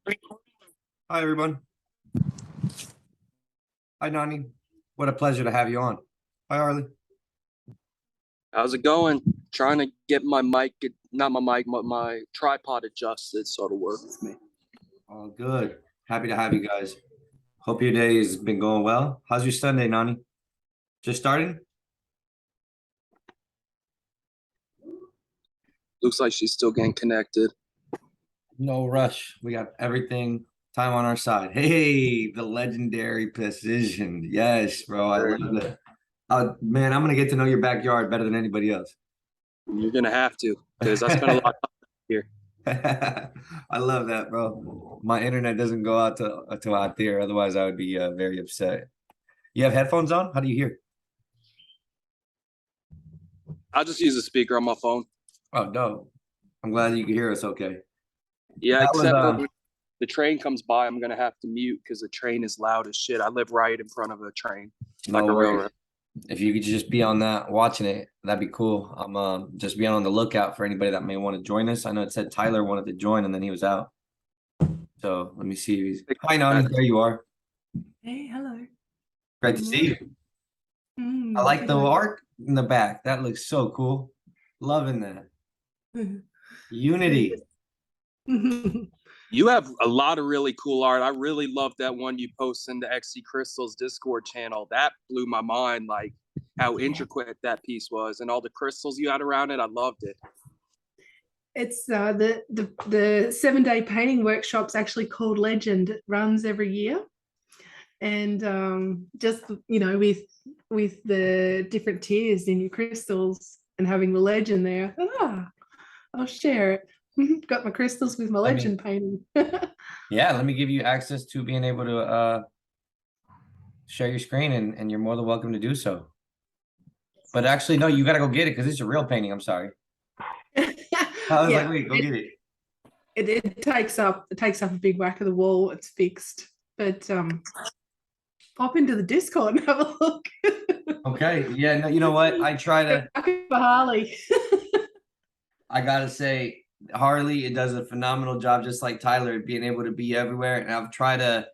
Hi, everyone. Hi, Nani. What a pleasure to have you on. Hi, Harley. How's it going? Trying to get my mic, not my mic, but my tripod adjusted so it'll work with me. All good. Happy to have you guys. Hope your day has been going well. How's your Sunday, Nani? Just starting? Looks like she's still getting connected. No rush. We got everything time on our side. Hey, the legendary precision. Yes, bro. I love it. Man, I'm gonna get to know your backyard better than anybody else. You're gonna have to, because I spent a lot of time here. I love that, bro. My internet doesn't go out to out there. Otherwise, I would be very upset. You have headphones on? How do you hear? I'll just use a speaker on my phone. Oh, no. I'm glad you can hear us okay. Yeah, That except was, when the train comes by, I'm gonna have to mute because the train is loud as shit. I live right in front of a train, like no a worries. railroad. If you could just be on that, watching it, that'd be cool. I'm just be on the lookout for anybody that may want to join us. I know it said Tyler wanted to join and then he was out. So let me see if he's. Hi, Nani. There you are. Hey, hello. Great to see you. I like the arc in the back. That looks so cool. Loving that. Unity. You have a lot of really cool art. I really love that one you posted in the XC Crystals Discord channel. That blew my mind, like how intricate that piece was and all the crystals you had around it. I loved it. It's the 7-day painting workshop's actually called Legend. It runs every year, and just with the different tiers in your crystals and having the legend there, I thought, I'll share it. Got my crystals with my legend painting. Yeah, let me give you access to being able to share your screen, and you're more than welcome to do so. But actually, no, you got to go get it because it's a real painting. I'm sorry. I was like, wait, go get it. It takes up a big whack of the wall. It's fixed, but pop into the Discord and have a look. Okay, yeah, no, you know what? I try to. For Harley. I gotta say, Harley, it does a phenomenal job, just like Tyler, being able to be everywhere. And I've tried to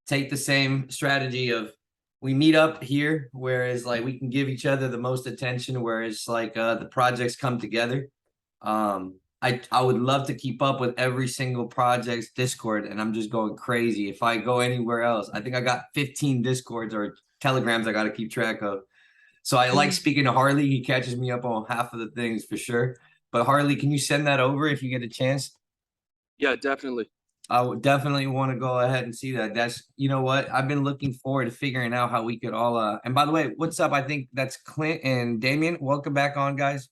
take the same strategy of we meet up here, whereas like we can give each other the most attention, whereas like the projects come together. I would love to keep up with every single project's Discord, and I'm just going crazy. If I go anywhere else, I think I got 15 Discords or Telegrams I got to keep track of. So I like speaking to Harley. He catches me up on half of the things for sure. But Harley, can you send that over if you get a chance? Yeah, definitely. I would definitely want to go ahead and see that. That's, you know what? I've been looking forward to figuring out how we could all and by the way, what's up? I think that's Clint and Damien. Welcome back on, guys.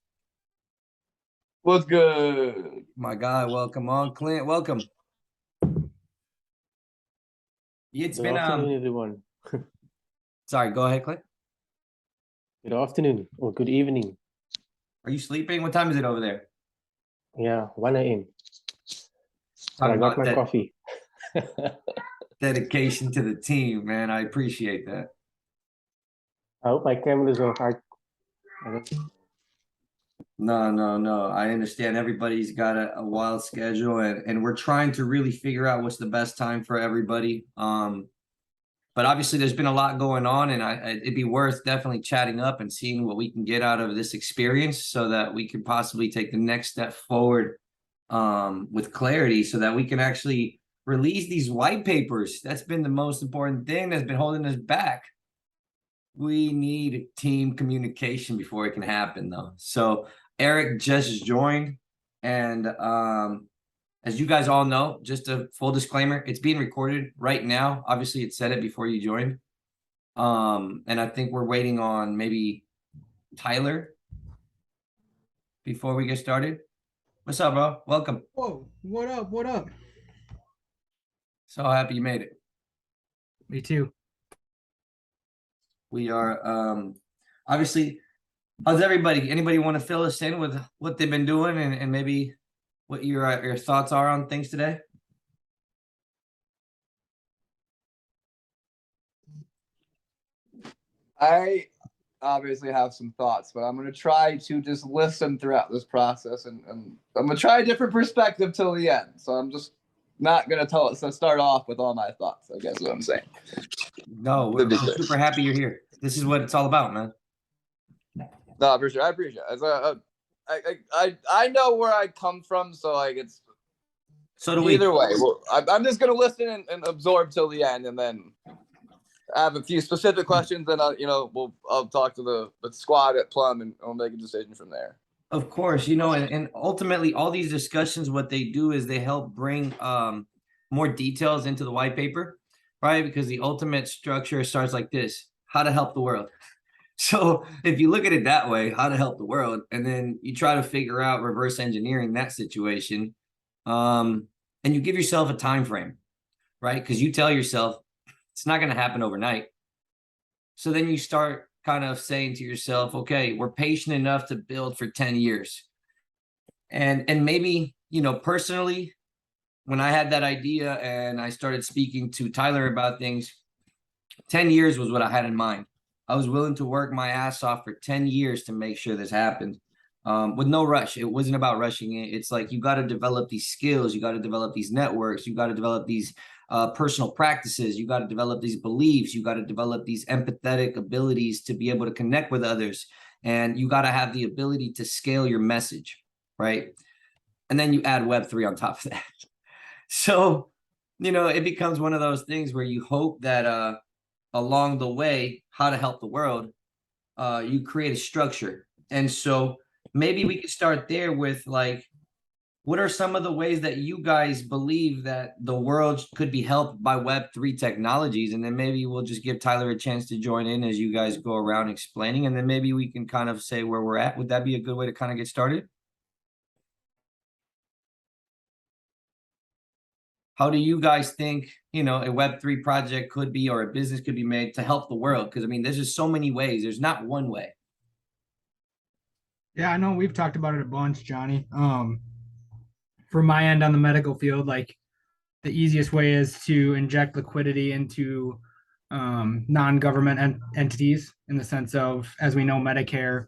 What's good? My guy, welcome on. Clint, welcome. It's Good been afternoon, everyone. Sorry, go ahead, Clint. Good afternoon or good evening. Are you sleeping? What time is it over there? Yeah, 1 a.m. I got my coffee. Dedication to the team, man. I appreciate that. I hope my camera's off. No. I understand everybody's got a wild schedule, and we're trying to really figure out what's the best time for everybody. But obviously there's been a lot going on, and it'd be worth definitely chatting up and seeing what we can get out of this experience so that we can possibly take the next step forward with clarity so that we can actually release these white papers. That's been the most important thing that's been holding us back. We need team communication before it can happen, though. So Eric just joined, and as you guys all know, just a full disclaimer, it's being recorded right now. Obviously, it said it before you joined. And I think we're waiting on maybe Tyler before we get started. What's up, bro? Welcome. Whoa, what up? What up? So happy you made it. Me too. We are obviously, how's everybody? Anybody want to fill us in with what they've been doing and maybe what your thoughts are on things today? I obviously have some thoughts, but I'm going to try to just listen throughout this process, and I'm going to try a different perspective till the end. So I'm just not gonna start off with all my thoughts. I guess is what I'm saying. No, we're super happy you're here. This is what it's all about, man. No, for sure. I appreciate it. I know where I come from, so like it's So do we. either way. Well, I'm just gonna listen and absorb till the end, and then I have a few specific questions. Then I'll talk to the squad at Plum, and I'll make a decision from there. Of course, and ultimately all these discussions, what they do is they help bring more details into the white paper, right? Because the ultimate structure starts like this: how to help the world. So if you look at it that way, how to help the world, and then you try to figure out reverse engineering that situation, and you give yourself a time frame, right? Because you tell yourself it's not going to happen overnight. So then you start kind of saying to yourself, okay, we're patient enough to build for 10 years. And maybe, personally, when I had that idea and I started speaking to Tyler about things, 10 years was what I had in mind. I was willing to work my ass off for 10 years to make sure this happened, with no rush. It wasn't about rushing it. It's like, you got to develop these skills. You got to develop these networks. You got to develop these personal practices. You got to develop these beliefs. You got to develop these empathetic abilities to be able to connect with others. And you got to have the ability to scale your message, right? And then you add Web3 on top of that. So, it becomes one of those things where you hope that along the way, how to help the world, you create a structure. And so maybe we could start there with like, what are some of the ways that you guys believe that the world could be helped by Web3 technologies? And then maybe we'll just give Tyler a chance to join in as you guys go around explaining. And then maybe we can kind of say where we're at. Would that be a good way to kind of get started? How do you guys think, a Web3 project could be, or a business could be made to help the world? Because, there's just so many ways. There's not one way. Yeah, I know we've talked about it a bunch, Johnny. From my end on the medical field, like the easiest way is to inject liquidity into non-government entities, in the sense of, as we know, Medicare,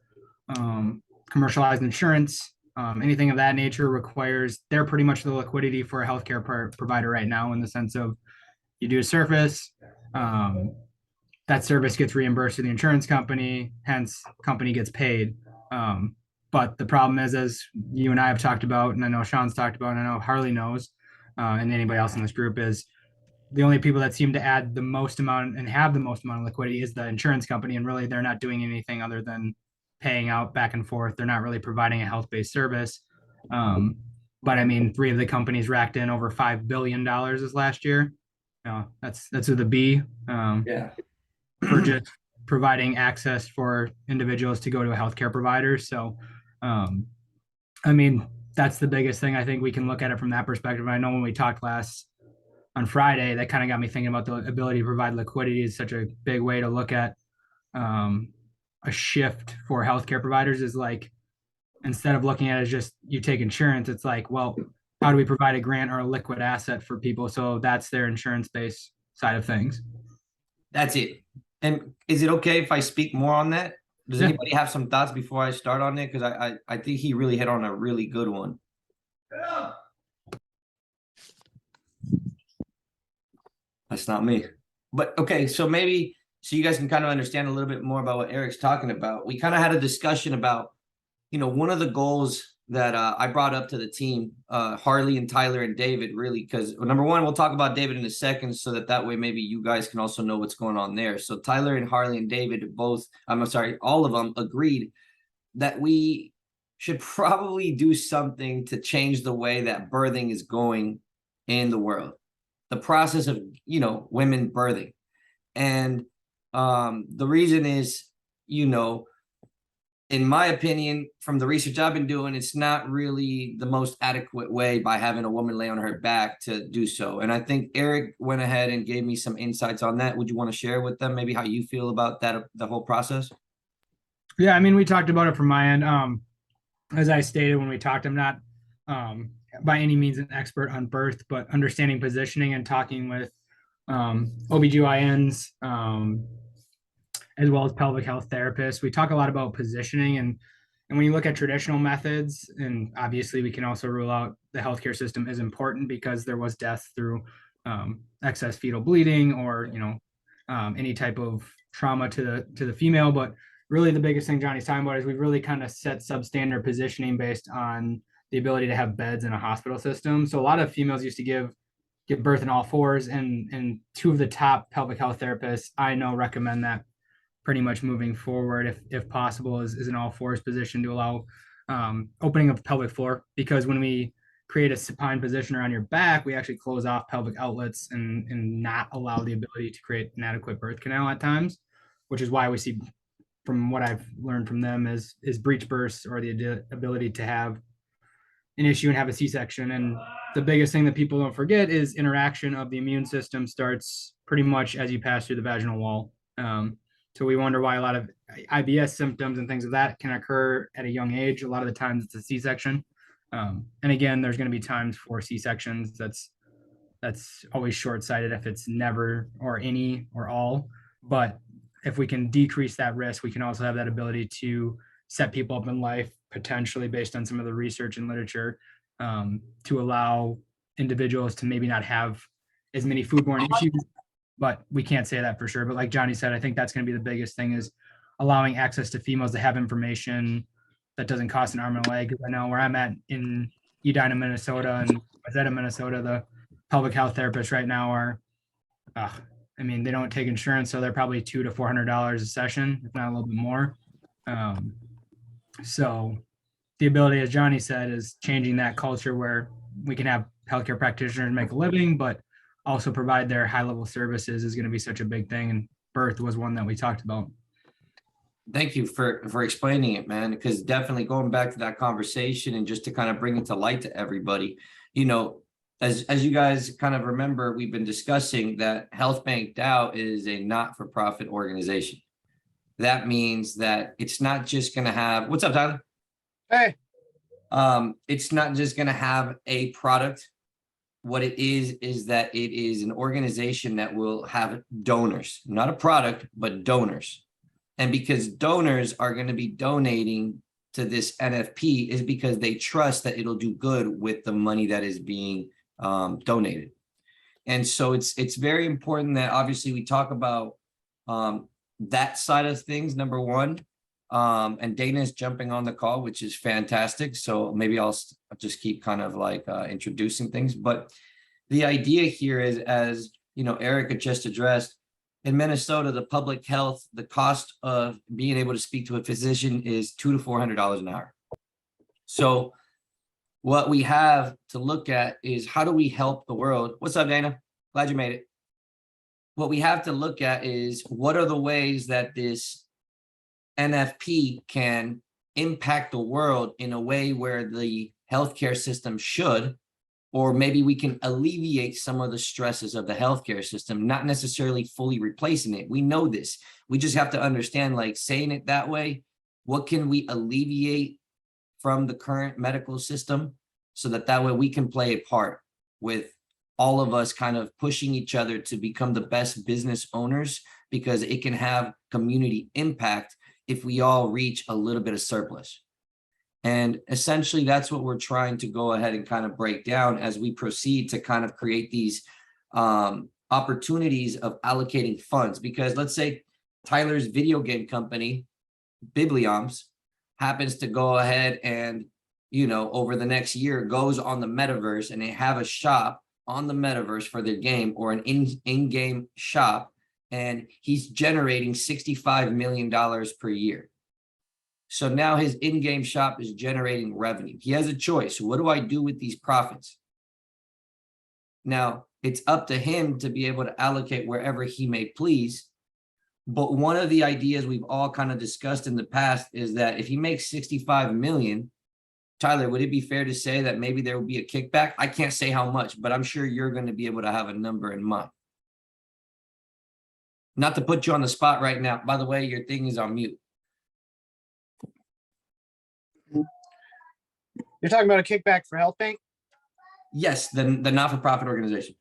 commercialized insurance, anything of that nature requires, they're pretty much the liquidity for a healthcare provider right now, in the sense of, you do a service, that service gets reimbursed to the insurance company, hence company gets paid. But the problem is, as you and I have talked about, and I know Sean's talked about, and I know Harley knows, and anybody else in this group, is the only people that seem to add the most amount and have the most amount of liquidity is the insurance company. And really, they're not doing anything other than paying out back and forth. They're not really providing a health-based service. But 3 of the companies racked in over $5 billion this last year. That's with a B. Yeah. For just providing access for individuals to go to a healthcare provider. So, that's the biggest thing. I think we can look at it from that perspective. I know when we talked last on Friday, that kind of got me thinking about the ability to provide liquidity is such a big way to look at a shift for healthcare providers. Is like, instead of looking at it as just you take insurance, it's like, well, how do we provide a grant or a liquid asset for people? So that's their insurance-based side of things. That's it. And is it okay if I speak more on that? Does anybody have some thoughts before I start on it? Because I think he really hit on a really good one. That's not me. But okay, so maybe so you guys can kind of understand a little bit more about what Eric's talking about. We kind of had a discussion about, one of the goals that I brought up to the team, Harley and Tyler and David, really, because number one, we'll talk about David in a second, so that way maybe you guys can also know what's going on there. So Tyler and Harley and David all of them agreed that we should probably do something to change the way that birthing is going in the world, the process of, women birthing. And the reason is, in my opinion, from the research I've been doing, it's not really the most adequate way by having a woman lay on her back to do so. And I think Eric went ahead and gave me some insights on that. Would you want to share with them maybe how you feel about that, the whole process? Yeah, we talked about it from my end. As I stated when we talked, I'm not by any means an expert on birth, but understanding positioning and talking with OBGYNs, as well as pelvic health therapists. We talk a lot about positioning, and And when you look at traditional methods, and obviously we can also rule out the healthcare system is important because there was death through excess fetal bleeding or, any type of trauma to the female. But really the biggest thing Johnny's talking about is we've really kind of set substandard positioning based on the ability to have beds in a hospital system. So a lot of females used to give birth in all fours, and two of the top pelvic health therapists I know recommend that pretty much moving forward, if possible, is an all fours position to allow opening of pelvic floor, because when we create a supine position around your back, we actually close off pelvic outlets and not allow the ability to create an adequate birth canal at times, which is why we see, from what I've learned from them, is breech bursts or the ability to have an issue and have a C-section. And the biggest thing that people don't forget is interaction of the immune system starts pretty much as you pass through the vaginal wall. So we wonder why a lot of IBS symptoms and things of that can occur at a young age. A lot of the times it's a C-section. And again, there's going to be times for C-sections that's always short-sighted if it's never or any or all. But if we can decrease that risk, we can also have that ability to set people up in life, potentially based on some of the research and literature, to allow individuals to maybe not have as many foodborne issues. But we can't say that for sure. But like Johnny said, I think that's going to be the biggest thing, is allowing access to females to have information that doesn't cost an arm and a leg. Because I know where I'm at in Edina, Minnesota, and Wayzata, Minnesota, the public health therapists right now are, they don't take insurance, so they're probably $200 to $400 a session, if not a little bit more. So the ability, as Johnny said, is changing that culture where we can have healthcare practitioners make a living, but also provide their high-level services is going to be such a big thing. And birth was one that we talked about. Thank you for explaining it, man, because definitely going back to that conversation and just to kind of bring it to light to everybody, as you guys kind of remember, we've been discussing that Health Bank Dow is a not-for-profit organization. That means that it's not just going to have, what's up, Tyler? Hey. It's not just going to have a product. What it is that it is an organization that will have donors, not a product, but donors. And because donors are going to be donating to this NFP is because they trust that it'll do good with the money that is being donated. And so it's very important that obviously we talk about that side of things, number one. And Dana is jumping on the call, which is fantastic. So maybe I'll just keep kind of like introducing things. But the idea here is, as Erica just addressed, in Minnesota, the public health, the cost of being able to speak to a physician is $200 to $400 an hour. So what we have to look at is, how do we help the world? What's up, Dana? Glad you made it. What we have to look at is, what are the ways that this NFP can impact the world in a way where the healthcare system should, or maybe we can alleviate some of the stresses of the healthcare system, not necessarily fully replacing it. We know this. We just have to understand, like, saying it that way, what can we alleviate from the current medical system so that way we can play a part with all of us kind of pushing each other to become the best business owners, because it can have community impact if we all reach a little bit of surplus. And essentially, that's what we're trying to go ahead and kind of break down as we proceed to kind of create these opportunities of allocating funds. Because let's say Tyler's video game company, Biblioms, happens to go ahead and, over the next year goes on the metaverse, and they have a shop on the metaverse for their game, or an in-game shop, and he's generating $65 million per year. So now his in-game shop is generating revenue. He has a choice. What do I do with these profits? Now, it's up to him to be able to allocate wherever he may please. But one of the ideas we've all kind of discussed in the past is that if he makes 65 million, Tyler, would it be fair to say that maybe there will be a kickback? I can't say how much, but I'm sure you're going to be able to have a number in mind. Not to put you on the spot right now. By the way, your thing is on mute. You're talking about a kickback for Health Bank? Yes, the not-for-profit organization.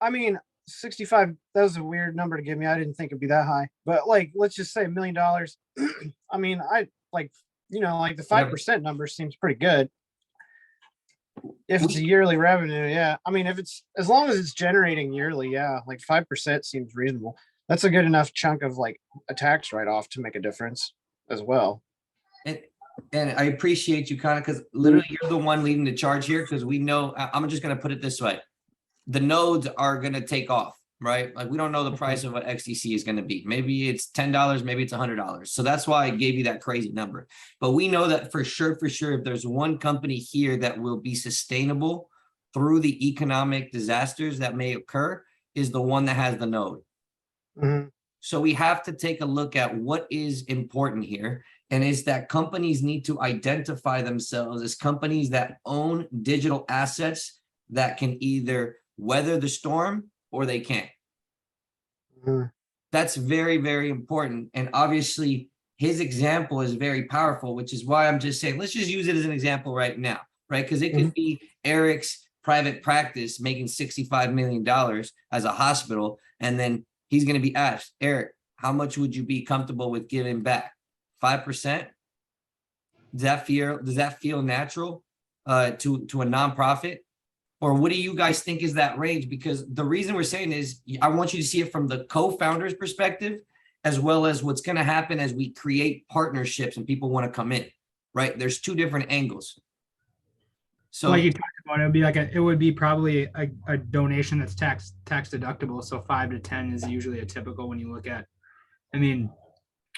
I mean, 65, that was a weird number to give me. I didn't think it'd be that high. But like, let's just say $1 million. I mean, like the Whatever. 5% number seems pretty good. If it's a yearly revenue, yeah. I mean, if it's as long as it's generating yearly, yeah, like 5% seems reasonable. That's a good enough chunk of like a tax write-off to make a difference as well. And I appreciate you kind of, because literally you're the one leading the charge here, because we know, I'm just going to put it this way. The nodes are going to take off, right? Like we don't know the price of what XDC is going to be. Maybe it's $10, maybe it's $100. So that's why I gave you that crazy number. But we know that for sure, if there's one company here that will be sustainable through the economic disasters that may occur, is the one that has the node. Mhm. So we have to take a look at what is important here. And is that companies need to identify themselves as companies that own digital assets that can either weather the storm or they can't. Mhm. That's very, very important. And obviously his example is very powerful, which is why I'm just saying, let's just use it as an example right now, right? Because it could be Eric's private practice making $65 million as a hospital. And then he's going to be asked, Eric, how much would you be comfortable with giving back? 5%? Does that feel natural to a nonprofit? Or what do you guys think is that range? Because the reason we're saying is I want you to see it from the co-founder's perspective, as well as what's going to happen as we create partnerships and people want to come in, right? There's two different angles. So like you talked about, it would be probably a donation that's tax deductible. So 5 to 10 is usually a typical when you look at, I mean,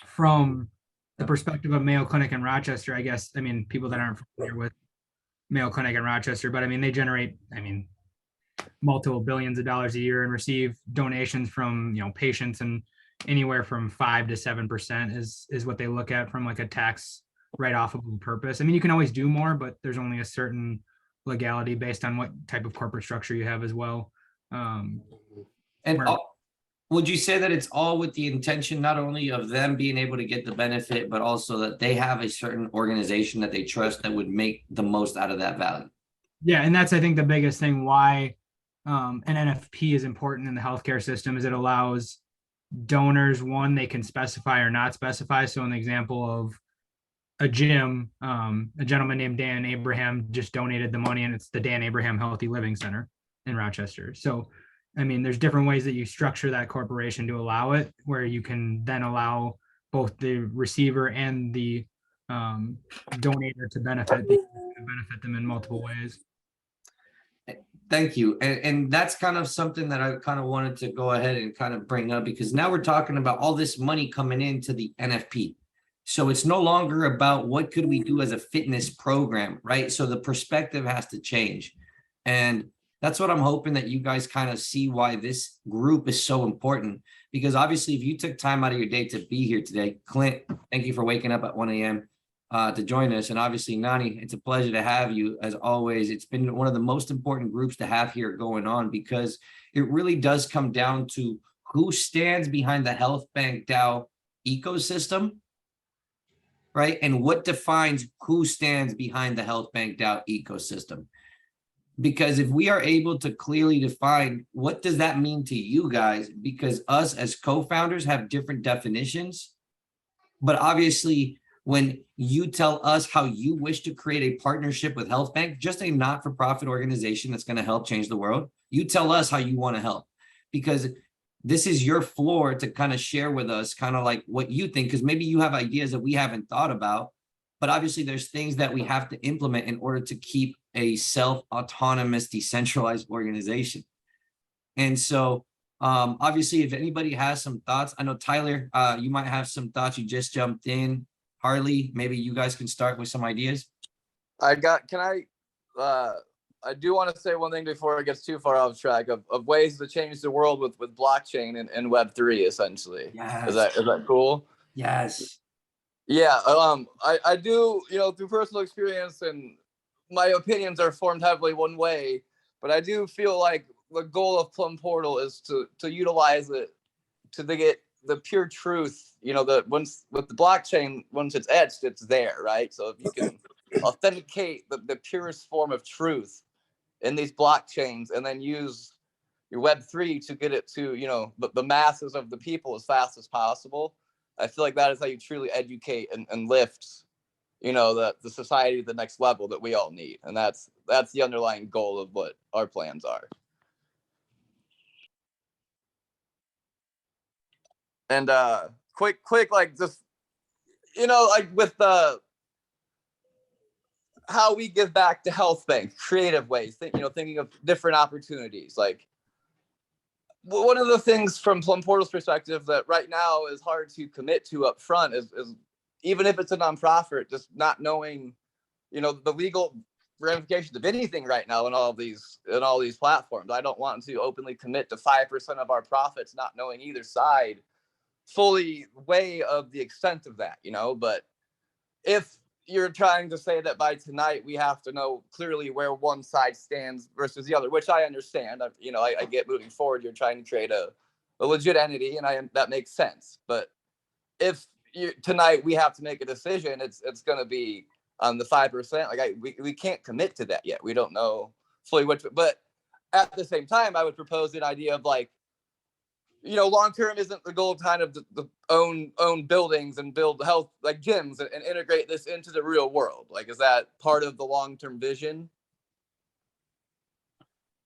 from the perspective of Mayo Clinic in Rochester, I guess, I mean, people that aren't familiar with Mayo Clinic in Rochester, but I mean, they generate, multiple billions of dollars a year and receive donations from, patients, and anywhere from 5 to 7% is what they look at from like a tax write-offable purpose. I mean, you can always do more, but there's only a certain legality based on what type of corporate structure you have as well. Would you say that it's all with the intention not only of them being able to get the benefit, but also that they have a certain organization that they trust that would make the most out of that value? Yeah, and that's, I think, the biggest thing why an NFP is important in the healthcare system is it allows donors, one, they can specify or not specify. So in the example of a gym, a gentleman named Dan Abraham just donated the money, and it's the Dan Abraham Healthy Living Center in Rochester. So I mean, there's different ways that you structure that corporation to allow it, where you can then allow both the receiver and the donator to benefit them in multiple ways. Thank you. And that's kind of something that I kind of wanted to go ahead and kind of bring up, because now we're talking about all this money coming into the NFP. So it's no longer about what could we do as a fitness program, right? So the perspective has to change. And that's what I'm hoping that you guys kind of see why this group is so important, because obviously if you took time out of your day to be here today, Clint, thank you for waking up at 1 a.m. To join us. And obviously, Nani, it's a pleasure to have you as always. It's been one of the most important groups to have here going on, because it really does come down to who stands behind the Health Bank DAO ecosystem, right? And what defines who stands behind the Health Bank DAO ecosystem. Because if we are able to clearly define what does that mean to you guys, because us as co-founders have different definitions, but obviously when you tell us how you wish to create a partnership with Health Bank, just a not-for-profit organization that's going to help change the world, you tell us how you want to help, because this is your floor to kind of share with us kind of like what you think, because maybe you have ideas that we haven't thought about, but obviously there's things that we have to implement in order to keep a self-autonomous, decentralized organization. And so obviously, if anybody has some thoughts, I know Tyler, you might have some thoughts. You just jumped in. Harley, maybe you guys can start with some ideas. I do want to say one thing before it gets too far off track of ways to change the world with blockchain and Web3, essentially. Yes. Is that cool? Yes. Yeah. I do, through personal experience, and my opinions are formed heavily one way, but I do feel like the goal of Plum Portal is to utilize it to get the pure truth, once with the blockchain, once it's etched, it's there, right? So if you can authenticate the purest form of truth in these blockchains, and then use your Web3 to get it to, the masses of the people as fast as possible, I feel like that is how you truly educate and lift the society, the next level that we all need. And that's the underlying goal of what our plans are. And quick, like just, like with how we give back to health bank, creative ways, thinking of different opportunities. Like one of the things from Plum Portal's perspective that right now is hard to commit to up front is even if it's a nonprofit, just not knowing, the legal ramifications of anything right now in all these platforms. I don't want to openly commit to 5% of our profits, not knowing either side fully way of the extent of that, but if you're trying to say that by tonight we have to know clearly where one side stands versus the other, which I understand. I get moving forward. You're trying to create a legit entity, and that makes sense. But if tonight we have to make a decision, it's going to be on the 5%. Like we can't commit to that yet. We don't know fully what. But at the same time, I would propose an idea of like, long term isn't the goal kind of the own buildings and build health like gyms and integrate this into the real world? Like, is that part of the long term vision?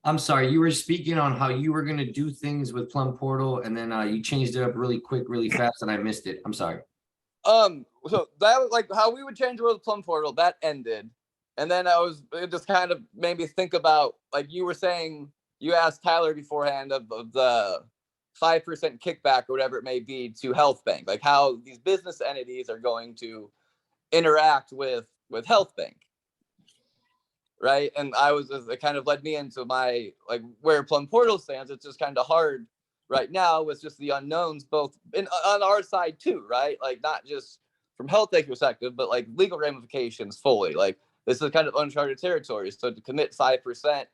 I'm sorry, you were speaking on how you were going to do things with Plum Portal, and then you changed it up really quick, really fast, and I missed it. I'm sorry. So that was like how we would change the world with Plum Portal. That ended, and then it just kind of made me think about, like you were saying, you asked Tyler beforehand of the 5% kickback or whatever it may be to health bank, like how these business entities are going to interact with health bank, right? And it kind of led me into my, like, where Plum Portal stands. It's just kind of hard right now with just the unknowns, both on our side too, right? Like not just from health bank perspective, but like legal ramifications fully. Like this is kind of uncharted territory. So to commit 5%,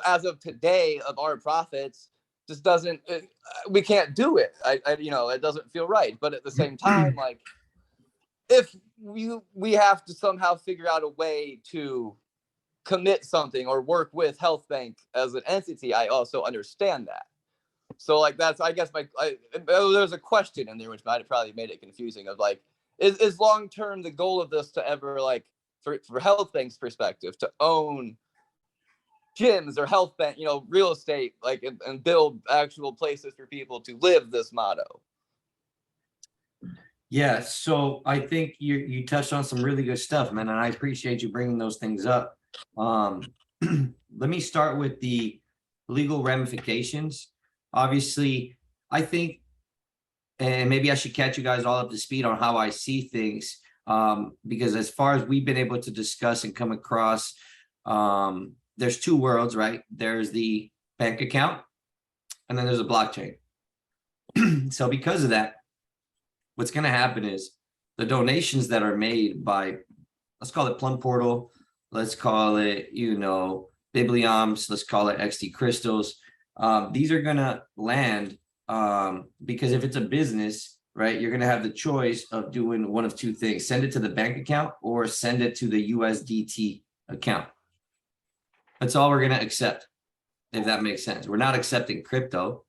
as of today of our profits, just doesn't, we can't do it. It doesn't feel right. But at the same time, like if we have to somehow figure out a way to commit something or work with health bank as an entity, I also understand that. So like that's, I guess there's a question in there which might have probably made it confusing of like, is long term the goal of this to ever, like for health bank's perspective, to own gyms or health bank, real estate, like and build actual places for people to live this motto? Yeah, so I think you touched on some really good stuff, man, and I appreciate you bringing those things up. Let me start with the legal ramifications. Obviously, I think, and maybe I should catch you guys all up to speed on how I see things, because as far as we've been able to discuss and come across, there's two worlds, right? There's the bank account, and then there's a blockchain. So because of that, what's going to happen is the donations that are made by, let's call it Plum Portal, let's call it, Biblioms, let's call it XT Crystals. These are going to land because if it's a business, right, you're going to have the choice of doing one of two things: send it to the bank account or send it to the USDT account. That's all we're going to accept, if that makes sense. We're not accepting crypto.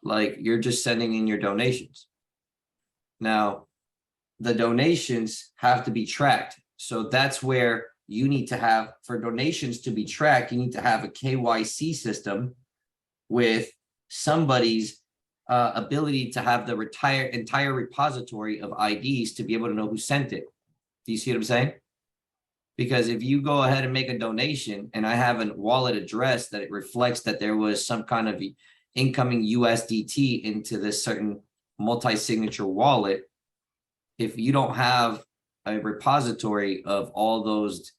Like, you're just sending in your donations. Now, the donations have to be tracked. So that's where you need to have, for donations to be tracked, you need to have a KYC system with somebody's ability to have the entire repository of IDs to be able to know who sent it. Do you see what I'm saying? Because if you go ahead and make a donation and I have a wallet address that it reflects that there was some kind of incoming USDT into this certain multi-signature wallet, if you don't have a repository of all those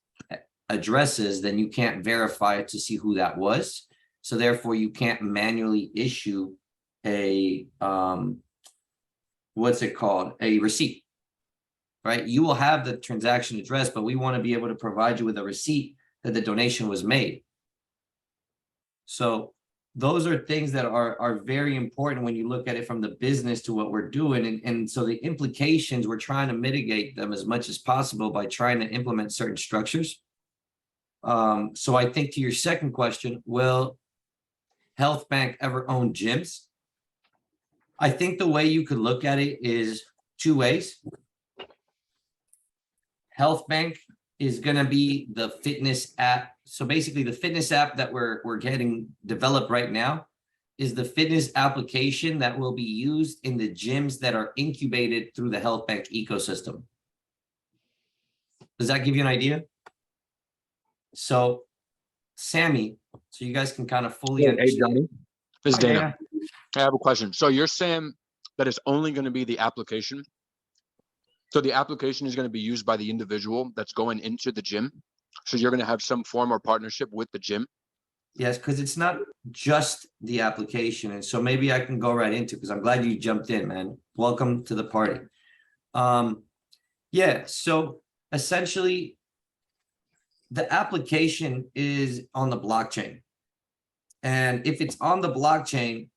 addresses, then you can't verify to see who that was. So therefore you can't manually issue a what's it called, a receipt, right? You will have the transaction address, but we want to be able to provide you with a receipt that the donation was made. So those are things that are very important when you look at it from the business to what we're doing. And so the implications, we're trying to mitigate them as much as possible by trying to implement certain structures. So I think to your second question, will health bank ever own gyms? I think the way you could look at it is two ways. Health Bank is going to be the fitness app. So basically the fitness app that we're getting developed right now is the fitness application that will be used in the gyms that are incubated through the Health Bank ecosystem. Does that give you an idea? So Sammy, so you guys can kind of fully Hey, understand. Johnny. This is Hi, Dana. I have a question. So you're saying that it's only going to be the application? So the application is going to be used by the individual that's going into the gym. So you're going to have some form or partnership with the gym. Yes, because it's not just the application. And so maybe I can go right into, because I'm glad you jumped in, man. Welcome to the party. Yeah, so essentially the application is on the blockchain. And if it's on the blockchain,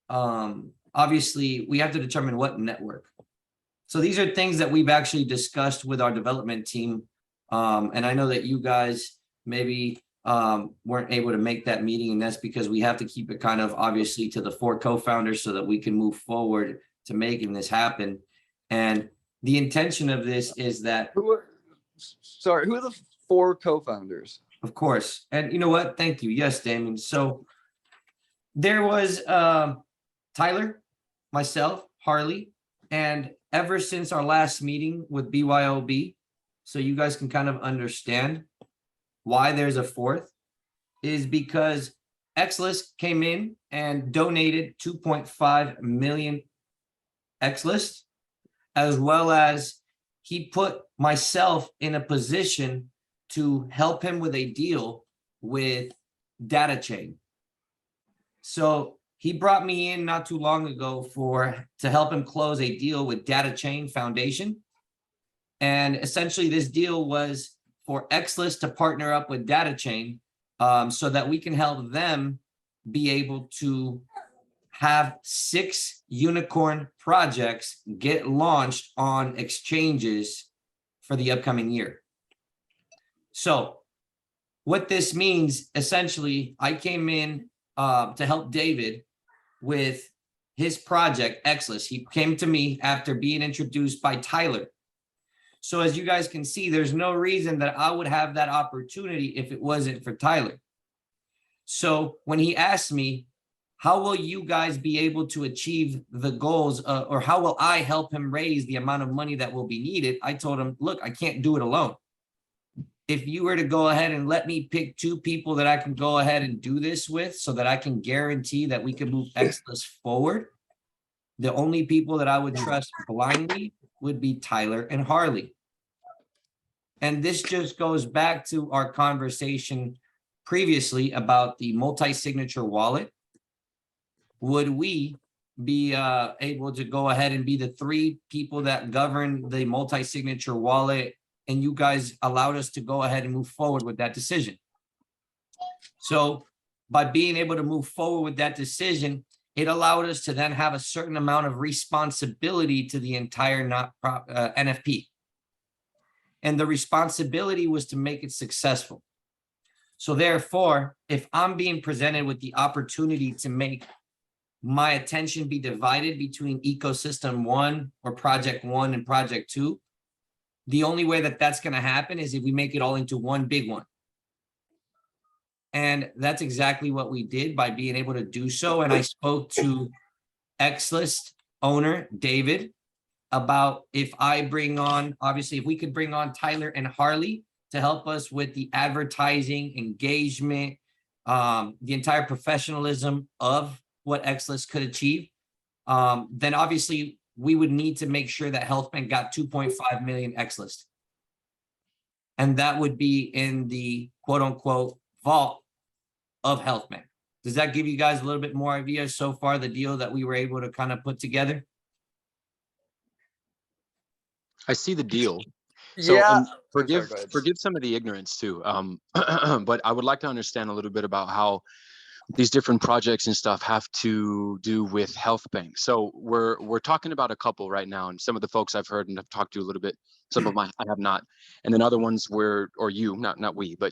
obviously we have to determine what network. So these are things that we've actually discussed with our development team. And I know that you guys maybe weren't able to make that meeting, and that's because we have to keep it kind of obviously to the 4 co-founders so that we can move forward to making this happen. And the intention of this is that— Who are the 4 co-founders? Of course. And you know what? Thank you. Yes, Damon. So there was Tyler, myself, Harley, and ever since our last meeting with BYOB, so you guys can kind of understand why there's a 4th, is because XList came in and donated 2.5 million XList, as well as he put myself in a position to help him with a deal with Data Chain. So he brought me in not too long ago to help him close a deal with Data Chain Foundation. And essentially this deal was for XList to partner up with Data Chain so that we can help them be able to have 6 unicorn projects get launched on exchanges for the upcoming year. So what this means, essentially, I came in to help David with his project, XList. He came to me after being introduced by Tyler. So as you guys can see, there's no reason that I would have that opportunity if it wasn't for Tyler. So when he asked me, how will you guys be able to achieve the goals, or how will I help him raise the amount of money that will be needed? I told him, look, I can't do it alone. If you were to go ahead and let me pick 2 people that I can go ahead and do this with so that I can guarantee that we can move XList forward, the only people that I would trust blindly would be Tyler and Harley. And this just goes back to our conversation previously about the multi-signature wallet. Would we be able to go ahead and be the 3 people that govern the multi-signature wallet, and you guys allowed us to go ahead and move forward with that decision? So by being able to move forward with that decision, it allowed us to then have a certain amount of responsibility to the entire NFP. And the responsibility was to make it successful. So therefore, if I'm being presented with the opportunity to make my attention be divided between ecosystem 1 or project 1 and project 2, the only way that that's going to happen is if we make it all into one big one. And that's exactly what we did by being able to do so. And I spoke to XList owner David about if I bring on, obviously, if we could bring on Tyler and Harley to help us with the advertising, engagement, the entire professionalism of what XList could achieve, then obviously we would need to make sure that HealthBank got 2.5 million XList. And that would be in the quote unquote vault of HealthBank. Does that give you guys a little bit more idea so far, the deal that we were able to kind of put together? I see the deal. So Yeah. forgive Sorry, go ahead. forgive some of the ignorance too. But I would like to understand a little bit about how these different projects and stuff have to do with Health Bank. So we're talking about a couple right now, and some of the folks I've heard and I've talked to a little bit, some of my I have not, and then other ones where, or you, not we, but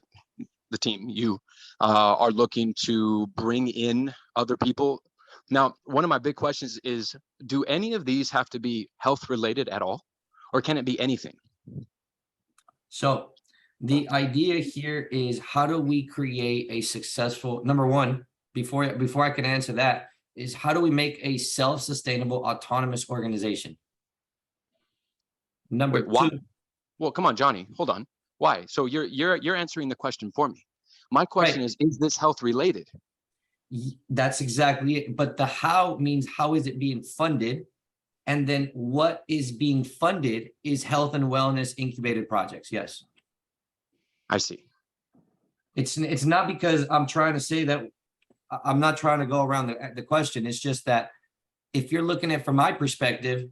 the team, you are looking to bring in other people. Now, one of my big questions is, do any of these have to be health related at all, or can it be anything? So the idea here is, how do we create a successful, number one, before I can answer that, is how do we make a self-sustainable autonomous organization? Number Wait, why? two, Well, come on, Johnny, hold on. Why? So you're answering the question for me. My question Right. is this health related? that's exactly it. But the how means, how is it being funded? And then what is being funded is health and wellness incubated projects. Yes. I see. It's not because I'm trying to say that I'm not trying to go around the question. It's just that if you're looking at it from my perspective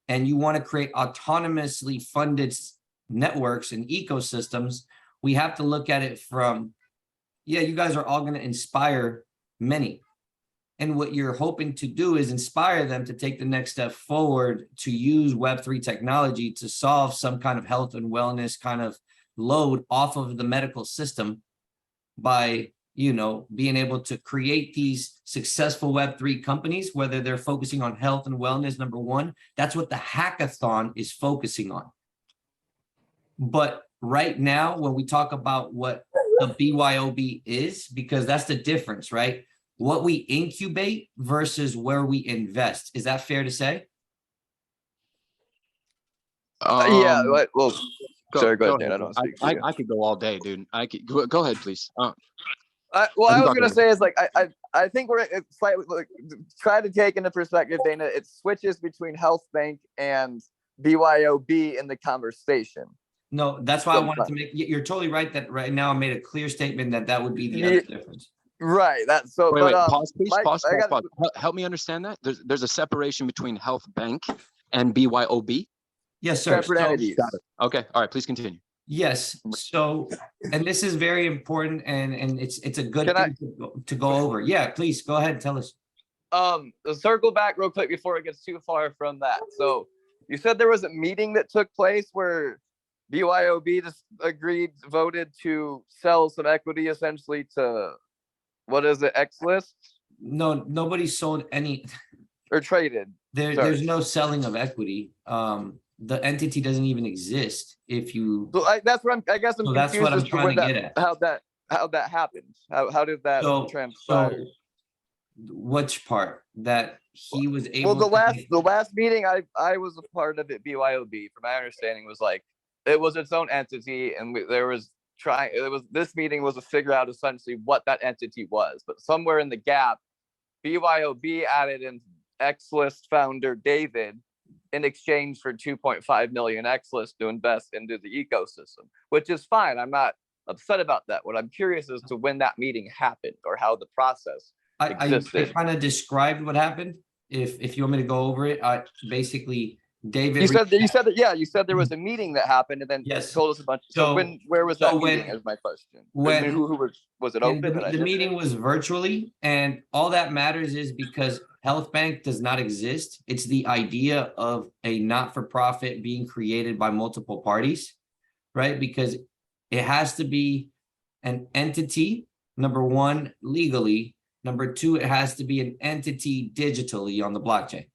and you want to create autonomously funded networks and ecosystems, we have to look at it from, yeah, you guys are all going to inspire many. And what you're hoping to do is inspire them to take the next step forward to use Web3 technology to solve some kind of health and wellness kind of load off of the medical system by, you know, being able to create these successful Web3 companies, whether they're focusing on health and wellness, number one. That's what the hackathon is focusing on. But right now, when we talk about what the BYOB is, because that's the difference, right? What we incubate versus where we invest. Is that fair to say? Yeah. Well, Go, sorry. Go go ahead, Dan. ahead, I don't want to speak for you. I could go all day, dude. I could go ahead, please. Well, I I can was talk gonna about say is like I think we're slightly like, try to take into perspective, Dana. It switches between Health Bank and BYOB in the conversation. No, that's why I wanted Sometimes. to make, you're totally right that right now I made a clear statement that that would be the other difference. Right. That's so. Wait, but pause, please. Mike, Pause. I got- Pause. Help me understand that. There's a separation between Health Bank and BYOB. Yes, sir. separate So- entities. Okay. All right. Please continue. Yes, so, and this is very important, and it's a good Can I- thing to go over. Yeah, please go ahead and tell us. To circle back real quick before it gets too far from that. So you said there was a meeting that took place where BYOB just voted to sell some equity essentially to, what is it, X list No, nobody sold any, or traded? there's no selling of equity. The entity doesn't even exist if you, So that's what I guess I'm So that's what confused I'm as to trying when to get at. how that happened. How did that transpire? which part that he was able Well, to the last meeting I was a part of it, BYOB, from my understanding, was like it was its own entity, and this meeting was to figure out essentially what that entity was. But somewhere in the gap, BYOB added in X-List founder David in exchange for 2.5 million X-List to invest into the ecosystem, which is fine. I'm not upset about that. What I'm curious as to when that meeting happened or how the process I existed. kind of described what happened. If you want me to go over it, basically David. You said there was a meeting that happened, and then Yes. told us a bunch. So- Where was that so meeting? when- Is my question. when- Who was it And open? the meeting was virtually, and all that matters is because Health Bank does not exist. It's the idea of a not-for-profit being created by multiple parties, right? Because it has to be an entity, number one, legally. Number two, it has to be an entity digitally on the blockchain.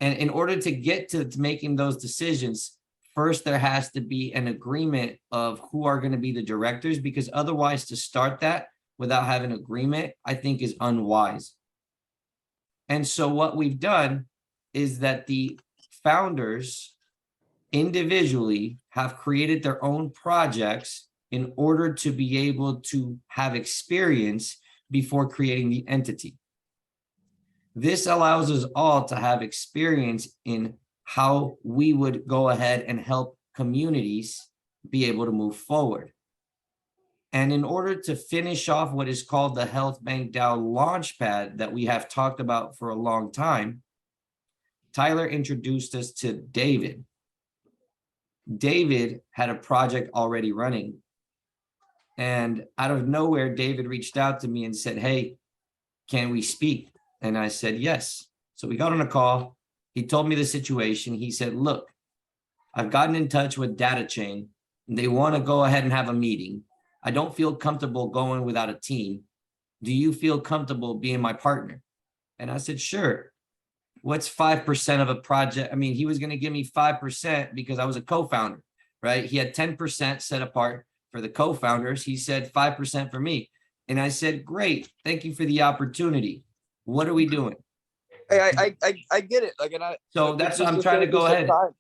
And in order to get to making those decisions, first, there has to be an agreement of who are going to be the directors, because otherwise to start that without having agreement, I think is unwise. And so what we've done is that the founders individually have created their own projects in order to be able to have experience before creating the entity. This allows us all to have experience in how we would go ahead and help communities be able to move forward. And in order to finish off what is called the Health Bank DAO Launchpad that we have talked about for a long time, Tyler introduced us to David. David had a project already running. And out of nowhere, David reached out to me and said, "Hey, can we speak?" And I said, "Yes." So we got on a call. He told me the situation. He said, "Look, I've gotten in touch with Data Chain. They want to go ahead and have a meeting. I don't feel comfortable going without a team. Do you feel comfortable being my partner?" And I said, "Sure." What's 5% of a project? I mean, he was going to give me 5% because I was a co-founder. right? He had 10% set apart for the co-founders. He said 5% for me. And I said, great, thank you for the opportunity. What are we doing? Hey, I get it. Like, and So that's, just I'm to trying to save you go some ahead. time,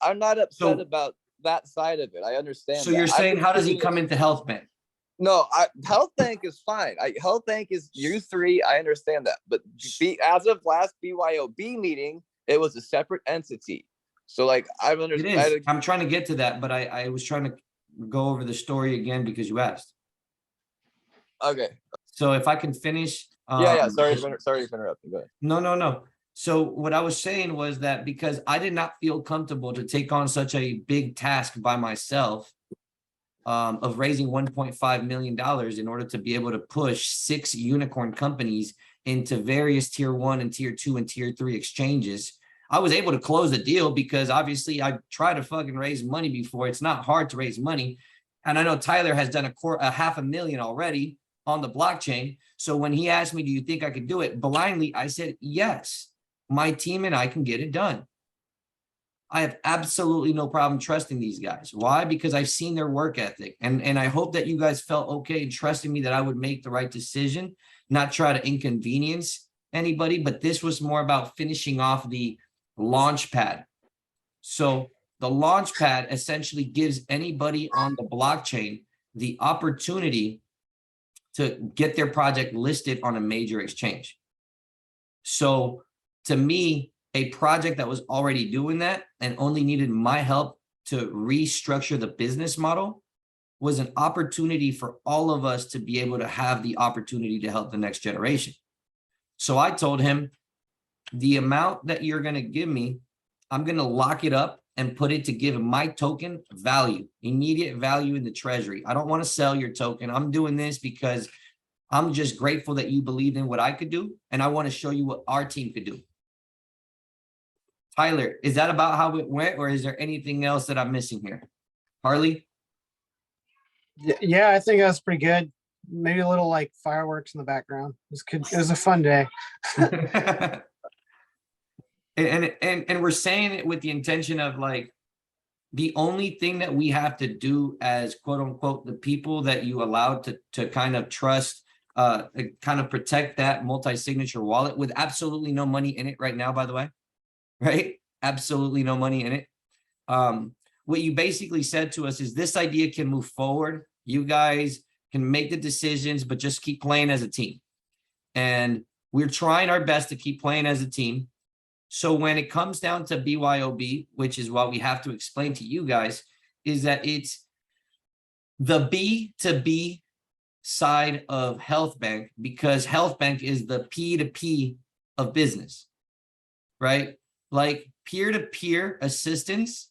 I'm not upset So- about that side of it. I understand. So that. you're I'm saying, just how does he giving come it- into Health Bank? No, Health Bank is fine. Health Bank is you three. I understand that, but as of last BYOB meeting, it was a separate entity. So like I've It understood. is. I'm trying to get to that, but I was trying to go over the story again because you asked. Okay. So if I can finish. Yeah. Sorry to interrupt you. Go ahead. No. So what I was saying was that because I did not feel comfortable to take on such a big task by myself, of raising $1.5 million in order to be able to push 6 unicorn companies into various tier 1 and tier 2 and tier 3 exchanges. I was able to close the deal because obviously I tried to fucking raise money before. It's not hard to raise money. And I know Tyler has done a $500,000 already on the blockchain. So when he asked me, do you think I could do it? Blindly, I said, yes, my team and I can get it done. I have absolutely no problem trusting these guys. Why? Because I've seen their work ethic. And I hope that you guys felt okay in trusting me that I would make the right decision, not try to inconvenience anybody. But this was more about finishing off the launch pad. So the launch pad essentially gives anybody on the blockchain the opportunity to get their project listed on a major exchange. So to me, a project that was already doing that and only needed my help to restructure the business model was an opportunity for all of us to be able to have the opportunity to help the next generation. So I told him, the amount that you're going to give me, I'm going to lock it up and put it to give my token value, immediate value in the treasury. I don't want to sell your token. I'm doing this because I'm just grateful that you believed in what I could do. And I want to show you what our team could do. Tyler, is that about how it went, or is there anything else that I'm missing here? Harley? Yeah, I think that's pretty good. Maybe a little like fireworks in the background. It was a fun day. and we're saying it with the intention of like, the only thing that we have to do as quote unquote, the people that you allowed to kind of trust, kind of protect that multi-signature wallet with absolutely no money in it right now, by the way. Right? Absolutely no money in it. What you basically said to us is this idea can move forward. You guys can make the decisions, but just keep playing as a team. And we're trying our best to keep playing as a team. So when it comes down to BYOB, which is what we have to explain to you guys, is that it's the B2B side of Health Bank, because Health Bank is the P2P of business, right? Like peer-to-peer assistance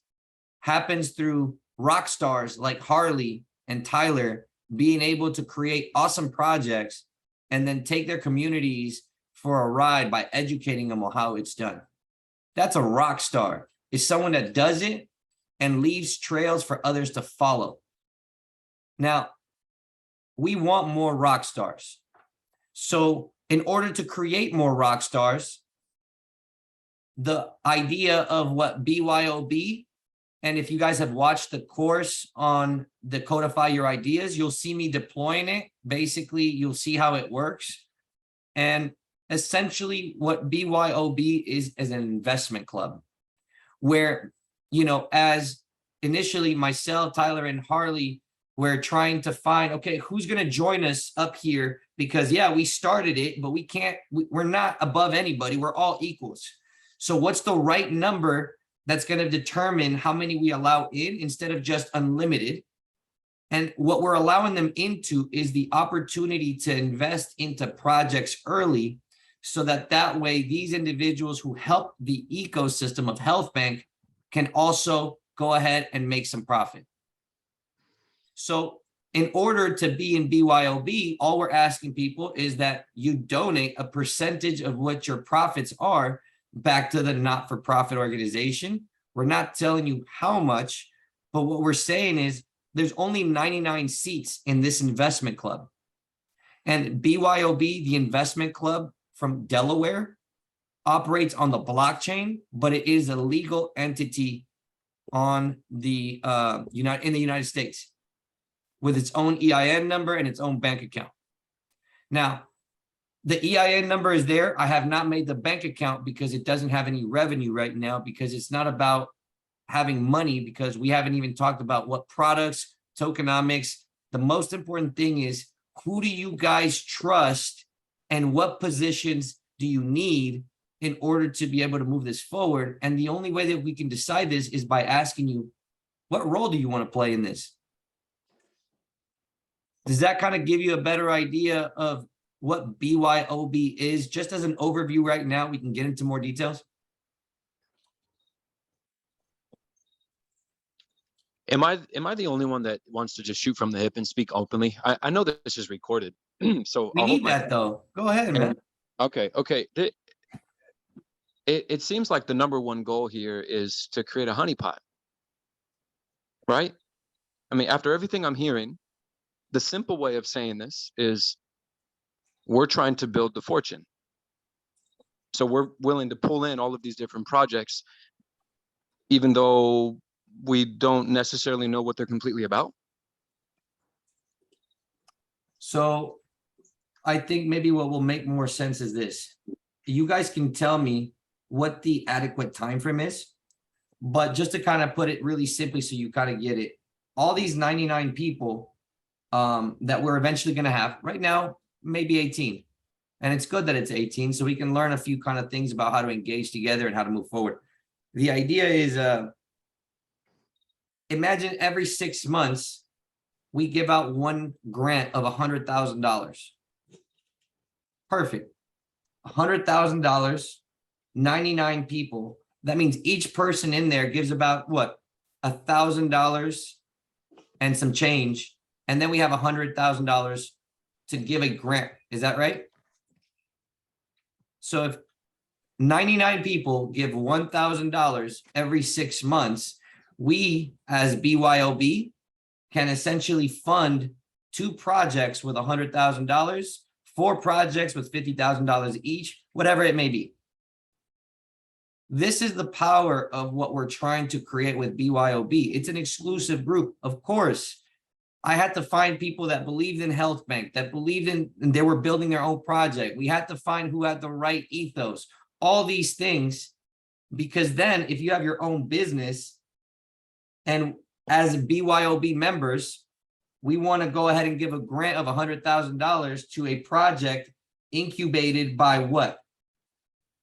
happens through rock stars like Harley and Tyler being able to create awesome projects and then take their communities for a ride by educating them on how it's done. That's a rock star. It's someone that does it and leaves trails for others to follow. Now, we want more rock stars. So in order to create more rock stars, the idea of what BYOB, and if you guys have watched the course on the Codify Your Ideas, you'll see me deploying it. Basically, you'll see how it works. And essentially what BYOB is an investment club where, you know, as initially myself, Tyler, and Harley, we're trying to find, okay, who's going to join us up here? Because yeah, we started it, but we're not above anybody. We're all equals. So what's the right number that's going to determine how many we allow in instead of just unlimited? And what we're allowing them into is the opportunity to invest into projects early so that way these individuals who help the ecosystem of Health Bank can also go ahead and make some profit. So in order to be in BYOB, all we're asking people is that you donate a percentage of what your profits are back to the not-for-profit organization. We're not telling you how much, but what we're saying is there's only 99 seats in this investment club. And BYOB, the investment club from Delaware, operates on the blockchain, but it is a legal entity on the in the United States with its own EIN number and its own bank account. Now, the EIN number is there. I have not made the bank account because it doesn't have any revenue right now, because it's not about having money, because we haven't even talked about what products, tokenomics. The most important thing is, who do you guys trust and what positions do you need in order to be able to move this forward? And the only way that we can decide this is by asking you, what role do you want to play in this? Does that kind of give you a better idea of what BYOB is? Just as an overview right now, we can get into more details. Am I the only one that wants to just shoot from the hip and speak openly? I know that this is recorded, so We I'll hold need my that though. Go ahead, man. Okay. It seems like the number one goal here is to create a honeypot, right? I mean, after everything I'm hearing, the simple way of saying this is we're trying to build the fortune. So we're willing to pull in all of these different projects, even though we don't necessarily know what they're completely about. So I think maybe what will make more sense is this. You guys can tell me what the adequate time frame is, but just to kind of put it really simply so you kind of get it, all these 99 people that we're eventually going to have right now, maybe 18. And it's good that it's 18, so we can learn a few kind of things about how to engage together and how to move forward. The idea is, imagine every 6 months, we give out one grant of $100,000. Perfect. $100,000, 99 people. That means each person in there gives about what? $1,000 and some change. And then we have $100,000 to give a grant. Is that right? So if 99 people give $1,000 every 6 months, we as BYOB can essentially fund 2 projects with $100,000, 4 projects with $50,000 each, whatever it may be. This is the power of what we're trying to create with BYOB. It's an exclusive group. Of course, I had to find people that believed in Health Bank, that believed in, and they were building their own project. We had to find who had the right ethos, all these things, because then if you have your own business, and as BYOB members, we want to go ahead and give a grant of $100,000 to a project incubated by what?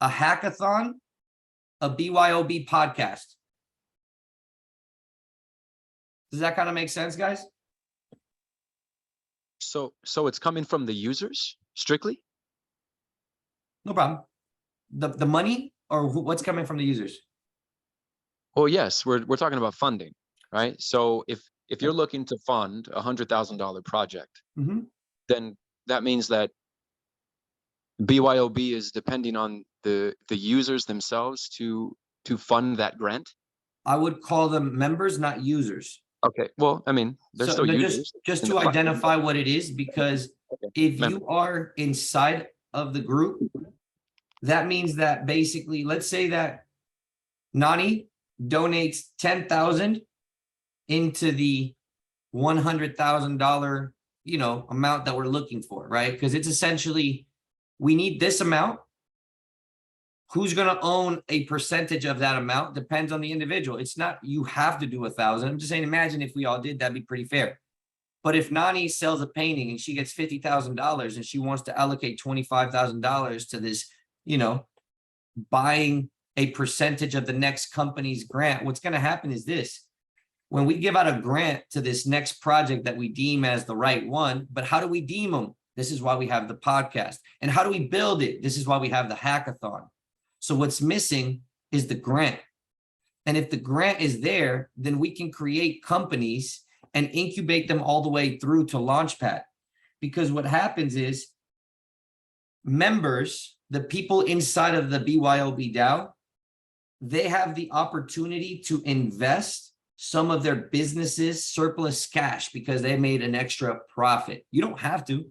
A hackathon, a BYOB podcast. Does that kind of make sense, guys? So it's coming from the users strictly? No problem. The money, or what's coming from the users? Well, yes, we're talking about funding, right? So if you're looking to fund a $100,000 project, then that means that BYOB is depending on the users themselves to fund that grant. I would call them members, not users. Okay, well, I mean, they're So still no, users. just in to the platform. identify what it is, because if you are inside of the group, that means that basically, let's say that Nani donates 10,000 into the $100,000, amount that we're looking for, right? Because it's essentially, we need this amount. Who's going to own a percentage of that amount depends on the individual. It's not you have to do 1,000. I'm just saying, imagine if we all did, that'd be pretty fair. But if Nani sells a painting and she gets $50,000 and she wants to allocate $25,000 to this, buying a percentage of the next company's grant, what's going to happen is this. When we give out a grant to this next project that we deem as the right one, but how do we deem them? This is why we have the podcast. And how do we build it? This is why we have the hackathon. So what's missing is the grant. And if the grant is there, then we can create companies and incubate them all the way through to Launchpad. Because what happens is members, the people inside of the BYOB DAO, they have the opportunity to invest some of their businesses surplus cash because they made an extra profit. You don't have to.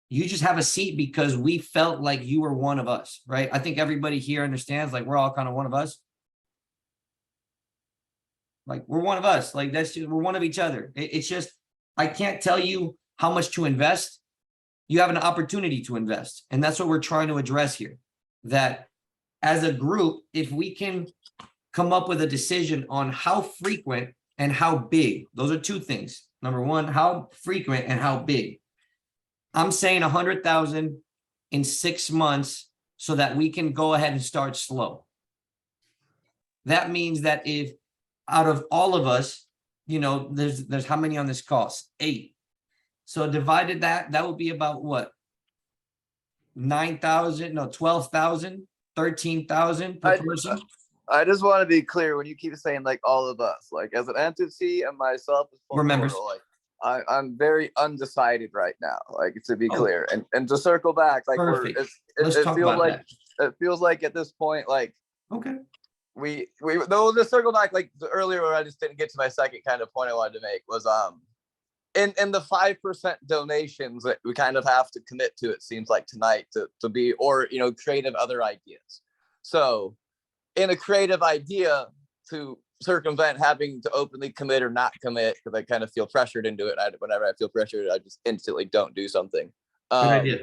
You just have a seat because we felt like you were one of us, right? I think everybody here understands, like, we're all kind of one of us. Like we're one of us. Like that's just, we're one of each other. It's just, I can't tell you how much to invest. You have an opportunity to invest. And that's what we're trying to address here. That as a group, if we can come up with a decision on how frequent and how big, those are two things. Number one, how frequent and how big. I'm saying 100,000 in 6 months so that we can go ahead and start slow. That means that if out of all of us, you know, there's how many on this cost? 8. So divided that would be about what? 9,000, no, 12,000, 13,000 per person. I just want to be clear when you keep saying like all of us, like as an entity and myself as We're members. like I'm very undecided right now, like to be Oh. clear. And to circle back, like Perfect. it Let's talk feels about like that. it feels like at this point, like Okay. we though to circle back, like earlier where I just didn't get to my second kind of point I wanted to make was in the 5% donations that we kind of have to commit to, it seems like tonight to be, or you know, creative other ideas. So in a creative idea to circumvent having to openly commit or not commit, because I kind of feel pressured into it. Whenever I feel pressured, I just instantly don't do something. Good idea.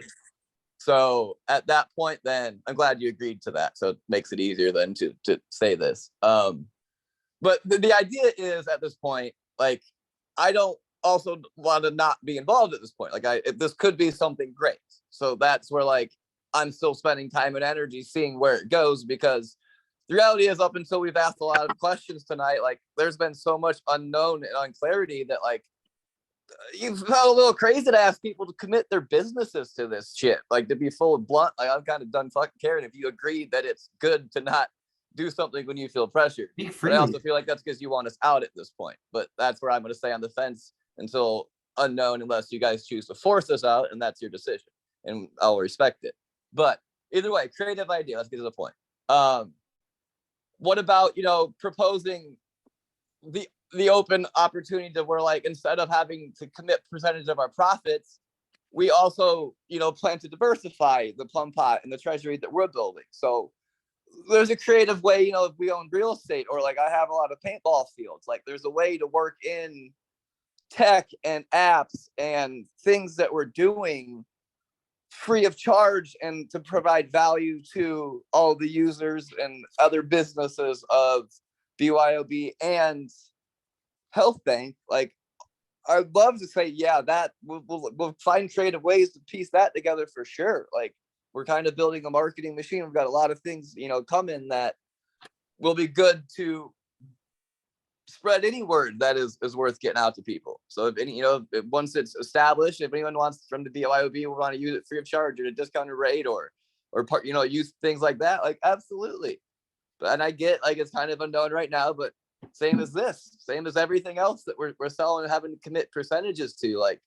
So at that point, then I'm glad you agreed to that. So it makes it easier then to say this. But the idea is at this point, like, I don't also want to not be involved at this point. Like this could be something great. So that's where like, I'm still spending time and energy seeing where it goes, because the reality is up until we've asked a lot of questions tonight, like there's been so much unknown and unclarity that like, you felt a little crazy to ask people to commit their businesses to this shit. Like to be full of blunt, like I'm kind of done fucking caring if you agree that it's good to not do something when you feel pressured. But I also feel like that's because you want us out at this point. But that's where I'm going to stay on the fence until unknown, unless you guys choose to force us out, and that's your decision, and I'll respect it. But either way, creative idea. Let's get to the point. What about, you know, proposing the open opportunity to where like instead of having to commit percentage of our profits, we also, you know, plan to diversify the plum pot and the treasury that we're building. So there's a creative way, you know, if we own real estate, or like I have a lot of paintball fields, like there's a way to work in tech and apps and things that we're doing free of charge and to provide value to all the users and other businesses of BYOB and Health Bank. Like I'd love to say, yeah, that we'll find creative ways to piece that together for sure. Like we're kind of building a marketing machine. We've got a lot of things, you know, coming that will be good to spread any word that is worth getting out to people. So if any, you know, if once it's established, if anyone wants from the BYOB, we want to use it free of charge at a discounted rate or part, you know, use things like that, like absolutely. But and I get like it's kind of unknown right now, but same as this, same as everything else that we're selling and having to commit percentages to, like,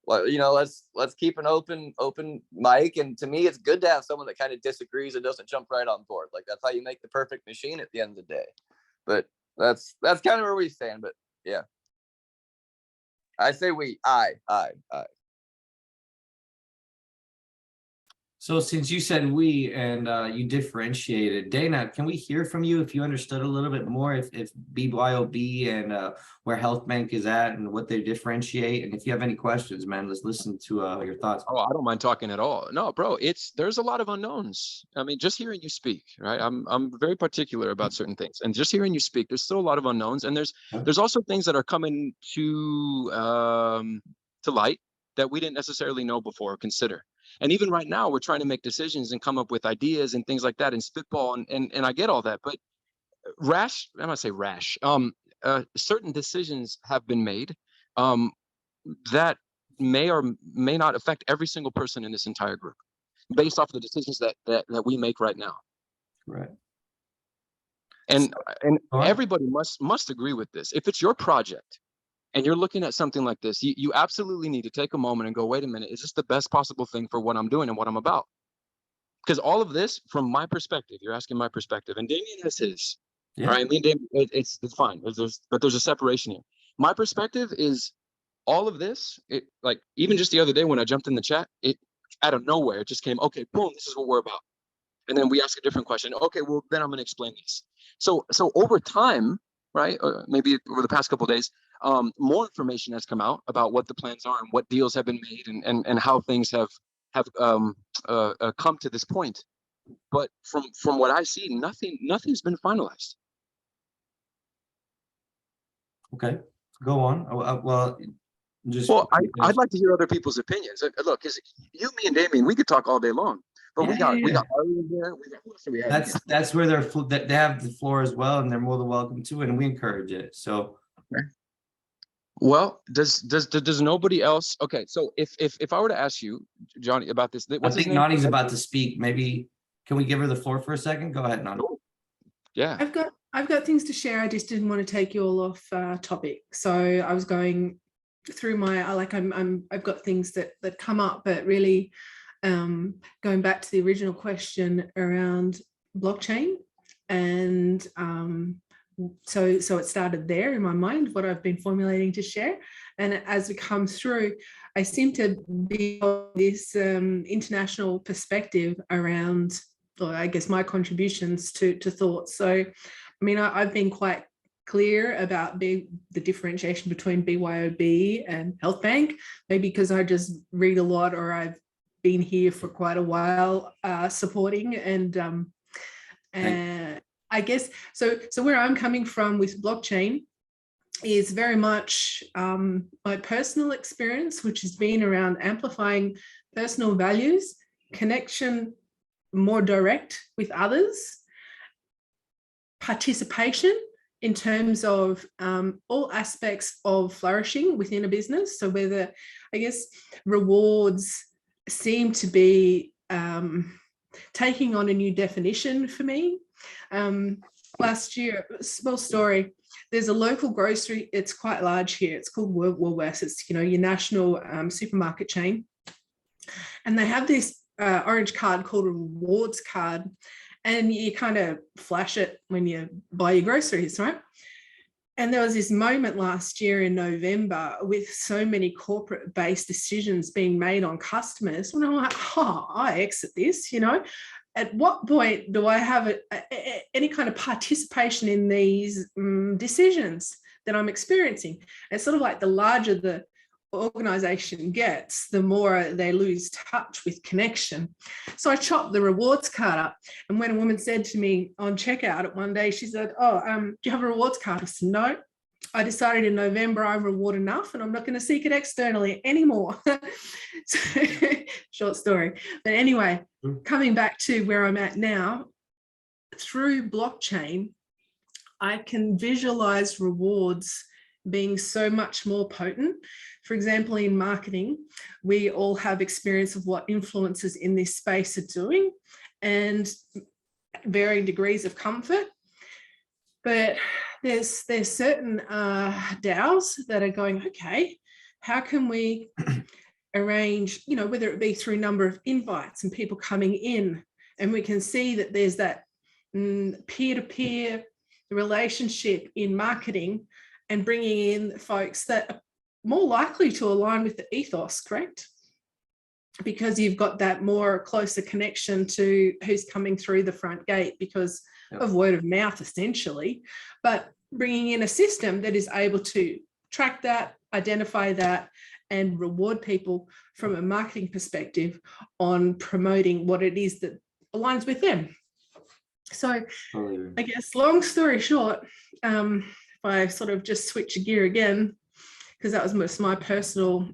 well, you know, let's keep an open mic. And to me, it's good to have someone that kind of disagrees and doesn't jump right on board. Like that's how you make the perfect machine at the end of the day. But that's kind of where we stand. But yeah, I say I. So since you said we and you differentiated, Dana, can we hear from you if you understood a little bit more if BYOB and where Health Bank is at and what they differentiate? And if you have any questions, man, let's listen to your thoughts. Oh, I don't mind talking at all. No, bro, there's a lot of unknowns. I mean, just hearing you speak, right? I'm very particular about certain things, and just hearing you speak, there's still a lot of unknowns, and there's also things that are coming to light that we didn't necessarily know before or consider. And even right now, we're trying to make decisions and come up with ideas and things like that and spitball. And I get all that, but I'm gonna say rash. Certain decisions have been made that may or may not affect every single person in this entire group based off the decisions that we make right now. Right. And everybody must agree with this. If it's your project, and you're looking at something like this, you absolutely need to take a moment and go, wait a minute, is this the best possible thing for what I'm doing and what I'm about? Because all of this, from my perspective, you're asking my perspective, and Damien has his. Yeah. Right? I mean, it's fine. But there's a separation here. My perspective is all of this, like even just the other day when I jumped in the chat, it out of nowhere, it just came, okay, boom, this is what we're about. And then we ask a different question. Okay, well, then I'm going to explain this. So over time, right? Or maybe over the past couple of days, more information has come out about what the plans are and what deals have been made and how things have come to this point. But from what I see, nothing's been finalized. Okay, go on. Well, just Well, I'd like to hear other people's opinions. Look, is you, me, and Damien, we could talk all day long, but we got Ari in there. Who else do we have? That's where they have the floor as well, and they're more than welcome to it, and we encourage it. So, well, does nobody else? Okay, so if I were to ask you, Johnny, about this, I think Nani's about to speak. Maybe can we give her the floor for a second? Go ahead, Nani. Yeah, I've got things to share. I just didn't want to take you all off topic. So I was going through I've got things that come up, but really going back to the original question around blockchain, and so it started there in my mind, what I've been formulating to share, and as it comes through, I seem to be on this international perspective around, or I guess my contributions to thoughts. So I mean, I've been quite clear about the differentiation between BYOB and Health Bank, maybe because I just read a lot, or I've been here for quite a while supporting, and I guess so where I'm coming from with blockchain is very much my personal experience, which has been around amplifying personal values, connection more direct with others, participation in terms of all aspects of flourishing within a business. So whether, I guess, rewards seem to be taking on a new definition for me. Last year, small story, there's a local grocery, it's quite large here, it's called Woolworths, it's, your national supermarket chain. And they have this orange card called a rewards card, and you kind of flash it when you buy your groceries, right? And there was this moment last year in November with so many corporate-based decisions being made on customers, and I'm like, I exit this, At what point do I have any kind of participation in these decisions that I'm experiencing? It's sort of like the larger the organization gets, the more they lose touch with connection. So I chopped the rewards card up, and when a woman said to me on checkout at one day, she said, do you have a rewards card? I said, no. I decided in November I reward enough, and I'm not going to seek it externally anymore. So, short story. But anyway, coming back to where I'm at now, through blockchain, I can visualize rewards being so much more potent. For example, in marketing, we all have experience of what influencers in this space are doing and varying degrees of comfort. But there's certain DAOs that are going, okay, how can we arrange, whether it be through number of invites and people coming in, and we can see that there's that peer-to-peer relationship in marketing, and bringing in folks that are more likely to align with the ethos, correct? Because you've got that more closer connection to who's coming through the front gate because of word of mouth, essentially. But bringing in a system that is able to track that, identify that, and reward people from a marketing perspective on promoting what it is that aligns with them. So I guess long story short, if I sort of just switch a gear again, because that was most my personal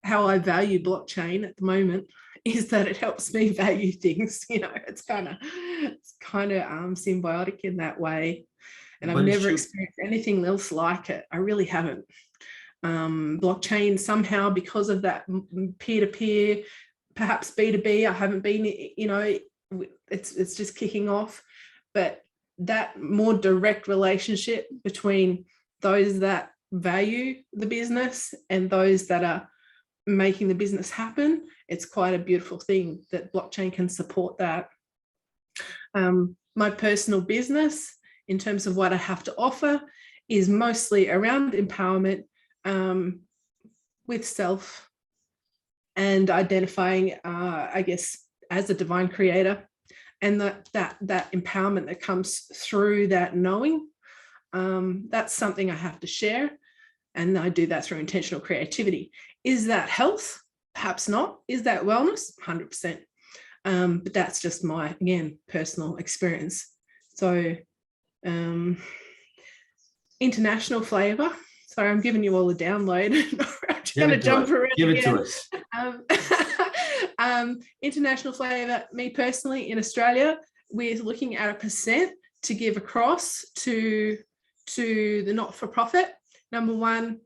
how I value blockchain at the moment, is that it helps me value things. It's kind of symbiotic in that way, and I've never experienced anything else like it. I really haven't. Blockchain somehow, because of that peer-to-peer, perhaps B2B, I haven't been, it's just kicking off, but that more direct relationship between those that value the business and those that are making the business happen, it's quite a beautiful thing that blockchain can support that. My personal business, in terms of what I have to offer, is mostly around empowerment with self and identifying, I guess, as a divine creator, and that empowerment that comes through that knowing, that's something I have to share. And I do that through intentional creativity. Is that health? Perhaps not. Is that wellness? 100%. But that's just my, again, personal experience. So international flavor. Sorry, I'm giving you all a download. I'm just going to jump around. Give it to us. International flavor, me personally, in Australia, we're looking at a percent to give across to the not-for-profit. Number one,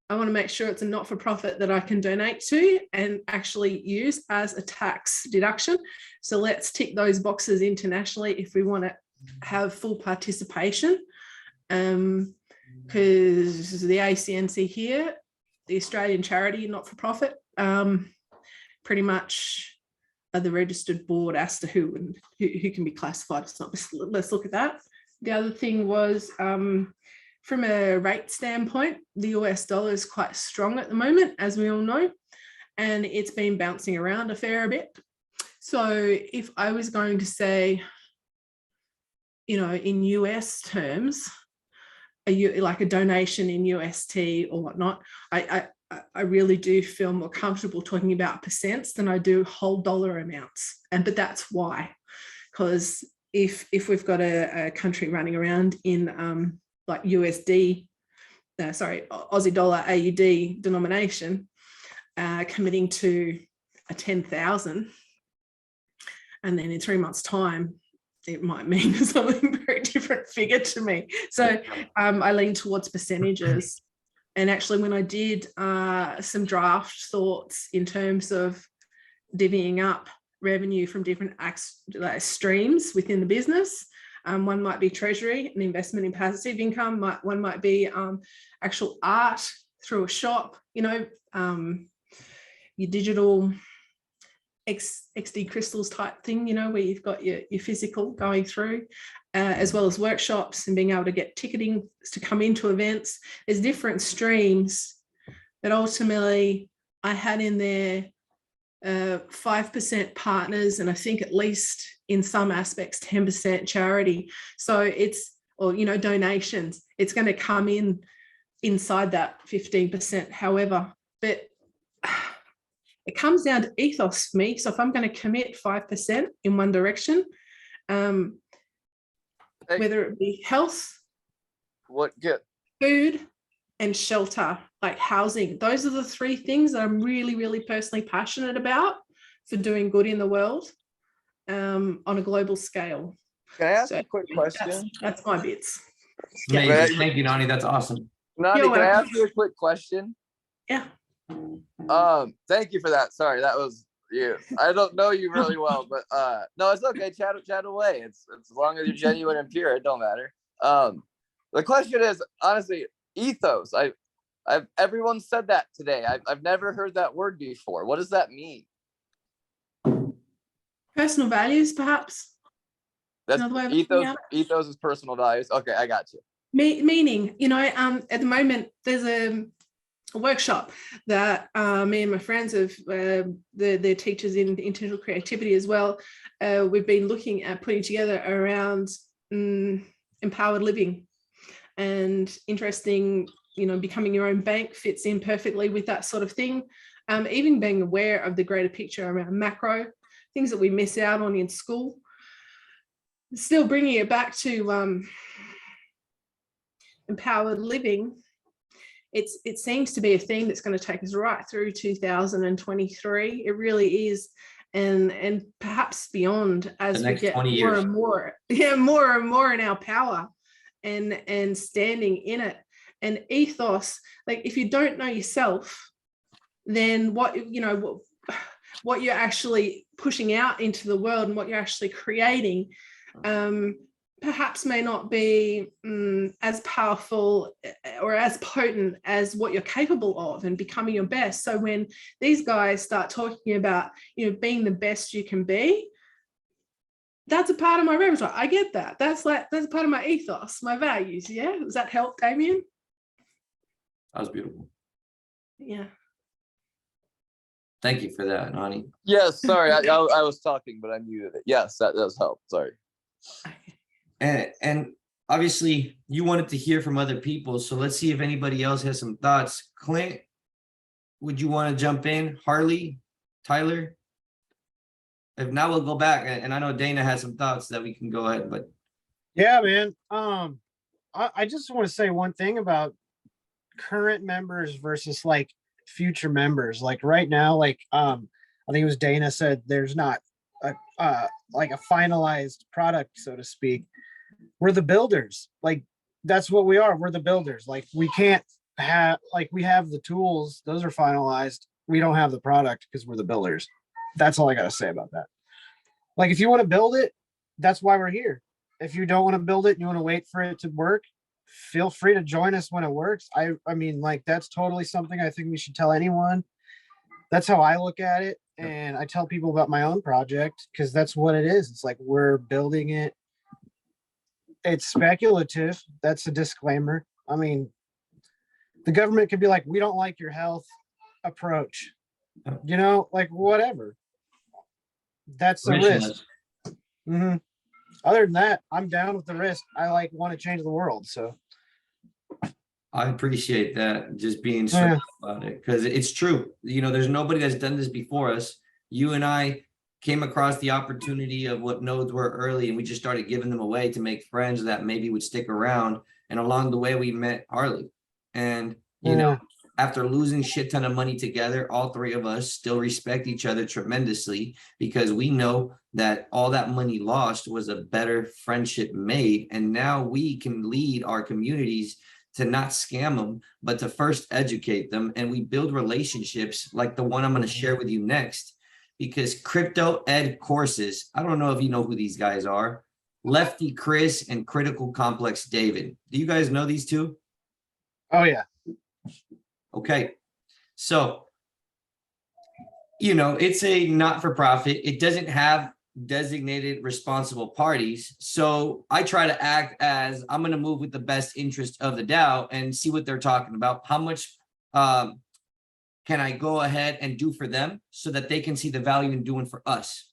I want to make sure it's a not-for-profit that I can donate to and actually use as a tax deduction. So let's tick those boxes internationally if we want to have full participation. Because the ACNC here, the Australian charity not-for-profit, pretty much are the registered board as to who can be classified as not. Let's look at that. The other thing was, from a rate standpoint, the US dollar is quite strong at the moment, as we all know, and it's been bouncing around a fair bit. So if I was going to say, in US terms, like a donation in UST or whatnot, I really do feel more comfortable talking about percents than I do whole dollar amounts. But that's why, because if we've got a country running around in like Aussie dollar AUD denomination, committing to a 10,000, and then in 3 months' time, it might mean something very different figure to me. So I lean towards percentages. And actually, when I did some draft thoughts in terms of divvying up revenue from different streams within the business, one might be treasury and investment in passive income. One might be actual art through a shop, your digital XD crystals type thing, where you've got your physical going through, as well as workshops and being able to get ticketing to come into events. There's different streams, but ultimately I had in there 5% partners, and I think at least in some aspects 10% charity. So donations, it's going to come inside that 15%. However, but it comes down to ethos for me. So if I'm going to commit 5% in one direction, whether it be health, food, and shelter, like housing, those are the three things that I'm really, really personally passionate about for doing good in the world on a global scale. Can I ask a quick question? That's my bits. Amazing. Thank you, Nani. That's awesome. Nani, can I ask you a quick question? Yeah. Thank you for that. Sorry, that was you. I don't know you really well, but no, it's okay. Chat away. It's as long as you're genuine and pure, it don't matter. The question is, honestly, ethos. Everyone said that today. I've never heard that word before. What does that mean? Personal values, perhaps. That's ethos is personal values. Okay, I got you. Meaning, at the moment there's a workshop that me and my friends of they're teachers in intentional creativity as well. We've been looking at putting together around empowered living, and interesting, becoming your own bank fits in perfectly with that sort of thing. Even being aware of the greater picture around macro things that we miss out on in school. Still bringing it back to empowered living. It seems to be a theme that's going to take us right through 2023. It really is, and perhaps beyond, as we get more and more in our power and standing in it. And ethos, like if you don't know yourself, then what you're actually pushing out into the world and what you're actually creating perhaps may not be as powerful or as potent as what you're capable of and becoming your best. So when these guys start talking about, being the best you can be, that's a part of my repertoire. I get that. That's part of my ethos, my values. Yeah. Does that help, Damien? That was beautiful. Yeah. Thank you for that, Nani. Yes, sorry, I was talking, but I muted it. Yes, that does help. Sorry. And obviously you wanted to hear from other people, so let's see if anybody else has some thoughts. Clint, would you want to jump in? Harley, Tyler? If not, we'll go back, and I know Dana has some thoughts that we can go ahead, but Yeah, man. I just want to say one thing about current members versus like future members. Like right now, like I think it was Dana said there's not a like a finalized product, so to speak. We're the builders. Like that's what we are. We're the builders. Like we can't have like we have the tools, those are finalized. We don't have the product because we're the builders. That's all I gotta say about that. Like if you want to build it, that's why we're here. If you don't want to build it and you want to wait for it to work, feel free to join us when it works. I mean, like that's totally something I think we should tell anyone. That's how I look at it. And I tell people about my own project because that's what it is. It's like we're building it. It's speculative. That's a disclaimer. I mean, the government could be like, we don't like your health approach, you know, like whatever. That's a risk. Mhm. Other than that, I'm down with the risk. I like want to change the world. So I appreciate that, just being straight up about it, because it's true. You know, there's nobody that's done this before us. You and I came across the opportunity of what nodes were early, and we just started giving them away to make friends that maybe would stick around. And along the way, we met Harley. And, you know, after losing shit ton of money together, all three of us still respect each other tremendously because we know that all that money lost was a better friendship made. And now we can lead our communities to not scam them, but to first educate them. And we build relationships like the one I'm going to share with you next, because crypto ed courses, I don't know if you know who these guys are, Lefty Chris and Critical Complex David. Do you guys know these two? oh yeah. Okay. So, you know, it's a not-for-profit. It doesn't have designated responsible parties. So I try to act as I'm going to move with the best interest of the DAO and see what they're talking about. How much can I go ahead and do for them so that they can see the value in doing for us?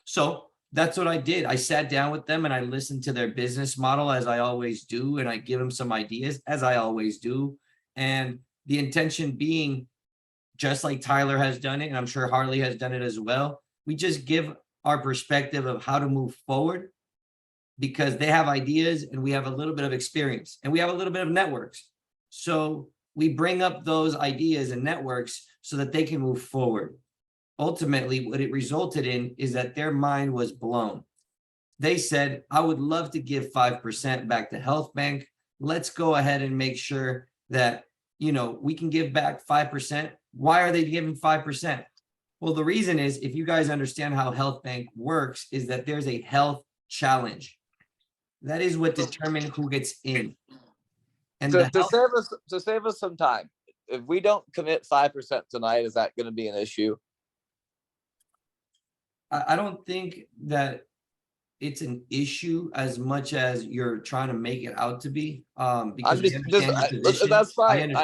So that's what I did. I sat down with them and I listened to their business model as I always do. And I give them some ideas as I always do. And the intention being, just like Tyler has done it, and I'm sure Harley has done it as well, we just give our perspective of how to move forward because they have ideas and we have a little bit of experience and we have a little bit of networks. So we bring up those ideas and networks so that they can move forward. Ultimately, what it resulted in is that their mind was blown. They said, I would love to give 5% back to Health Bank. Let's go ahead and make sure that, you know, we can give back 5%. Why are they giving 5%? Well, the reason is, if you guys understand how Health Bank works, is that there's a health challenge. That is what determines who gets in. And to save us some time, if we don't commit 5% tonight, is that going to be an issue? I don't think that it's an issue as much as you're trying to make it out to be. Because that's fine.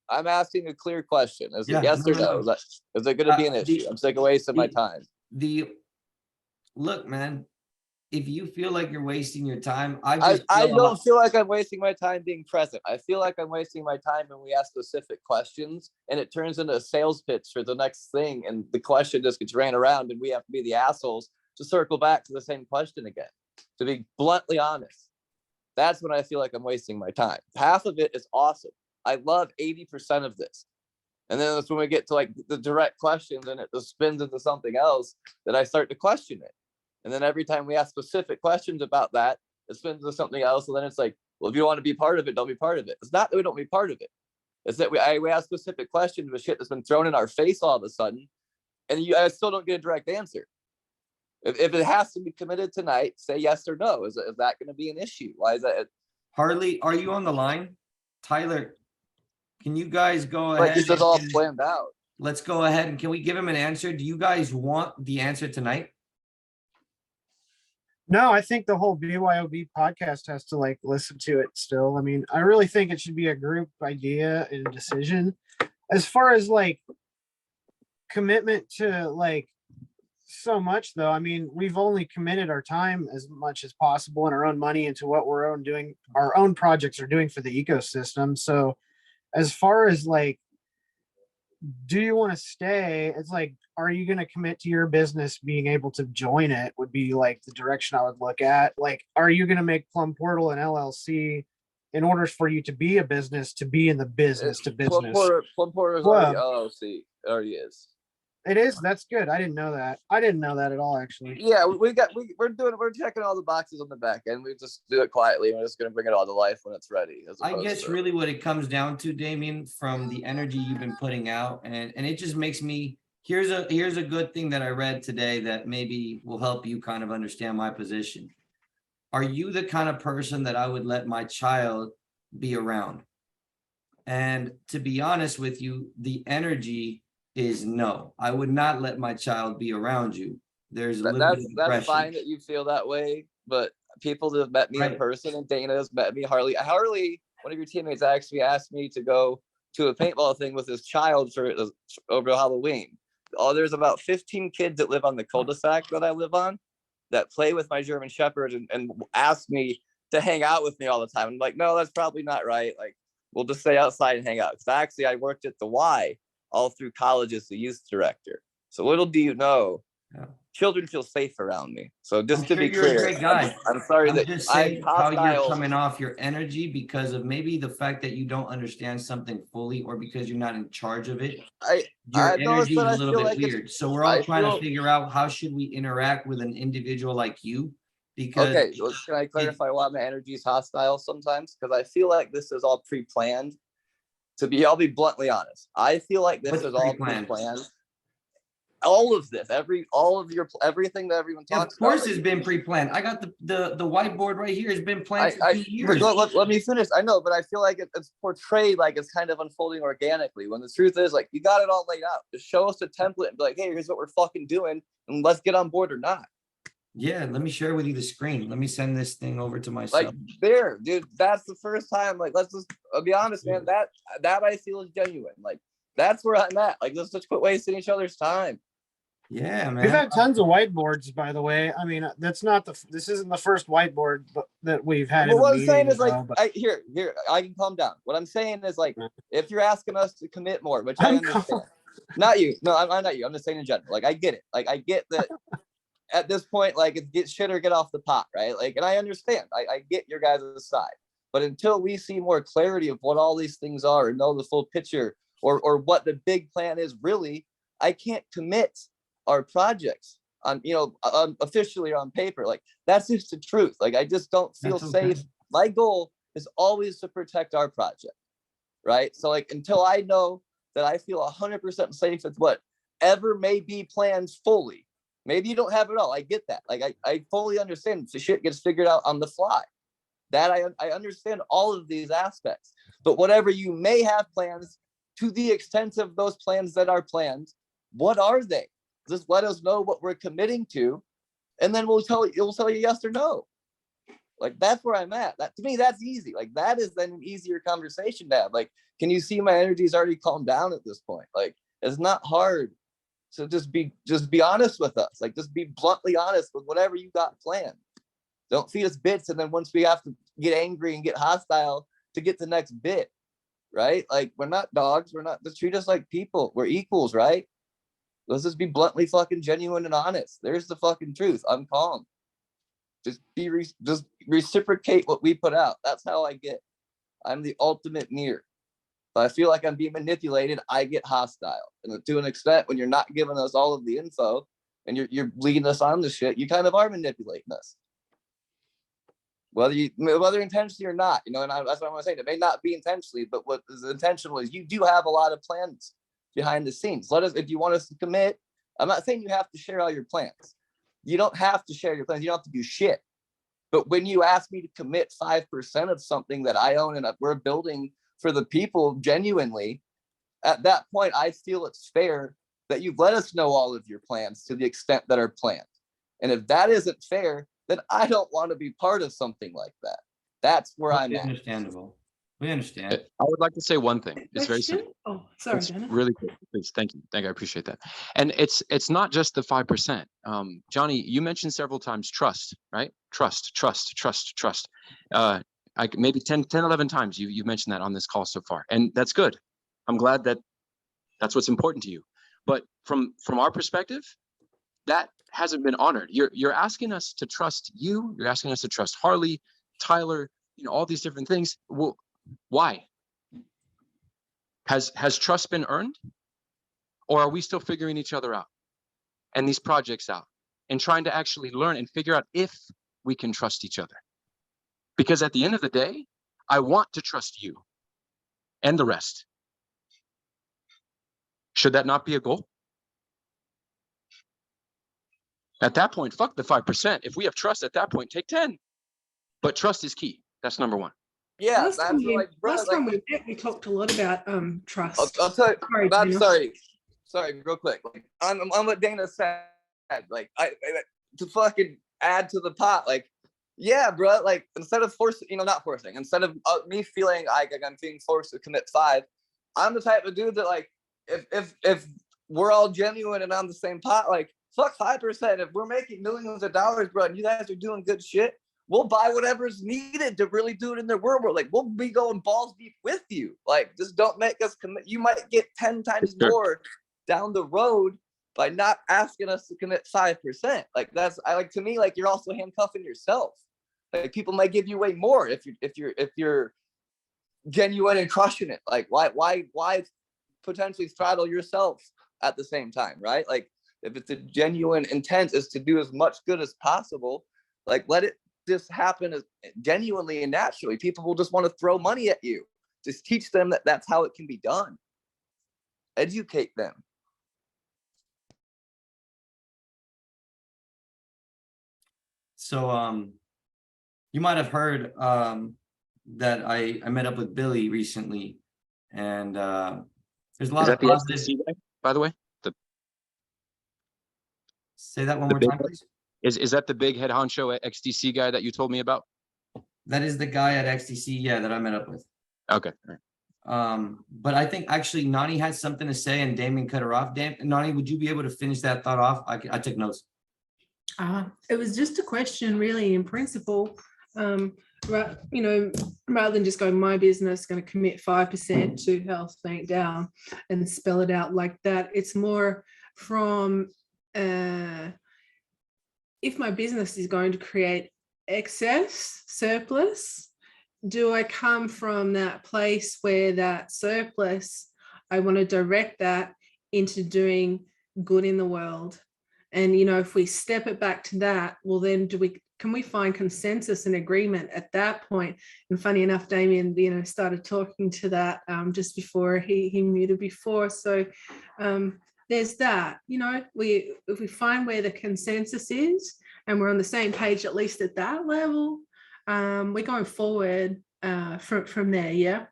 I'm asking a clear question. Is it yes or no? Is it going to be an issue? I'm sick of wasting my time. Look, man, if you feel like you're wasting your time, I don't feel like I'm wasting my time being present. I feel like I'm wasting my time when we ask specific questions and it turns into a sales pitch for the next thing, and the question just gets ran around and we have to be the assholes to circle back to the same question again. To be bluntly honest, that's when I feel like I'm wasting my time. Half of it is awesome. I love 80% of this. And then that's when we get to like the direct questions and it just spins into something else that I start to question it. And then every time we ask specific questions about that, it spins into something else. And then it's like, well, if you want to be part of it, don't be part of it. It's not that we don't be part of it. It's that we ask specific questions with shit that's been thrown in our face all of a sudden. And I still don't get a direct answer. If it has to be committed tonight, say yes or no. Is that going to be an issue? Why is that? Harley, are you on the line? Tyler, can you guys go ahead? Like this is all planned out. Let's go ahead and can we give him an answer? Do you guys want the answer tonight? No, I think the whole BYOB podcast has to like listen to it still. I mean, I really think it should be a group idea and decision. As far as like commitment to like so much though. I mean, we've only committed our time as much as possible and our own money into what we're doing, our own projects are doing for the ecosystem. So as far as like, do you want to stay? It's like, are you going to commit to your business being able to join it would be like the direction I would look at. Like, are you going to make Plum Portal an LLC in order for you to be a business, to be in the business to business? Plum Portal is already LLC. It already is. It is. That's good. I didn't know that. I didn't know that at all, actually. Yeah, we're checking all the boxes on the back end. We just do it quietly. We're just gonna bring it all to life when it's ready. I guess really what it comes down to, Damien, from the energy you've been putting out, and it just makes me, here's a good thing that I read today that maybe will help you kind of understand my position. Are you the kind of person that I would let my child be around? And to be honest with you, the energy is no. I would not let my child be around you. There's a little bit of that's depression. fine that you feel that way, but people that have met me in person, and Dana has met me. Harley, one of your teammates actually asked me to go to a paintball thing with his child for over Halloween. There's about 15 kids that live on the cul-de-sac that I live on that play with my German Shepherd and ask me to hang out with me all the time. I'm like, no, that's probably not right. Like, we'll just stay outside and hang out. Because actually, I worked at the Y all through college as the youth director. So little do you know, children feel safe around me. So just to be clear, you're a great guy. I'm sorry I'm that just saying I'm how you're hostile. coming off your energy because of maybe the fact that you don't understand something fully, or because you're not in charge of it. Your energy is a little bit weird. So we're all trying to figure out how should we interact with an individual like you. Because okay, well, can I clarify why my energy is hostile sometimes? Because I feel like this is all pre-planned. I'll be bluntly honest. I feel like this is all pre-planned. All of this, everything that everyone talks about. Of course, it's been pre-planned. I got the whiteboard right here. It's been planned for 2 years. Let me finish. I know, but I feel like it's portrayed like it's kind of unfolding organically. When the truth is, like, you got it all laid out. Just show us a template and be like, hey, here's what we're fucking doing, and let's get on board or not. Yeah, let me share with you the screen. Let me send this thing over to myself. Like, there, dude, that's the first time. Like, let's just be honest, man. That I feel is genuine. Like, that's where I'm at. Like, let's just quit wasting each other's time. Yeah, man. We've had tons of whiteboards, by the way. I mean, this isn't the first whiteboard that we've had. Well, what I'm saying is, like, here, I can calm down. What I'm saying is, like, if you're asking us to commit more, which I understand. Not you. No, I'm not you. I'm just saying in general. Like, I get it. Like, I get that. At this point, like, it's get shit or get off the pot, right? Like, and I understand. I get your guys' side. But until we see more clarity of what all these things are and know the full picture or what the big plan is, really, I can't commit our projects on, officially on paper. Like, that's just the truth. Like, I just don't feel safe. My goal is always to protect our project, right? So, like, until I know that I feel 100% safe with whatever may be planned fully. Maybe you don't have it all. I get that. Like, I fully understand the shit gets figured out on the fly. That I understand all of these aspects. But whatever you may have plans, to the extent of those plans that are planned, what are they? Just let us know what we're committing to, and then we'll tell you yes or no. Like, that's where I'm at. That, to me, that's easy. Like, that is then an easier conversation to have. Like, can you see my energy's already calmed down at this point? Like, it's not hard. So just be honest with us. Like, just be bluntly honest with whatever you got planned. Don't feed us bits, and then once we have to get angry and get hostile to get the next bit, right? Like, we're not dogs. Just treat us like people. We're equals, right? Let's just be bluntly fucking genuine and honest. There's the fucking truth. I'm calm. Just reciprocate what we put out. That's how I get. I'm the ultimate mirror. If I feel like I'm being manipulated, I get hostile. And to an extent, when you're not giving us all of the info and you're leading us on the shit, you kind of are manipulating us. Whether intentionally or not, and that's what I'm saying. It may not be intentionally, but what is intentional is you do have a lot of plans behind the scenes. Let us, if you want us to commit. I'm not saying you have to share all your plans. You don't have to share your plans. You don't have to do shit. But when you ask me to commit 5% of something that I own and we're building for the people genuinely, at that point, I feel it's fair that you've let us know all of your plans to the extent that are planned. And if that isn't fair, then I don't want to be part of something like that. That's where I'm at. Understandable. We understand. I would like to say one thing. It's very Question? simple. Oh, sorry, It's Dana. really quick, please. Thank you. I appreciate that. And it's not just the 5%. Johnny, you mentioned several times trust, right? Trust. Maybe 10, 11 times you've mentioned that on this call so far. And that's good. I'm glad that that's what's important to you. But from our perspective, that hasn't been honored. You're asking us to trust you. You're asking us to trust Harley, Tyler, all these different things. Well, why? Has trust been earned? Or are we still figuring each other out and these projects out and trying to actually learn and figure out if we can trust each other? Because at the end of the day, I want to trust you and the rest. Should that not be a goal? At that point, fuck the 5%. If we have trust at that point, take 10. But trust is key. That's number one. Yeah, Last that's time we, like, bro, last like, time we met, we talked a lot about trust. I'll tell you. Sorry, I'm Dana. sorry, real quick. Like, I'm what Dana said. Like, I to fucking add to the pot. Like, yeah, bro. Like, instead of forcing, not forcing. Instead of me feeling like I'm being forced to commit 5, I'm the type of dude that, like, if we're all genuine and on the same pot, like, fuck 5%. If we're making millions of dollars, bro, and you guys are doing good shit, we'll buy whatever's needed to really do it in the world. Like, we'll be going balls deep with you. Like, just don't make us commit. You might get 10 times more down the road by not asking us to commit 5%. Like, to me, like, you're also handcuffing yourself. Like, people might give you way more if you're genuine and crushing it. Like, why potentially throttle yourself at the same time, right? Like, if it's a genuine intent is to do as much good as possible, like, let it just happen as genuinely and naturally. People will just want to throw money at you. Just teach them that that's how it can be done. Educate them. So you might have heard that I met up with Billy recently, and there's a lot of positive. XDC guy, by the way? Say that one more time, please. Is that the big head honcho XDC guy that you told me about? That is the guy at XDC, yeah, that I met up with. Okay. But I think actually Nani had something to say and Damien cut her off. Nani, would you be able to finish that thought off? I took notes. It was just a question, really, in principle. Rather than just going, my business going to commit 5% to Health Bank Down and spell it out like that. It's more from if my business is going to create excess surplus, do I come from that place where that surplus, I want to direct that into doing good in the world? And, if we step it back to that, well, then can we find consensus and agreement at that point? And funny enough, Damien, started talking to that just before he muted before. So there's that, if we find where the consensus is and we're on the same page, at least at that level, we're going forward from there. Yeah.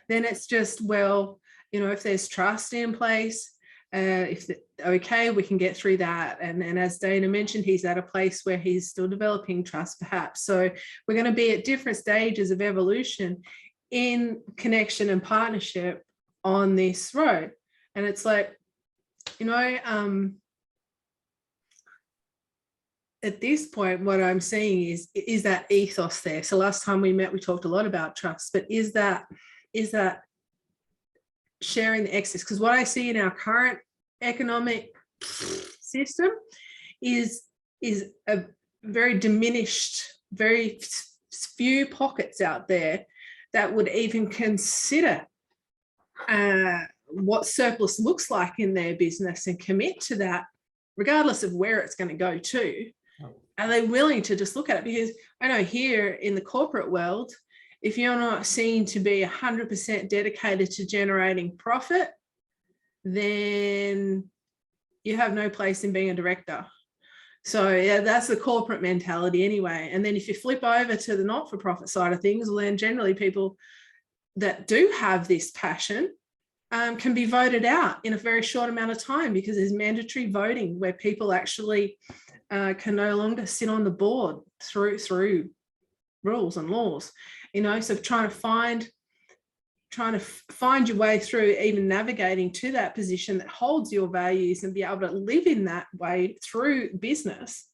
Then it's just, if there's trust in place, we can get through that. And as Dana mentioned, he's at a place where he's still developing trust, perhaps. So we're going to be at different stages of evolution in connection and partnership on this road. And it's like, at this point, what I'm seeing is that ethos there. So last time we met, we talked a lot about trust, but is that sharing the excess? Because what I see in our current economic system is a very diminished, very few pockets out there that would even consider what surplus looks like in their business and commit to that, regardless of where it's going to go to. Are they willing to just look at it? Because I know here in the corporate world, if you're not seen to be 100% dedicated to generating profit, then you have no place in being a director. So yeah, that's the corporate mentality anyway. And then if you flip over to the not-for-profit side of things, well, then generally people that do have this passion can be voted out in a very short amount of time, because there's mandatory voting where people actually can no longer sit on the board through rules and laws. So trying to find trying to find your way through even navigating to that position that holds your values and be able to live in that way through business,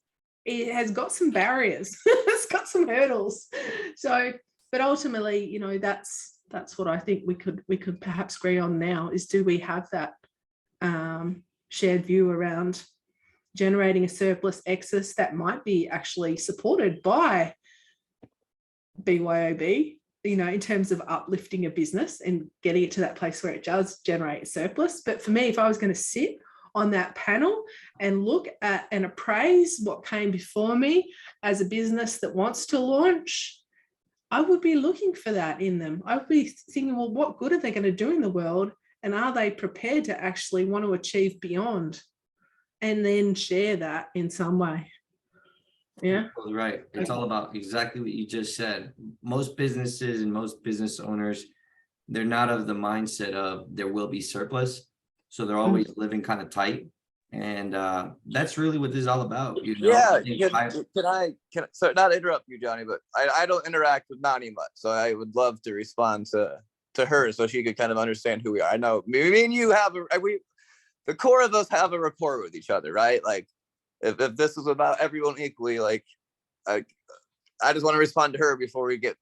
it has got some barriers. It's got some hurdles. So, but ultimately, you know, that's what I think we could perhaps agree on now is, do we have that shared view around generating a surplus excess that might be actually supported by BYOB, you know, in terms of uplifting a business and getting it to that place where it does generate a surplus. But for me, if I was going to sit on that panel and look at and appraise what came before me as a business that wants to launch, I would be looking for that in them. I would be thinking, well, what good are they going to do in the world? And are they prepared to actually want to achieve beyond and then share that in some way? Yeah. Totally right. It's all about exactly what you just said. Most businesses and most business owners, they're not of the mindset of there will be surplus. So they're always living kind of tight. And that's really what this is all about. You know? Yeah. Can I so not interrupt you, Johnny, but I don't interact with Nani much. So I would love to respond to her so she could kind of understand who we are. I know me and you have the core of us have a rapport with each other, right? Like, if this is about everyone equally, like I just want to respond to her before we get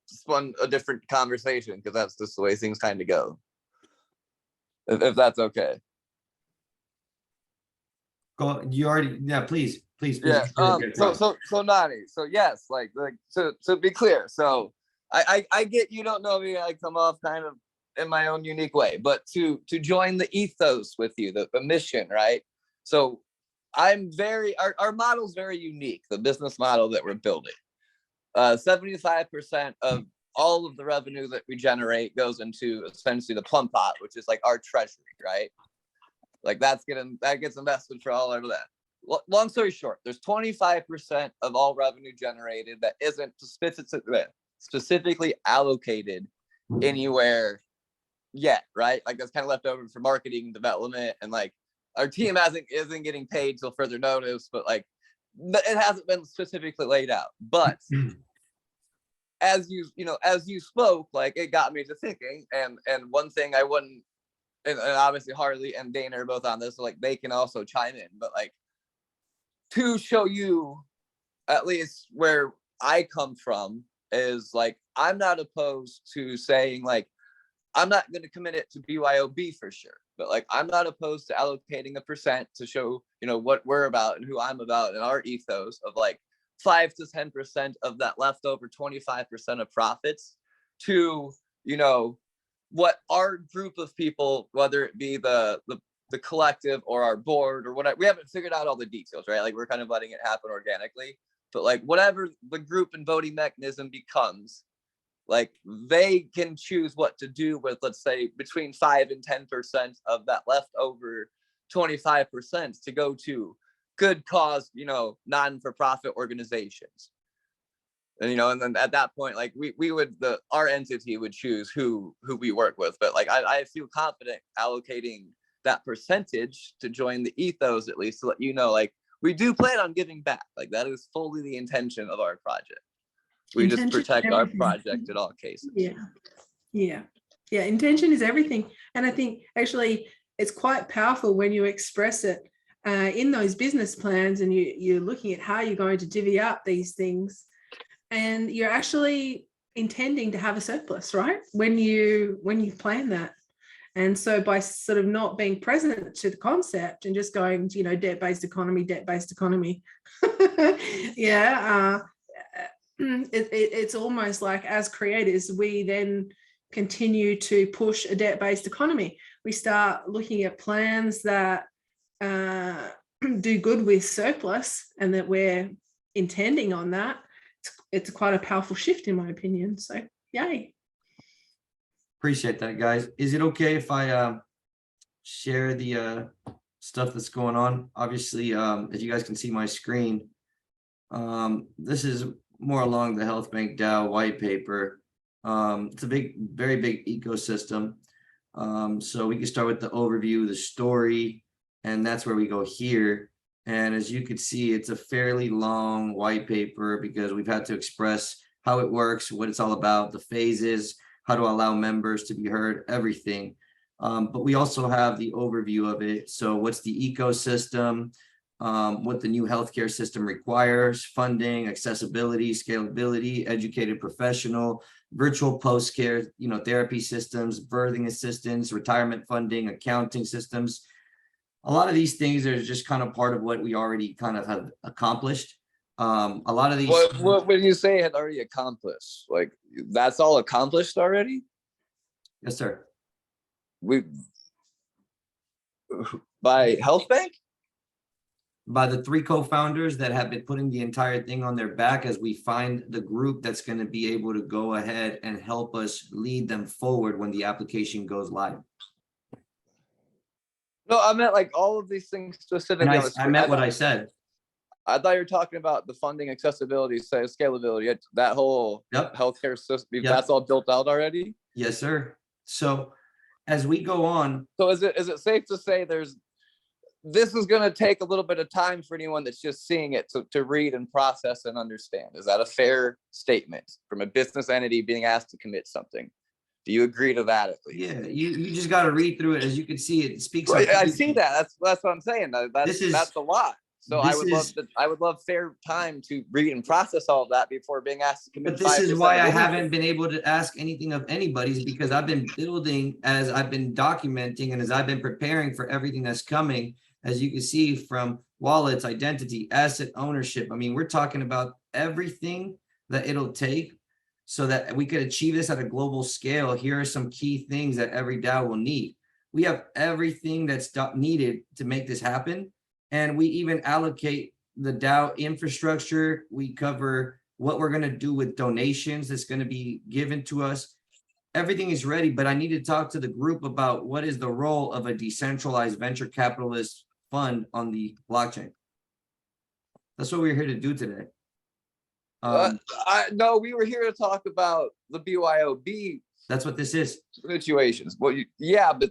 spun a different conversation, because that's just the way things kind of go. If that's okay. Go. You already. Yeah. Please. Yeah. So Nani. So yes. Like to be clear. So I get you don't know me. I come off kind of in my own unique way, but to join the ethos with you, the mission, right? So I'm our model's very unique, the business model that we're building. 75% of all of the revenue that we generate goes into essentially the plum pot, which is like our treasury, right? Like that gets invested for all of that. Long story short, there's 25% of all revenue generated that isn't specifically allocated anywhere yet, right? Like that's kind of left over for marketing development, and like our team isn't getting paid till further notice, but like it hasn't been specifically laid out. But as you spoke, like it got me to thinking, and one thing I wouldn't, and obviously Harley and Dana are both on this, so like they can also chime in, but like to show you at least where I come from is like, I'm not opposed to saying like, I'm not going to commit it to BYOB for sure, but like, I'm not opposed to allocating a percent to show, you know, what we're about and who I'm about and our ethos of like 5 to 10% of that leftover 25% of profits to, you know, what our group of people, whether it be the collective or our board or whatever, we haven't figured out all the details, right? Like we're kind of letting it happen organically, but like whatever the group and voting mechanism becomes, like they can choose what to do with, let's say, between 5 and 10% of that leftover 25% to go to good cause, you know, non-for-profit organizations. And, you know, and then at that point, like we would, our entity would choose who we work with. But like, I feel confident allocating that percentage to join the ethos, at least to let you know, like we do plan on giving back. Like that is fully the intention of our project. We just protect our project at all cases. Yeah. Intention is everything. And I think actually it's quite powerful when you express it in those business plans, and you're looking at how you're going to divvy up these things, and you're actually intending to have a surplus, right? When you plan that. And so by sort of not being present to the concept and just going, you know, debt-based economy, it's almost like as creators, we then continue to push a debt-based economy. We start looking at plans that do good with surplus and that we're intending on that. It's quite a powerful shift in my opinion. So yay. Appreciate that, guys. Is it okay if I share the stuff that's going on? Obviously, as you guys can see my screen, this is more along the Health Bank DAO white paper. It's a very big ecosystem. So we can start with the overview, the story, and that's where we go here. And as you can see, it's a fairly long white paper because we've had to express how it works, what it's all about, the phases, how to allow members to be heard, everything. But we also have the overview of it. So what's the ecosystem, what the new healthcare system requires, funding, accessibility, scalability, educated professional, virtual post-care, therapy systems, birthing assistance, retirement funding, accounting systems. A lot of these things are just kind of part of what we already kind of have accomplished. A lot of these. What would you say had already accomplished? Like that's all accomplished already? Yes, sir. By Health Bank? By the 3 co-founders that have been putting the entire thing on their back as we find the group that's going to be able to go ahead and help us lead them forward when the application goes live. No, I meant like all of these things specifically. And I meant what I said. I thought you were talking about the funding, accessibility, scalability, that whole healthcare system. That's all built out already? Yes, sir. So as we go on. So is it safe to say this is going to take a little bit of time for anyone that's just seeing it to read and process and understand? Is that a fair statement from a business entity being asked to commit something? Do you agree to that at least? Yeah, you just got to read through it. As you can see, it speaks. Well, I see that. That's what I'm saying. That's a lot. So I would love fair time to read and process all of that before being asked to commit. But this is why I haven't been able to ask anything of anybody's, because I've been building as I've been documenting and as I've been preparing for everything that's coming. As you can see, from wallets, identity, asset ownership. I mean, we're talking about everything that it'll take so that we could achieve this at a global scale. Here are some key things that every DAO will need. We have everything that's needed to make this happen. And we even allocate the DAO infrastructure. We cover what we're going to do with donations that's going to be given to us. Everything is ready, but I need to talk to the group about what is the role of a decentralized venture capitalist fund on the blockchain. That's what we're here to do today. No, we were here to talk about the BYOB. That's what this is. Situations. Well, yeah, but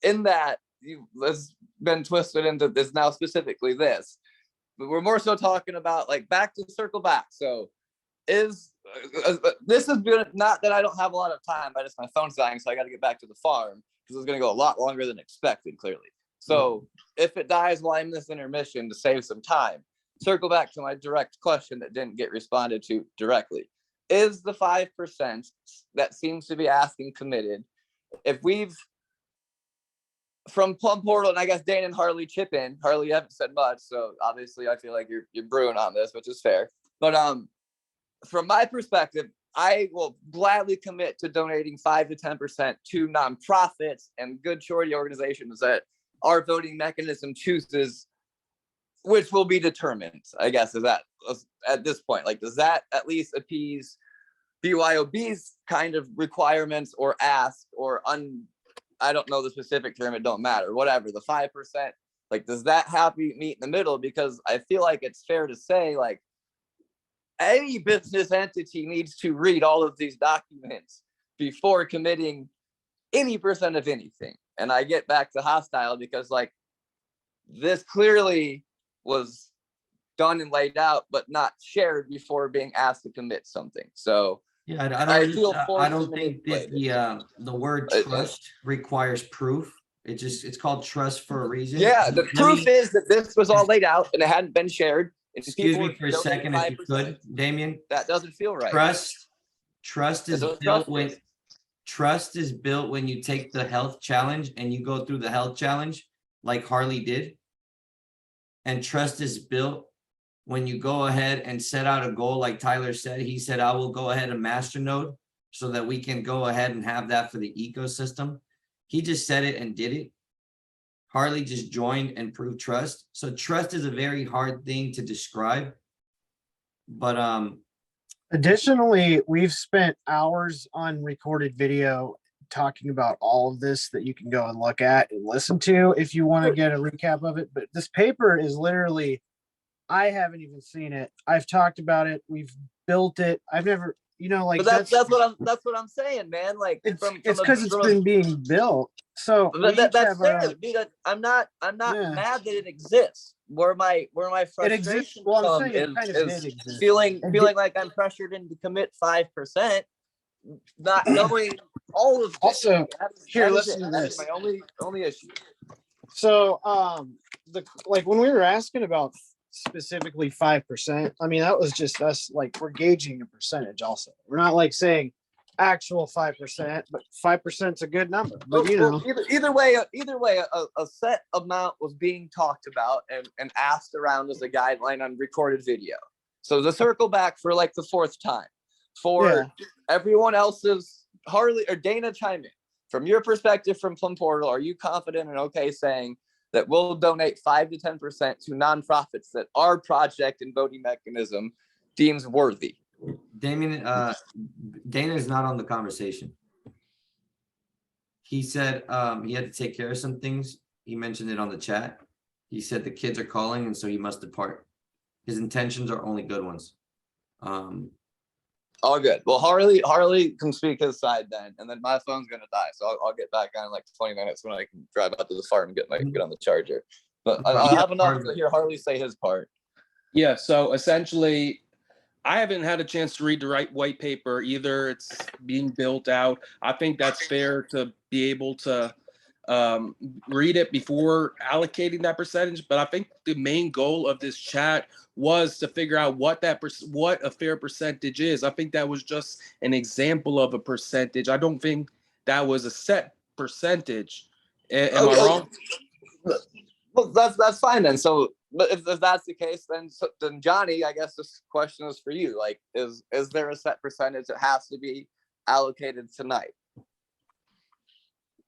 in that, it's been twisted into this now, specifically this. But we're more so talking about like circle back. So this is good. Not that I don't have a lot of time, but just my phone's dying, so I got to get back to the farm because it's going to go a lot longer than expected, clearly. So if it dies while I'm in this intermission to save some time, circle back to my direct question that didn't get responded to directly. Is the 5% that seems to be asking committed, if we've, from Plum Portal, and I guess Dane and Harley chip in. Harley, you haven't said much, so obviously I feel like you're brewing on this, which is fair. But from my perspective, I will gladly commit to donating 5 to 10% to nonprofits and good charity organizations that our voting mechanism chooses, which will be determined, I guess, is that at this point. Like, does that at least appease BYOB's kind of requirements or ask or I don't know the specific term, it don't matter, whatever, the 5%, like, does that meet in the middle? Because I feel like it's fair to say, like, any business entity needs to read all of these documents before committing any percent of anything. And I get back to hostile because, like, this clearly was done and laid out, but not shared before being asked to commit something. So yeah, I don't think that the word trust requires proof. It's called trust for a reason. Yeah, the proof is that this was all laid out and it hadn't been shared. Excuse me for a second, if you could, Damien. That doesn't feel right. Trust is built when trust is built when you take the health challenge and you go through the health challenge like Harley did. And trust is built when you go ahead and set out a goal, like Tyler said. He said, I will go ahead and masternode so that we can go ahead and have that for the ecosystem. He just said it and did it. Harley just joined and proved trust. So trust is a very hard thing to describe. But additionally, we've spent hours on recorded video talking about all of this that you can go and look at and listen to if you want to get a recap of it. But this paper is literally, I haven't even seen it. I've talked about it. We've built it. I've never, like, but that's what I'm saying, man. Like, it's because it's been being built. So that's fair. I'm not mad that it exists. Where my frustration comes is feeling like I'm pressured into commit 5%. not knowing all of this. Also, here, That is listen it. to That this. is my only issue. So, like when we were asking about specifically 5%, I mean, that was just us, like, we're gauging a percentage also. We're not like saying actual 5%, but 5% is a good number. But you know, Either way, a set amount was being talked about and asked around as a guideline on recorded video. So the circle back for like the fourth time for everyone else's. Harley or Dana, chime in. From your perspective from Plum Portal, are you confident and okay saying that we'll donate 5 to 10% to nonprofits that our project and voting mechanism deems worthy? Damien, Dana is not on the conversation. He said he had to take care of some things. He mentioned it on the chat. He said the kids are calling and so he must depart. His intentions are only good ones. All good. Well, Harley can speak his side then, and then my phone's gonna die, so I'll get back on in like 20 minutes when I can drive out to the farm and get on the charger. But I'll have enough to hear Harley say his part. Yeah. So essentially, I haven't had a chance to read the right white paper either. It's being built out. I think that's fair to be able to read it before allocating that percentage. But I think the main goal of this chat was to figure out what what a fair percentage is. I think that was just an example of a percentage. I don't think that was a set percentage. Am I wrong? Well, that's fine then. So, but if that's the case, then Johnny, I guess this question is for you. Like, is there a set percentage that has to be allocated tonight?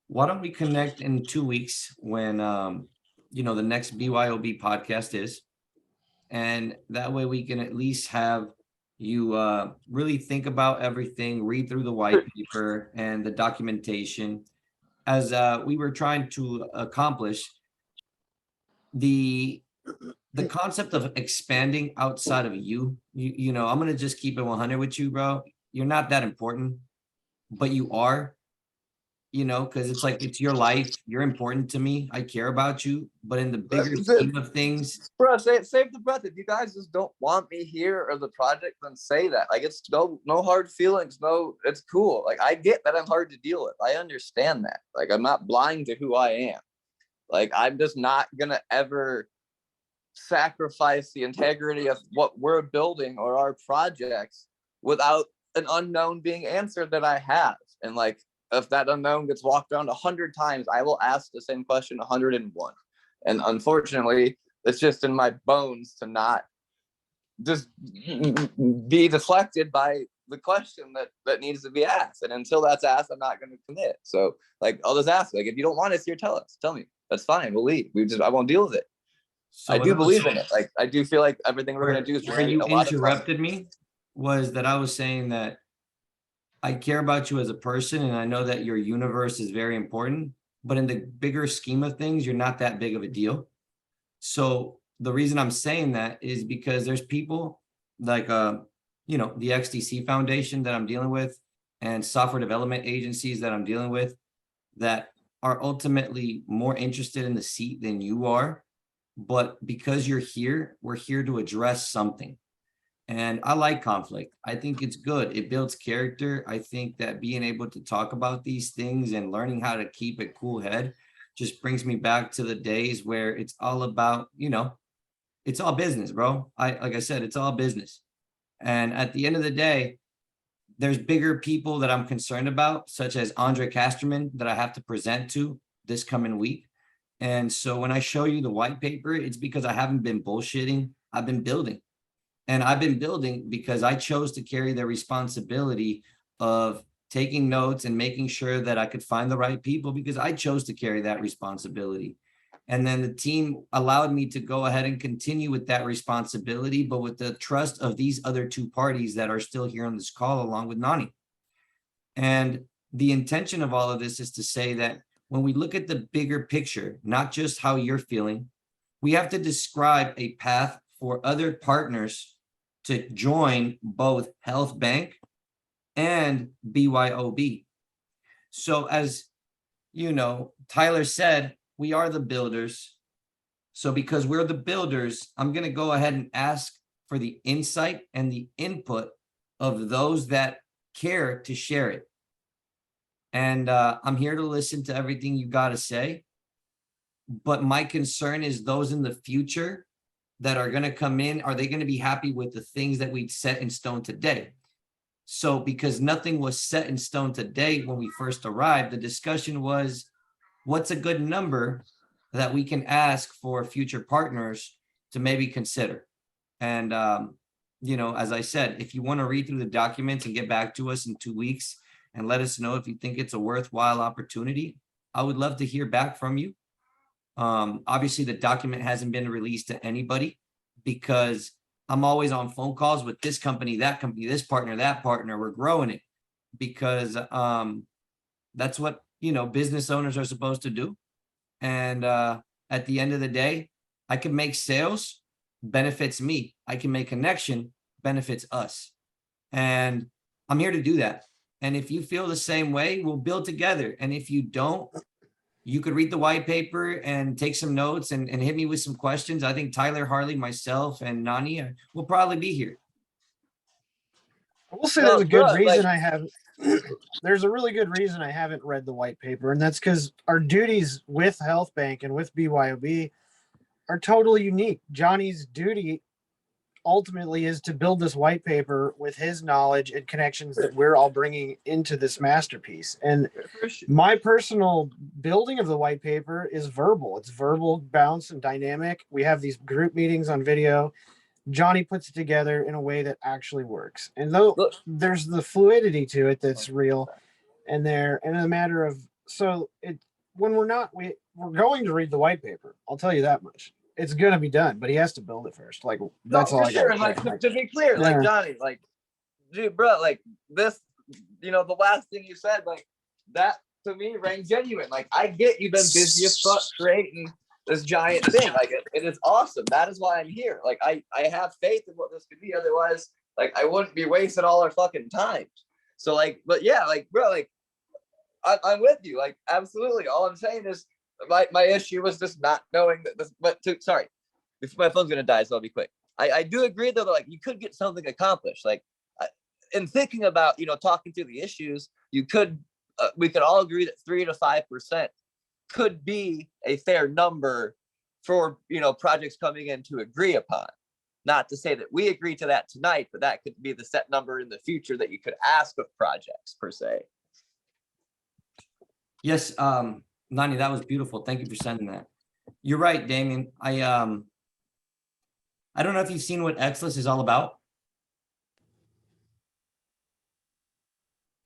Why don't we connect in 2 weeks when the next BYOB podcast is, and that way we can at least have you really think about everything, read through the white paper and the documentation, as we were trying to accomplish the concept of expanding outside of you. I'm gonna just keep it 100 with you, bro. You're not that important, but you are. Because it's like, it's your life. You're important to me. I care about you. But in the bigger scheme of things, bro, save the breath. If you guys just don't want me here or the project, then say that. Like, it's no hard feelings. No, it's cool. Like, I get that I'm hard to deal with. I understand that. Like, I'm not blind to who I am. Like, I'm just not gonna ever sacrifice the integrity of what we're building or our projects without an unknown being answered that I have. And like, if that unknown gets walked around 100 times, I will ask the same question 101. And unfortunately, it's just in my bones to not just be deflected by the question that needs to be asked. And until that's asked, I'm not going to commit. So like, I'll just ask, like, if you don't want us here, tell me. That's fine. We'll leave. I won't deal with it. so I do believe in it. Like, I do feel like everything we're going to do is where you a lot of interrupted me was that I was saying that I care about you as a person, and I know that your universe is very important, but in the bigger scheme of things, you're not that big of a deal. So the reason I'm saying that is because there's people like, the XDC Foundation that I'm dealing with and software development agencies that I'm dealing with that are ultimately more interested in the seat than you are. But because you're here, we're here to address something. And I like conflict. I think it's good. It builds character. I think that being able to talk about these things and learning how to keep a cool head just brings me back to the days where it's all about, it's all business, bro. Like I said, it's all business. And at the end of the day, there's bigger people that I'm concerned about, such as Andre Casterman, that I have to present to this coming week. And so when I show you the white paper, it's because I haven't been bullshitting. I've been building. And I've been building because I chose to carry the responsibility of taking notes and making sure that I could find the right people, because I chose to carry that responsibility. And then the team allowed me to go ahead and continue with that responsibility, but with the trust of these other two parties that are still here on this call, along with Nani. And the intention of all of this is to say that when we look at the bigger picture, not just how you're feeling, we have to describe a path for other partners to join both Health Bank and BYOB. So as Tyler said, we are the builders. So because we're the builders, I'm going to go ahead and ask for the insight and the input of those that care to share it. And I'm here to listen to everything you got to say. But my concern is those in the future that are going to come in, are they going to be happy with the things that we set in stone today? So because nothing was set in stone today when we first arrived, the discussion was, what's a good number that we can ask for future partners to maybe consider? And, you know, as I said, if you want to read through the documents and get back to us in 2 weeks and let us know if you think it's a worthwhile opportunity, I would love to hear back from you. Obviously, the document hasn't been released to anybody because I'm always on phone calls with this company, this partner, that partner. We're growing it because that's what, you know, business owners are supposed to do. And at the end of the day, I can make sales, benefits me. I can make connection, benefits us. And I'm here to do that. And if you feel the same way, we'll build together. And if you don't, you could read the white paper and take some notes and hit me with some questions. I think Tyler, Harley, myself, and Nani will probably be here. I will say No, there's a good bro, reason like- I haven't. There's a really good reason I haven't read the white paper, and that's because our duties with Health Bank and with BYOB are totally unique. Johnny's duty ultimately is to build this white paper with his knowledge and connections that we're all bringing into this masterpiece. And my personal building of the white paper is verbal. It's verbal, bounce, and dynamic. We have these group meetings on video. Johnny puts it together in a way that actually works. And though Look. there's the fluidity to it that's real, and in a matter of, so it, when we're going to read the white paper, I'll tell you that much. It's going to be done, but he has to build it first. Like, that's all I sure. got. Like, to be clear, like, Yeah. Johnny, like, dude, bro, like, this, you know, the last thing you said, like, that to me rang genuine. Like, I get you've been busy as fuck creating this giant thing. Like, it is awesome. That is why I'm here. Like, I have faith in what this could be. Otherwise, like, I wouldn't be wasting all our fucking time. So, like, but yeah, like, bro, like, I'm with you. Like, absolutely. All I'm saying is, my issue was just not knowing that this, sorry, my phone's gonna die, so I'll be quick. I do agree though, that, like, you could get something accomplished. Like, in thinking about, you know, talking through the issues, you could, we could all agree that 3 to 5% could be a fair number for, you know, projects coming in to agree upon. Not to say that we agree to that tonight, but that could be the set number in the future that you could ask of projects per se. Yes, Nani, that was beautiful. Thank you for sending that. You're right, Damien. I don't know if you've seen what Xless is all about.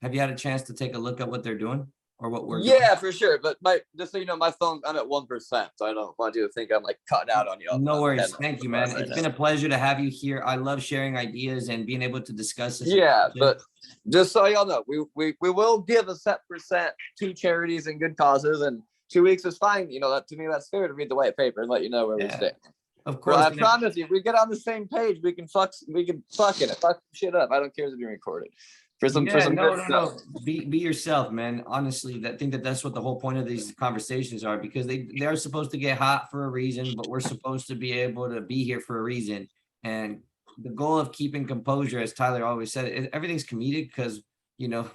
Have you had a chance to take a look at what they're doing or what we're doing? Yeah, for sure. But just so you know, my phone, I'm at 1%, so I don't want you to think I'm like cutting out on you. No worries. I'm Thank you, man. right It's now. been a pleasure to have you here. I love sharing ideas and being able to discuss this. Yeah, but just so y'all know, we will give a set percent to charities and good causes, and 2 weeks is fine. You know, that to me, that's fair to read the white paper and let you know where we Yeah. stand. Of course. Well, I promise you, if we get on the same page, we can fuck shit up. I don't care if it's being recorded. For some good stuff. Be yourself, man. Honestly, I think that's what the whole point of these conversations are, because they're supposed to get hot for a reason, but we're supposed to be able to be here for a reason. And the goal of keeping composure, as Tyler always said, everything's comedic because, you know,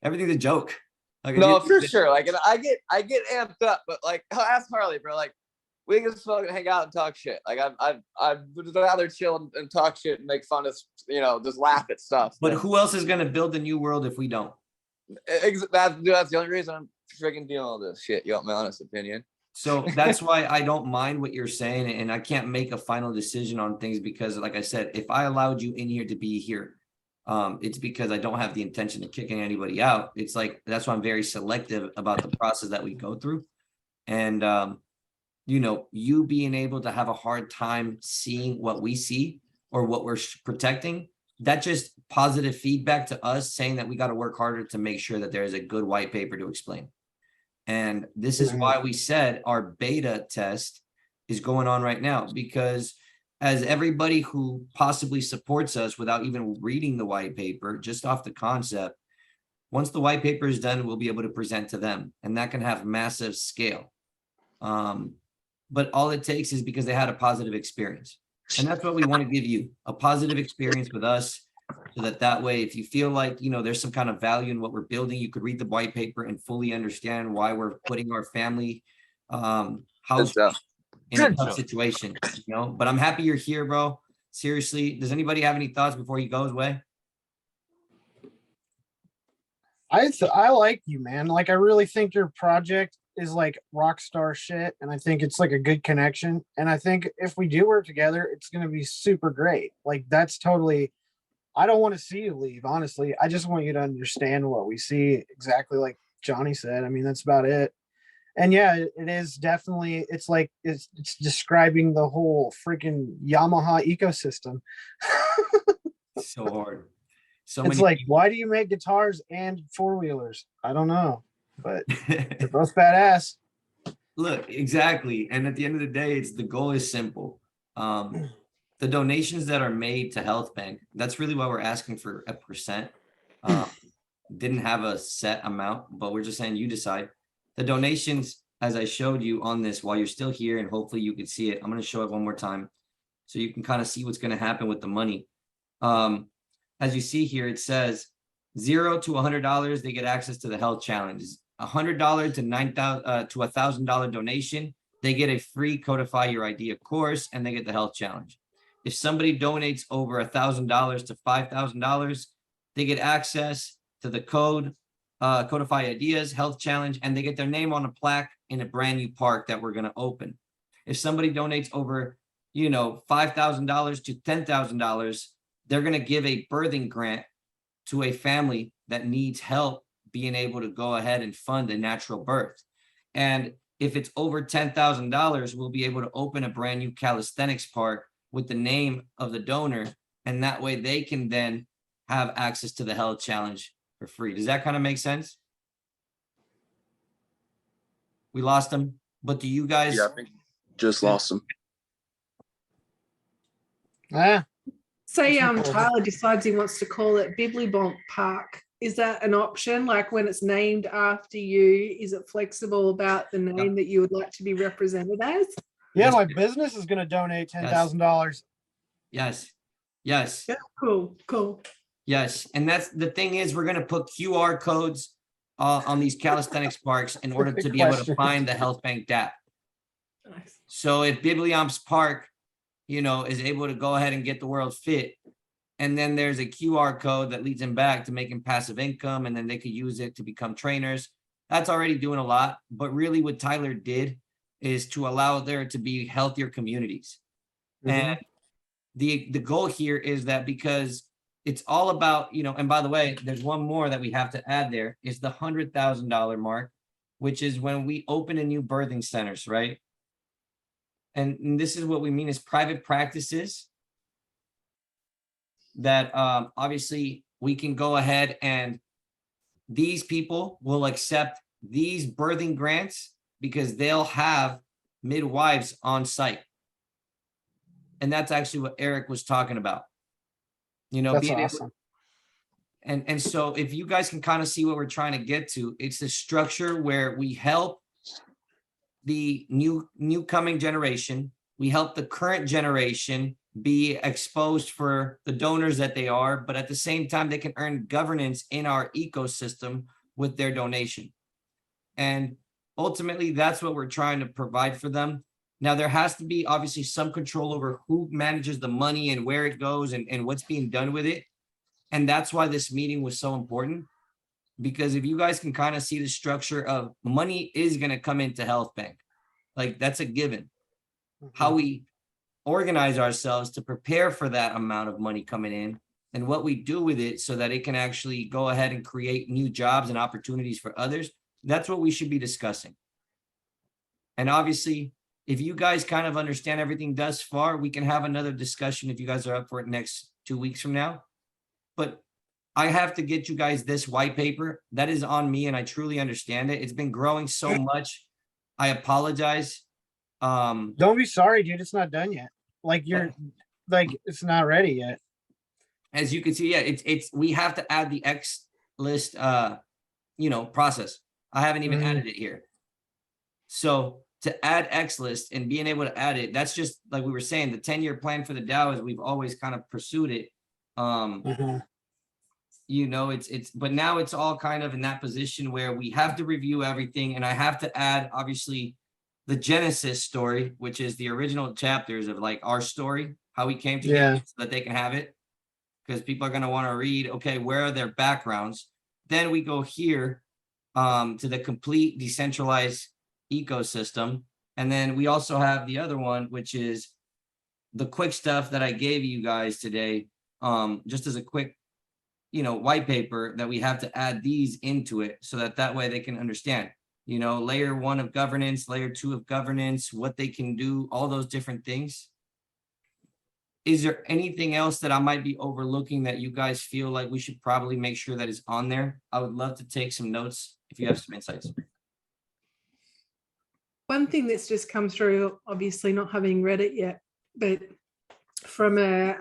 everything's a joke. Like, No, for sure. Like, and I get amped up, but like, I'll ask Harley, bro. Like, we can just fucking hang out and talk shit. Like, I'd rather chill and talk shit and make fun of, you know, just laugh at stuff. But who else is gonna build a new world if we don't? That's the only reason I'm freaking dealing with this shit. You want my honest opinion? So that's why I don't mind what you're saying, and I can't make a final decision on things because, like I said, if I allowed you in here to be here, it's because I don't have the intention of kicking anybody out. It's like, that's why I'm very selective about the process that we go through. And, you know, you being able to have a hard time seeing what we see or what we're protecting, that's just positive feedback to us saying that we got to work harder to make sure that there is a good white paper to explain. And this is why we said our beta test is going on right now, because as everybody who possibly supports us without even reading the white paper, just off the concept, once the white paper is done, we'll be able to present to them, and that can have massive scale. But all it takes is because they had a positive experience. And that's what we want to give you, a positive experience with us. so that way, if you feel like, there's some kind of value in what we're building, you could read the white paper and fully understand why we're putting our family Good house stuff. in a tough situation, but I'm happy you're here, bro. Seriously, does anybody have any thoughts before he goes away? I like you, man. Like, I really think your project is like rock star shit, and I think it's like a good connection. And I think if we do work together, it's gonna be super great. Like, that's totally. I don't want to see you leave, honestly. I just want you to understand what we see, exactly like Johnny said. I mean, that's about it. And yeah, it is definitely. It's like it's describing the whole freaking Yamaha ecosystem. So hard. So It's many like, people. why do you make guitars and four-wheelers? I don't know, but they're both badass. Look, exactly. And at the end of the day, the goal is simple. The donations that are made to Health Bank, that's really why we're asking for a percent. Didn't have a set amount, but we're just saying you decide. The donations, as I showed you on this while you're still here, and hopefully you can see it. I'm going to show it one more time so you can kind of see what's going to happen with the money. As you see here, it says $0 to $100, they get access to the health challenge. $100 to $9,000 to $1,000 donation, they get a free Codify Your Idea course, and they get the health challenge. If somebody donates over $1,000 to $5,000, they get access to the Codify Ideas health challenge, and they get their name on a plaque in a brand new park that we're going to open. If somebody donates over, $5,000 to $10,000, they're going to give a birthing grant to a family that needs help being able to go ahead and fund a natural birth. And if it's over $10,000, we'll be able to open a brand new calisthenics park with the name of the donor. And that way they can then have access to the health challenge for free. Does that kind of make sense? We lost him, but do you guys? Yeah, I think just lost him. Ah, Say That's cool. Tyler decides he wants to call it Biblybomp Park. Is that an option? Like, when it's named after you, is it flexible about the name that you would like to be represented as? yeah, my business is going to donate $10,000. Yes. Yeah, cool. Yes. And that's the thing is, we're going to put QR codes on these calisthenics parks in order to be able to find the Health Bank DAP. Nice. So if Bibliomps Park, is able to go ahead and get the world fit, and then there's a QR code that leads them back to making passive income, and then they could use it to become trainers. That's already doing a lot. But really what Tyler did is to allow there to be healthier communities. And the goal here is that, because it's all about, and by the way, there's one more that we have to add there, is the $100,000 mark, which is when we open a new birthing centers, right? And this is what we mean is private practices that obviously we can go ahead and these people will accept these birthing grants because they'll have midwives on site. And that's actually what Eric was talking about. That's being awesome. and so if you guys can kind of see what we're trying to get to, it's the structure where we help the new coming generation. We help the current generation be exposed for the donors that they are, but at the same time, they can earn governance in our ecosystem with their donation. And ultimately, that's what we're trying to provide for them. Now, there has to be obviously some control over who manages the money and where it goes and what's being done with it. And that's why this meeting was so important, because if you guys can kind of see the structure of money is going to come into Health Bank, like that's a given. How we organize ourselves to prepare for that amount of money coming in and what we do with it so that it can actually go ahead and create new jobs and opportunities for others. That's what we should be discussing. And obviously, if you guys kind of understand everything thus far, we can have another discussion if you guys are up for it next 2 weeks from now. But I have to get you guys this white paper. That is on me, and I truly understand it. It's been growing so much. I apologize. Don't be sorry, dude. It's not done yet. Like, it's not ready yet. As you can see, yeah, it's we have to add the X list process. I haven't even added it here. So to add X list and being able to add it, that's just like we were saying, the 10-year plan for the DAO is we've always kind of pursued it. Mhm. You know, it's but now it's all kind of in that position where we have to review everything, and I have to add obviously the Genesis story, which is the original chapters of like our story, how we came to Yeah. get it so that they can have it, because people are going to want to read, okay, where are their backgrounds? Then we go here to the complete decentralized ecosystem, and then we also have the other one, which is the quick stuff that I gave you guys today, just as a quick, you know, white paper that we have to add these into it so that that way they can understand, you know, layer 1 of governance, layer 2 of governance, what they can do, all those different things. Is there anything else that I might be overlooking that you guys feel like we should probably make sure that is on there? I would love to take some notes if you have some insights. One thing that's just come through, obviously not having read it yet, but from a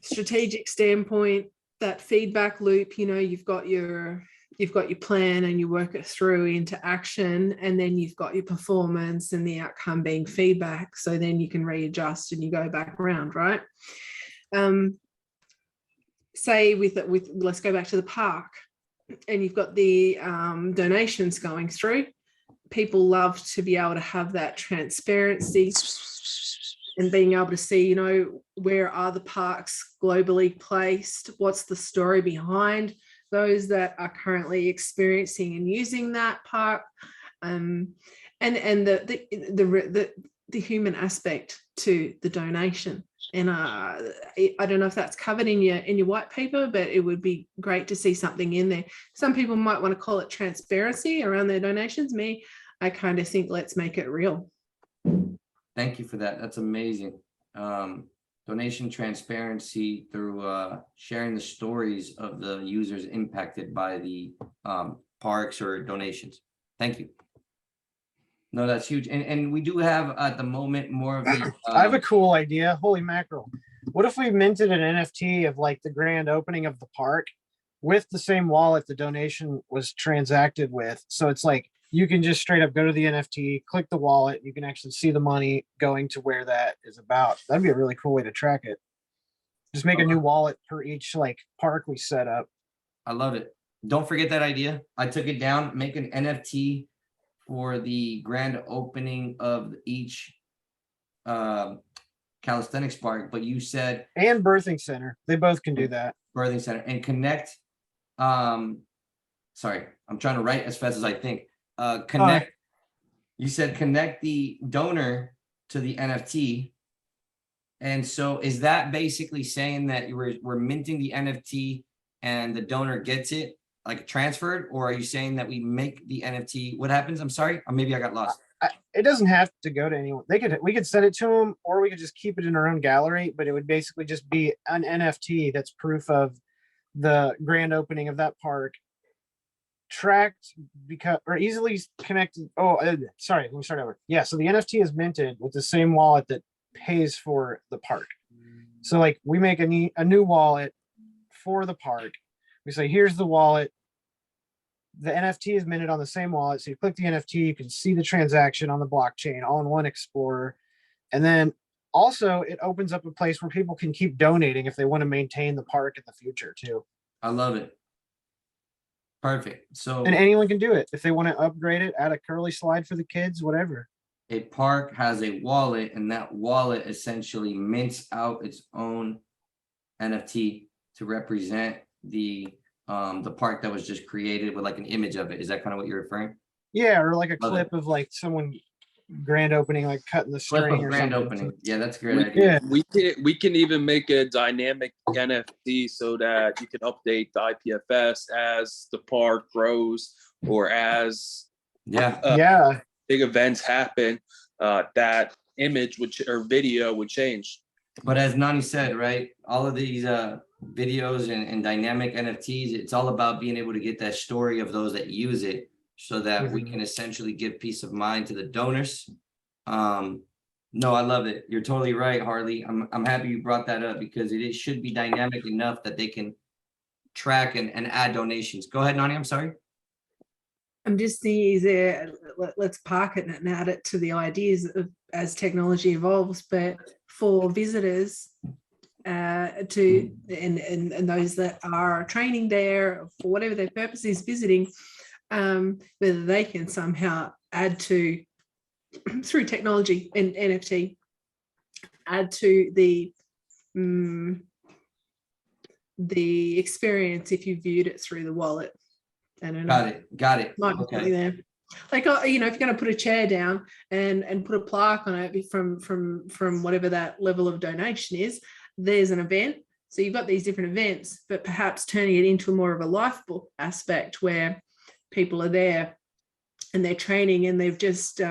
strategic standpoint, that feedback loop, you know, you've got your plan and you work it through into action, and then you've got your performance and the outcome being feedback. So then you can readjust and you go back around, right? Say with let's go back to the park, and you've got the donations going through. People love to be able to have that transparency and being able to see, you know, where are the parks globally placed? What's the story behind those that are currently experiencing and using that park? And the human aspect to the donation. And I don't know if that's covered in your white paper, but it would be great to see something in there. Some people might want to call it transparency around their donations. Me, I kind of think let's make it real. Thank you for that. That's amazing. Donation transparency through sharing the stories of the users impacted by the parks or donations. Thank you. No, that's huge. And we do have at the moment more of the I have a cool idea. Holy mackerel. What if we minted an NFT of like the grand opening of the park with the same wallet the donation was transacted with? So it's like you can just straight up go to the NFT, click the wallet, you can actually see the money going to where that is about. That'd be a really cool way to track it. Just make a new wallet for each like park we set up. I love it. Don't forget that idea. I took it down. Make an NFT for the grand opening of each calisthenics park. But you said and birthing center. They both can do that. Birthing center and connect. Sorry, I'm trying to write as fast as I think. Connect. You said connect the donor to the NFT. And so is that basically saying that we're minting the NFT and the donor gets it like transferred, or are you saying that we make the NFT? What happens? I'm sorry, or maybe I got lost. It doesn't have to go to anyone. We could send it to them, or we could just keep it in our own gallery, but it would basically just be an NFT that's proof of the grand opening of that park, tracked because or easily connected. Sorry, let me start over. Yeah, so the NFT is minted with the same wallet that pays for the park. So like we make a new wallet for the park. We say, here's the wallet. The NFT is minted on the same wallet. So you click the NFT, you can see the transaction on the blockchain all in one explorer. And then also it opens up a place where people can keep donating if they want to maintain the park in the future too. I love it. Perfect. So and anyone can do it if they want to upgrade it, add a curly slide for the kids, whatever. A park has a wallet, and that wallet essentially mints out its own NFT to represent the park that was just created with like an image of it. Is that kind of what you're referring? Yeah, or like a clip of like someone grand opening, like cutting the string or grand something. opening. Yeah, that's a great idea. Yeah. We can even make a dynamic NFT so that you can update the IPFS as the park grows or as big events happen. That image or video would change. But as Nani said, right, all of these videos and dynamic NFTs, it's all about being able to get that story of those that use it so that we can essentially give peace of mind to the donors. No, I love it. You're totally right, Harley. I'm happy you brought that up because it should be dynamic enough that they can track and add donations. Go ahead, Nani. I'm sorry. I'm just thinking, let's park it and add it to the ideas of, as technology evolves, but for visitors to and those that are training there for whatever their purpose is visiting, whether they can somehow add to through technology and NFT, add to the experience if you viewed it through the wallet. I don't know. Got it. Might be Okay. something there. Like, you know, if you're going to put a chair down and put a plaque on it from whatever that level of donation is, there's an event. So you've got these different events, but perhaps turning it into more of a life book aspect where people are there and they're training and they've just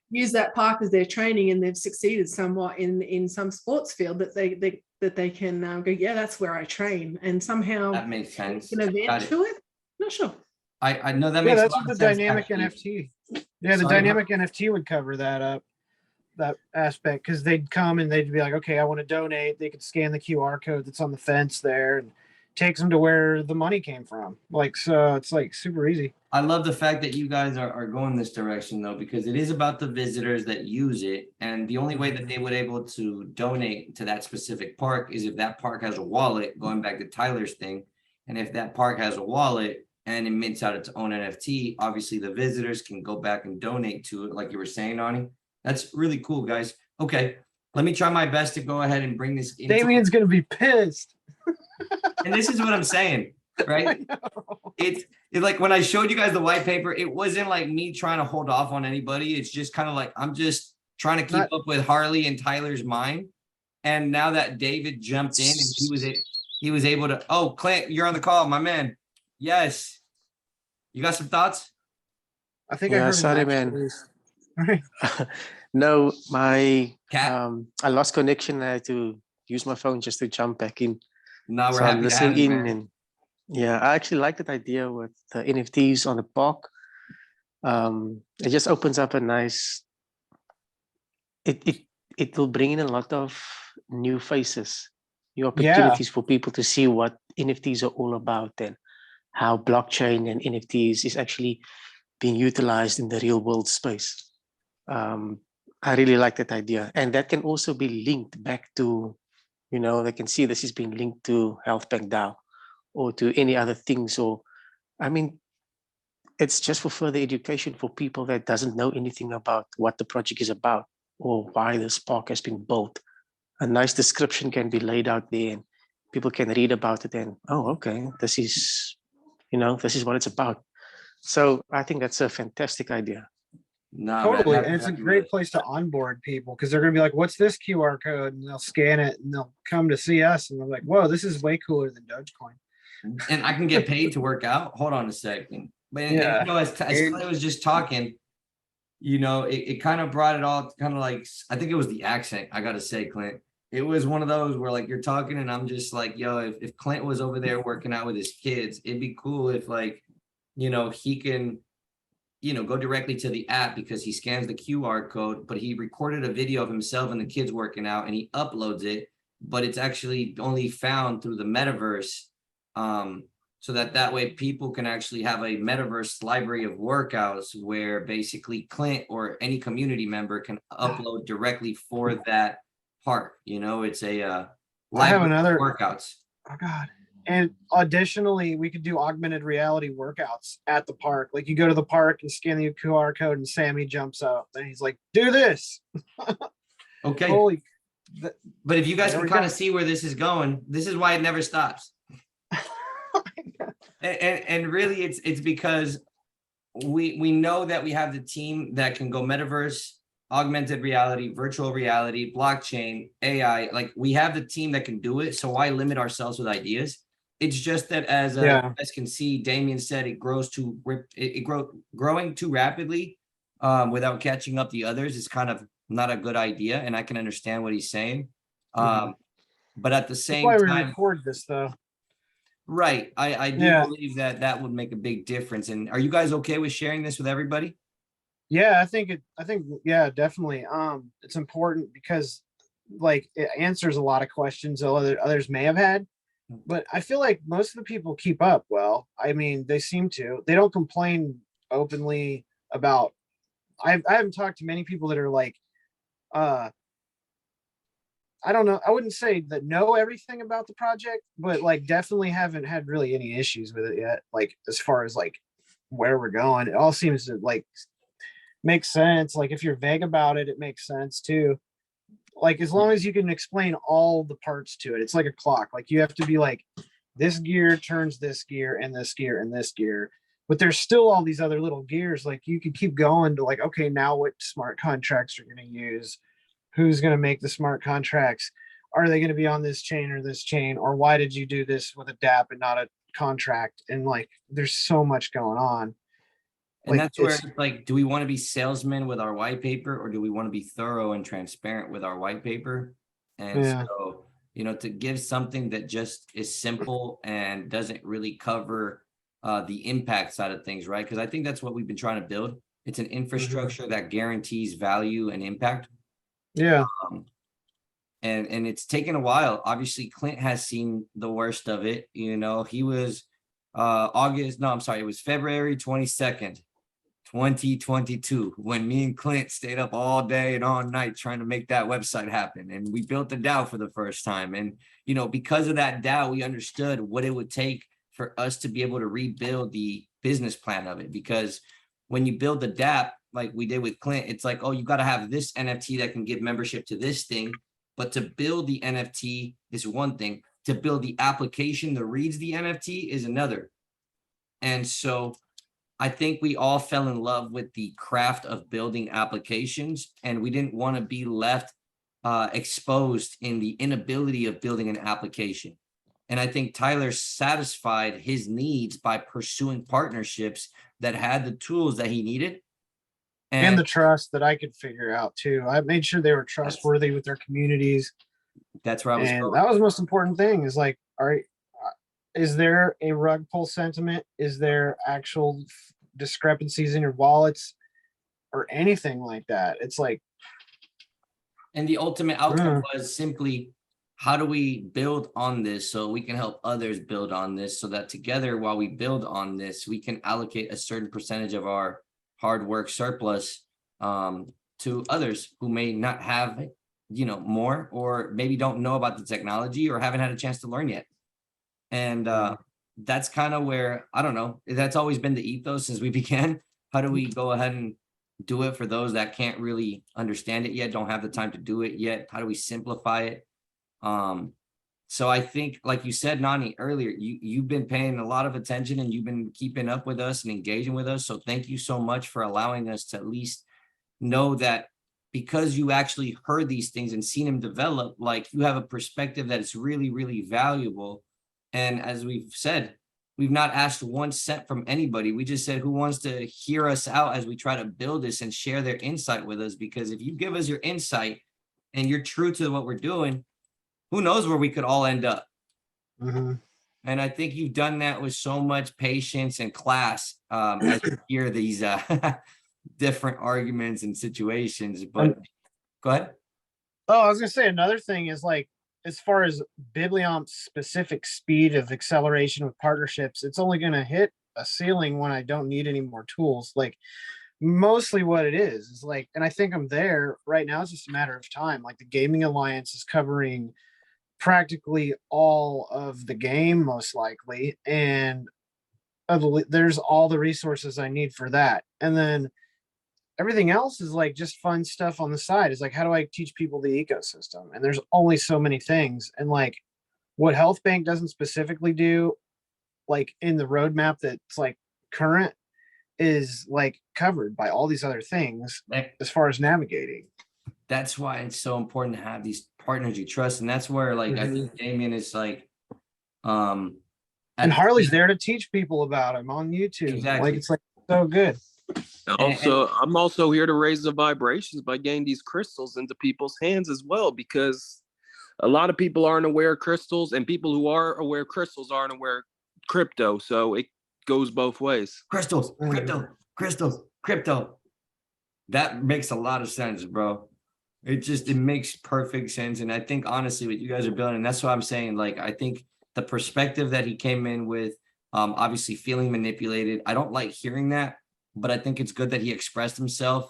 used that park as their training and they've succeeded somewhat in some sports field that they can go, yeah, that's where I train, and somehow That makes sense. an event to it. Not sure. I know that Yeah, makes that's a lot what of the sense, dynamic actually. NFT. Yeah, the Sorry, dynamic NFT would cover that up, that aspect, because they'd come and they'd be like, okay, I want to donate. They could scan the QR code that's on the fence there and takes them to where the money came from. Like, so it's like super easy. I love the fact that you guys are going this direction, though, because it is about the visitors that use it. And the only way that they would able to donate to that specific park is if that park has a wallet, going back to Tyler's thing. And if that park has a wallet and it mints out its own NFT, obviously the visitors can go back and donate to it, like you were saying, Ani. That's really cool, guys. Okay, let me try my best to go ahead and bring this into Damien's gonna be pissed. And this is what I'm saying, right? It's like when I showed you guys the white paper, it wasn't like me trying to hold off on anybody. It's just kind of like I'm just trying to keep up with Harley and Tyler's mind. And now that David jumped in and he was able to. Oh, Clint, you're on the call, my man. Yes. You got some thoughts? I think I Yeah, heard sorry, an man. Right. No, my Cat. I lost connection. I had to use my phone just to jump back in. No, we're So I'm happy to have listening you, in, man. and yeah, I actually like that idea with the NFTs on the park. It just opens up a nice. It will bring in a lot of new faces, new opportunities for people to see what NFTs are all about and how blockchain and NFTs is actually being utilized in the real world space. I really like that idea. And that can also be linked back to, you know, they can see this is being linked to Health Bank DAO or to any other things. Or, I mean, it's just for further education for people that doesn't know anything about what the project is about or why this park has been built. A nice description can be laid out there and people can read about it and, oh, okay, this is, you know, this is what it's about. So I think that's a fantastic idea. No, Totally. man, And it's a happy with great it. place to onboard people because they're going to be like, what's this QR code? And they'll scan it and they'll come to see us. And they're like, whoa, this is way cooler than Dogecoin. And I can get paid to work out. Hold on a second. But and, Yeah. you know, as Clay was just talking, you know, it kind of brought it all kind of like, I think it was the accent, I gotta say, Clint. It was one of those where like you're talking and I'm just like, yo, if Clint was over there working out with his kids, it'd be cool if like, you know, he can, you know, go directly to the app because he scans the QR code, but he recorded a video of himself and the kids working out and he uploads it, but it's actually only found through the metaverse. So that way people can actually have a metaverse library of workouts where basically Clint or any community member can upload directly for that part. You know, it's a I have library another of workouts. Oh God. And additionally, we could do augmented reality workouts at the park. Like you go to the park and scan the QR code and Sammy jumps up and he's like, do this. Okay. Holy. But if you guys There can we kind go. of see where this is going, this is why it never stops. And really it's because we know that we have the team that can go metaverse, augmented reality, virtual reality, blockchain, AI. Like we have the team that can do it. So why limit ourselves with ideas? It's just that as you guys can see, Damien said it grows growing too rapidly without catching up the others is kind of not a good idea. And I can understand what he's saying. But at the That's same why we time, record this though. right. I do believe that would make a big difference. And are you guys okay with sharing this with everybody? Yeah, I think yeah, definitely. It's important because like it answers a lot of questions others may have had. But I feel like most of the people keep up well. I mean, they seem to. They don't complain openly about. I haven't talked to many people that are like, I don't know. I wouldn't say that know everything about the project, but like definitely haven't had really any issues with it yet. Like as far as like where we're going, it all seems to like make sense. Like if you're vague about it, it makes sense too. Like as long as you can explain all the parts to it, it's like a clock. Like you have to be like, this gear turns this gear and this gear and this gear. But there's still all these other little gears. Like you can keep going to like, okay, now what smart contracts are going to use? Who's going to make the smart contracts? Are they going to be on this chain or this chain? Or why did you do this with a DApp and not a contract? And like, there's so much going on. And Like, that's where it's- it's like, do we want to be salesmen with our white paper, or do we want to be thorough and transparent with our white paper? And Yeah. so, you know, to give something that just is simple and doesn't really cover the impact side of things, right? Because I think that's what we've been trying to build. It's an infrastructure that guarantees value and impact. Yeah. And it's taken a while. Obviously, Clint has seen the worst of it. You know, he was it was February 22nd, 2022, when me and Clint stayed up all day and all night trying to make that website happen. And we built the DAO for the first time. And, you know, because of that DAO, we understood what it would take for us to be able to rebuild the business plan of it. Because when you build the DApp, like we did with Clint, it's like, oh, you got to have this NFT that can give membership to this thing. But to build the NFT is one thing. To build the application that reads the NFT is another. And so I think we all fell in love with the craft of building applications, and we didn't want to be left exposed in the inability of building an application. And I think Tyler satisfied his needs by pursuing partnerships that had the tools that he needed. And the trust that I could figure out too. I made sure they were trustworthy with their communities. That's where I was And going. that was the most important thing is like, all right, is there a rug pull sentiment? Is there actual discrepancies in your wallets or anything like that? It's like, and the ultimate outcome was simply, how do we build on this so we can help others build on this, so that together, while we build on this, we can allocate a certain percentage of our hard work surplus to others who may not have, you know, more, or maybe don't know about the technology or haven't had a chance to learn yet. And that's kind of where, I don't know, that's always been the ethos since we began. How do we go ahead and do it for those that can't really understand it yet, don't have the time to do it yet? How do we simplify it? So I think, like you said, Nani, earlier, you've been paying a lot of attention and you've been keeping up with us and engaging with us. So thank you so much for allowing us to at least know that, because you actually heard these things and seen them develop, like you have a perspective that is really, really valuable. And as we've said, we've not asked 1 cent from anybody. We just said, who wants to hear us out as we try to build this and share their insight with us? Because if you give us your insight and you're true to what we're doing, who knows where we could all end up. And I think you've done that with so much patience and class as you hear these different arguments and situations. But go ahead. Oh, I was gonna say another thing is like, as far as Bibliomp's specific speed of acceleration with partnerships, it's only gonna hit a ceiling when I don't need any more tools. Like mostly what it is like, and I think I'm there right now. It's just a matter of time. Like the Gaming Alliance is covering practically all of the game, most likely, and there's all the resources I need for that. And then everything else is like just fun stuff on the side. Is like, how do I teach people the ecosystem? And there's only so many things. And like what Health Bank doesn't specifically do, like in the roadmap that's like current, is like covered by all these other things as far as navigating. That's why it's so important to have these partners you trust. And that's where, like, I think Damien is like, and Harley's there to teach people about him on YouTube. Exactly. Like, it's like so good. Also, I'm also here to raise the vibrations by getting these crystals into people's hands as well, because a lot of people aren't aware of crystals, and people who are aware of crystals aren't aware of crypto. So it goes both ways. Crystals, crypto. That makes a lot of sense, bro. It makes perfect sense. And I think honestly what you guys are building, that's what I'm saying. Like, I think the perspective that he came in with, obviously feeling manipulated, I don't like hearing that, but I think it's good that he expressed himself,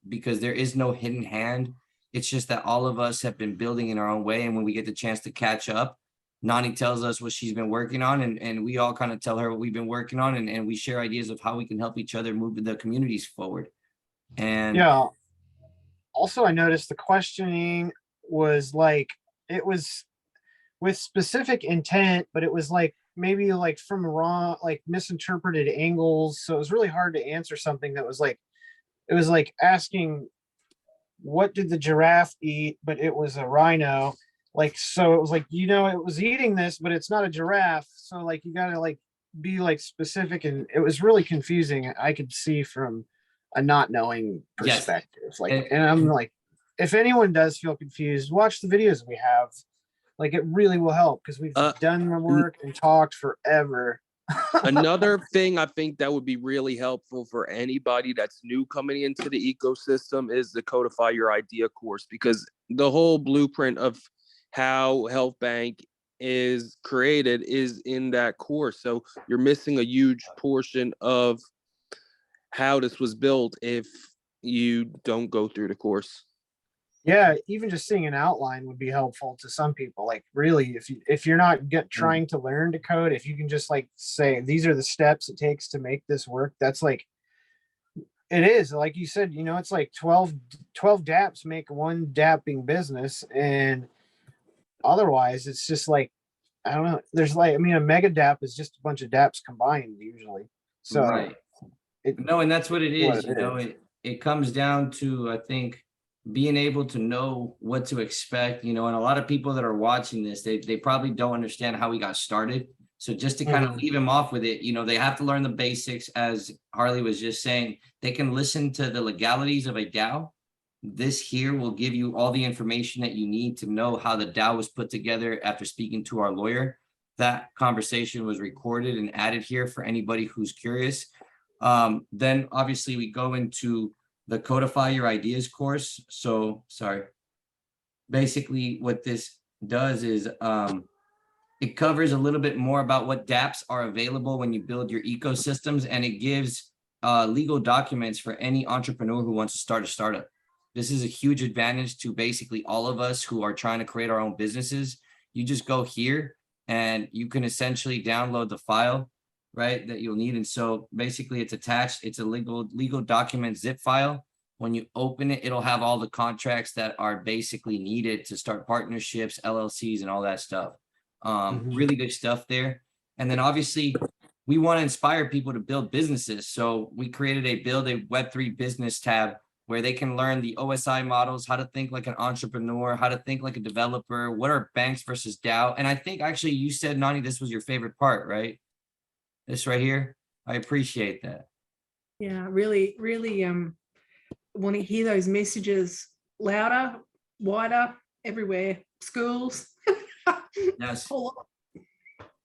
because there is no hidden hand. It's just that all of us have been building in our own way. And when we get the chance to catch up, Nani tells us what she's been working on, and we all kind of tell her what we've been working on, and we share ideas of how we can help each other move the communities forward. And Yeah. Also, I noticed the questioning was like, it was with specific intent, but it was like maybe like from wrong, like misinterpreted angles. So it was really hard to answer something that was like, it was like asking, what did the giraffe eat? But it was a rhino. Like, so it was like, you know, it was eating this, but it's not a giraffe. So like, you gotta like be like specific, and it was really confusing. I could see from a not knowing Yes. perspective. Like, and I'm like, if anyone does feel confused, watch the videos we have. Like, it really will help because we've done the work and talked forever. Another thing I think that would be really helpful for anybody that's new coming into the ecosystem is the Codify Your Idea course, because the whole blueprint of how Health Bank is created is in that course. So you're missing a huge portion of how this was built if you don't go through the course. Yeah, even just seeing an outline would be helpful to some people. Like, really, if you're not trying to learn to code, if you can just like say these are the steps it takes to make this work, that's like, it is like you said, you know, it's like 12 dApps make one dapping business, and otherwise it's just like, I don't know, there's like, I mean, a mega dApp is just a bunch of dApps combined usually. So right. No, and that's what it is. You know, is. it comes down to, I think, being able to know what to expect, you know, and a lot of people that are watching this, they probably don't understand how we got started. So just to kind of leave them off with it, you know, they have to learn the basics. As Harley was just saying, they can listen to the legalities of a DAO. This here will give you all the information that you need to know how the DAO was put together after speaking to our lawyer. That conversation was recorded and added here for anybody who's curious. Then obviously we go into the Codify Your Ideas course. So sorry. Basically what this does is it covers a little bit more about what dApps are available when you build your ecosystems, and it gives legal documents for any entrepreneur who wants to start a startup. This is a huge advantage to basically all of us who are trying to create our own businesses. You just go here and you can essentially download the file, right, that you'll need. And so basically it's attached, it's a legal document zip file. When you open it, it'll have all the contracts that are basically needed to start partnerships, LLCs, and all that stuff. Really good stuff there. And then obviously we want to inspire people to build businesses. So we created a build a Web3 business tab where they can learn the OSI models, how to think like an entrepreneur, how to think like a developer, what are banks versus DAO. And I think actually you said, Nani, this was your favorite part, right? This right here. I appreciate that. Yeah, really want to hear those messages louder, wider, everywhere. Schools. Yes.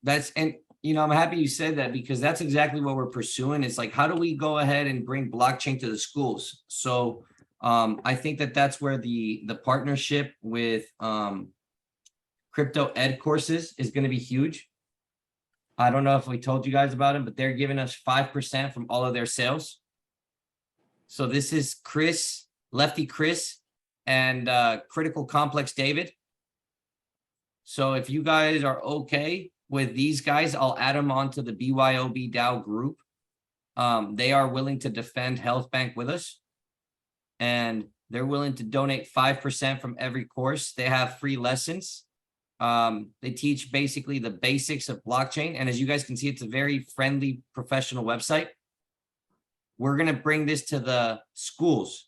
That's, and you know, I'm happy you said that, because that's exactly what we're pursuing. It's like, how do we go ahead and bring blockchain to the schools? So I think that that's where the partnership with crypto ed courses is going to be huge. I don't know if we told you guys about them, but they're giving us 5% from all of their sales. So this is Chris, Lefty Chris, and Critical Complex David. So if you guys are okay with these guys, I'll add them onto the BYOB DAO group. They are willing to defend Health Bank with us, and they're willing to donate 5% from every course. They have free lessons. They teach basically the basics of blockchain. And as you guys can see, it's a very friendly, professional website. We're going to bring this to the schools.